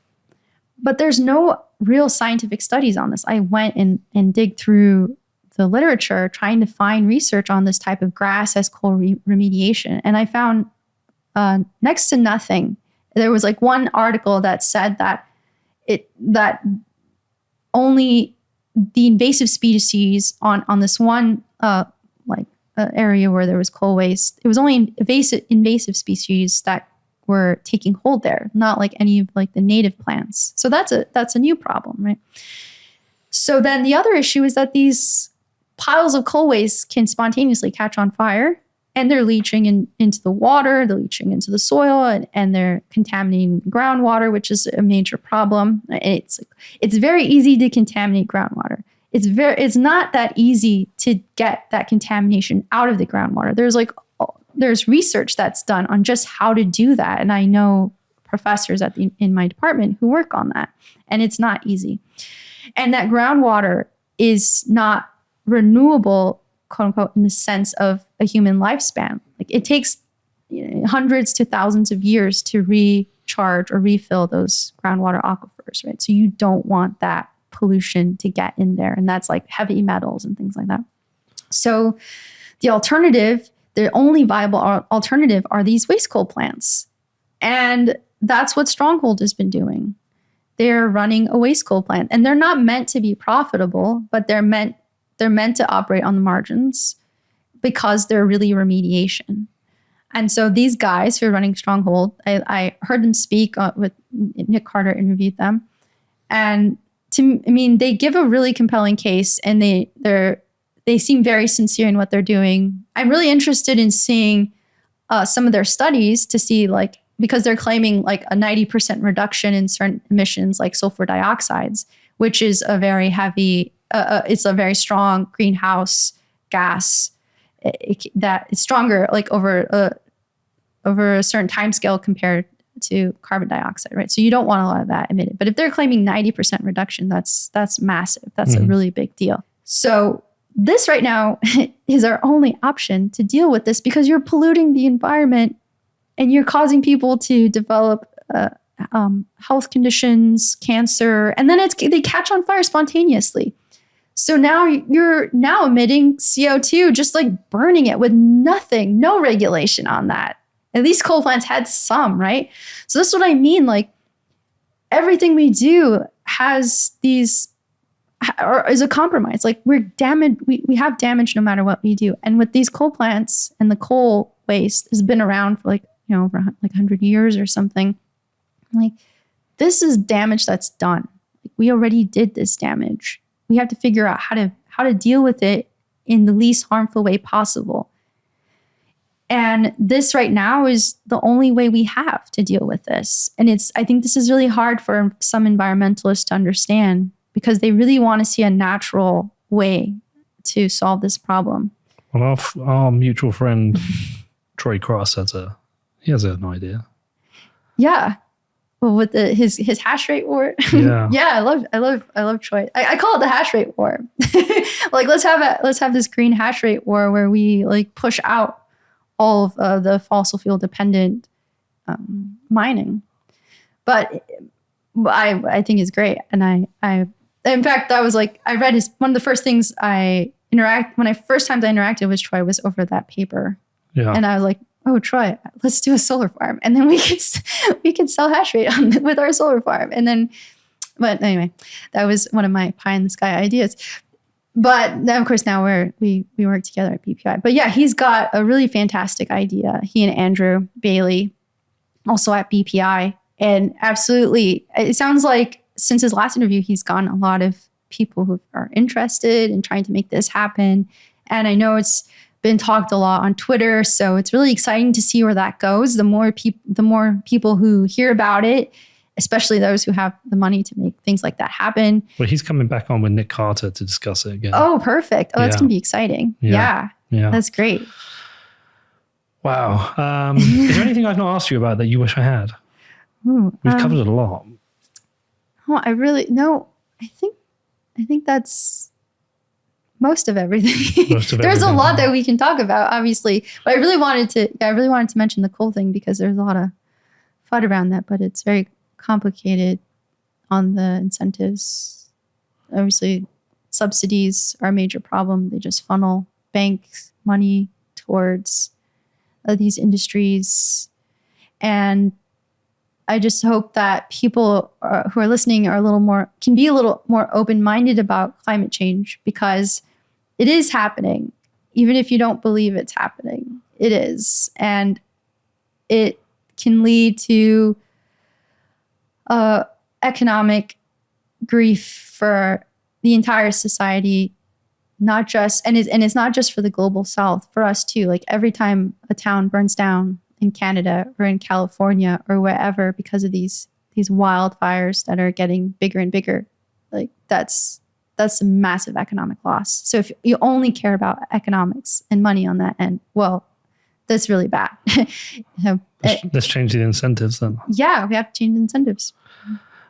But there's no real scientific studies on this. I went and dig through the literature trying to find research on this type of grass as coal remediation. And I found next to nothing. There was like one article that said that only the invasive species on this one area where there was coal waste, it was only invasive species that were taking hold there, not like any of like the native plants. So that's a new problem, right? So then the other issue is that these piles of coal waste can spontaneously catch on fire, and they're leaching into the water, they're leaching into the soil, and they're contaminating groundwater, which is a major problem. It's very easy to contaminate groundwater. It's not that easy to get that contamination out of the groundwater. There's research that's done on just how to do that, and I know professors in my department who work on that, and it's not easy. And that groundwater is not renewable, quote unquote, in the sense of a human lifespan. Like it takes hundreds to thousands of years to recharge or refill those groundwater aquifers, right? So you don't want that pollution to get in there. And that's like heavy metals and things like that. So the only viable alternative are these waste coal plants. And that's what Stronghold has been doing. They're running a waste coal plant, and they're not meant to be profitable, but they're meant to operate on the margins because they're really remediation. And so these guys who are running Stronghold, I heard them speak with Nick Carter, interviewed them. And they give a really compelling case, and they seem very sincere in what they're doing. I'm really interested in seeing some of their studies to see because they're claiming like a 90% reduction in certain emissions like sulfur dioxides, which is a very heavy, it's a very strong greenhouse gas that is stronger like over a certain time scale compared to carbon dioxide, right? So you don't want a lot of that emitted. But if they're claiming 90% reduction, that's massive. That's a really big deal. So this right now is our only option to deal with this, because you're polluting the environment and you're causing people to develop health conditions, cancer, and then they catch on fire spontaneously. So now you're now emitting CO2, just like burning it with nothing, no regulation on that. At least coal plants had some, right? So that's what I mean. Like everything we do has these, or is a compromise. Like we're damaged, we have damage no matter what we do. And with these coal plants and the coal waste has been around for like, over like 100 years or something. Like this is damage that's done. Like, we already did this damage. We have to figure out how to deal with it in the least harmful way possible. And this right now is the only way we have to deal with this. And I think this is really hard for some environmentalists to understand because they really want to see a natural way to solve this problem. Well, our mutual friend Troy Cross has an idea. Yeah. Well, with his hash rate war. Yeah. Yeah, I love Troy. I call it the hash rate war. Like let's have this green hash rate war where we like push out all of the fossil fuel dependent mining. But I think it's great. And I in fact, that was like, I read one of the first things first time I interacted with Troy was over that paper. Yeah. And I was like, oh, Troy, let's do a solar farm. And then we could sell hash rate with our solar farm. And then, but anyway, that was one of my pie in the sky ideas. But then, of course, now we work together at BPI. But yeah, he's got a really fantastic idea. He and Andrew Bailey, also at BPI. And absolutely, it sounds like since his last interview, he's gotten a lot of people who are interested in trying to make this happen. And I know it's been talked a lot on Twitter. So it's really exciting to see where that goes. The more people who hear about it, especially those who have the money to make things like that happen. Well, he's coming back on with Nick Carter to discuss it again. Oh, perfect. Oh, that's going to be exciting. Yeah. That's great. Wow. Is there anything I've not asked you about that you wish I had? We've covered it a lot. Oh, I think that's most of everything. There's a lot that we can talk about, obviously. But I really wanted to mention the coal thing because there's a lot of FUD around that, but it's very complicated on the incentives. Obviously, subsidies are a major problem. They just funnel banks money towards these industries. And I just hope that people who are listening can be a little more open-minded about climate change because it is happening. Even if you don't believe it's happening, it is. And it can lead to economic grief for the entire society, it's not just for the global South, for us too. Like every time a town burns down in Canada or in California or wherever because of these wildfires that are getting bigger and bigger, like that's a massive economic loss. So if you only care about economics and money on that end, well, that's really bad. Let's change the incentives then. Yeah, we have to change the incentives.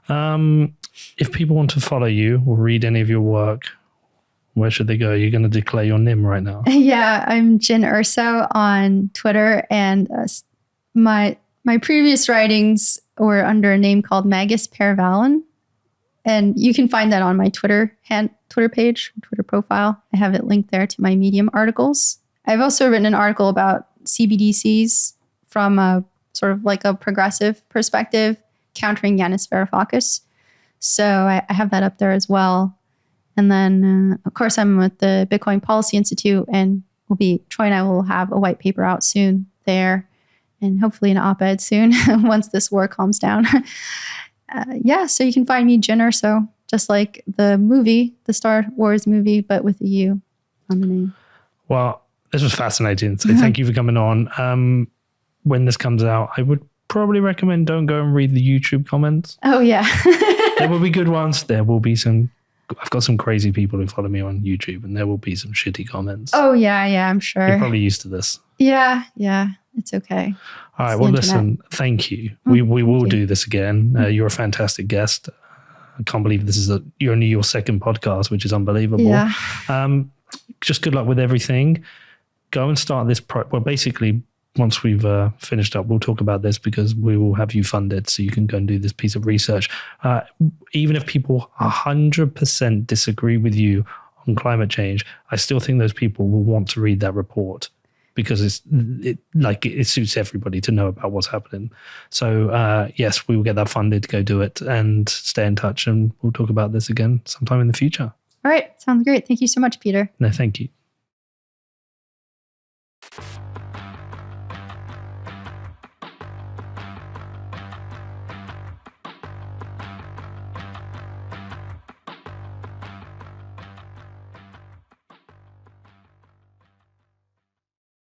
If people want to follow you or read any of your work, where should they go? You're going to declare your name right now. Yeah, I'm Jin Urso on Twitter, and my previous writings were under a name called Magus Paravalon, and you can find that on my Twitter page, Twitter profile. I have it linked there to my Medium articles. I've also written an article about CBDCs from a sort of like a progressive perspective, countering Yanis Varoufakis. So I have that up there as well. And then, of course, I'm with the Bitcoin Policy Institute, and Troy and I will have a white paper out soon there, and hopefully an op-ed soon once this war calms down. So you can find me Jin Urso, just like the movie, the Star Wars movie, but with a U on the name. Well, this was fascinating. So thank you for coming on. When this comes out, I would probably recommend don't go and read the YouTube comments. Oh, yeah. There will be good ones. There will be I've got some crazy people who follow me on YouTube, and there will be some shitty comments. Oh, yeah, I'm sure. You're probably used to this. Yeah, it's okay. All right, well, listen, thank you. We will do this again. You're a fantastic guest. I can't believe this is you're only your second podcast, which is unbelievable. Yeah. Just good luck with everything. Go and start this. Basically, once we've finished up, we'll talk about this because we will have you funded so you can go and do this piece of research. Even if people 100% disagree with you on climate change, I still think those people will want to read that report because it suits everybody to know about what's happening. So yes, we will get that funded to go do it, and stay in touch, and we'll talk about this again sometime in the future. All right. Sounds great. Thank you so much, Peter. No, thank you.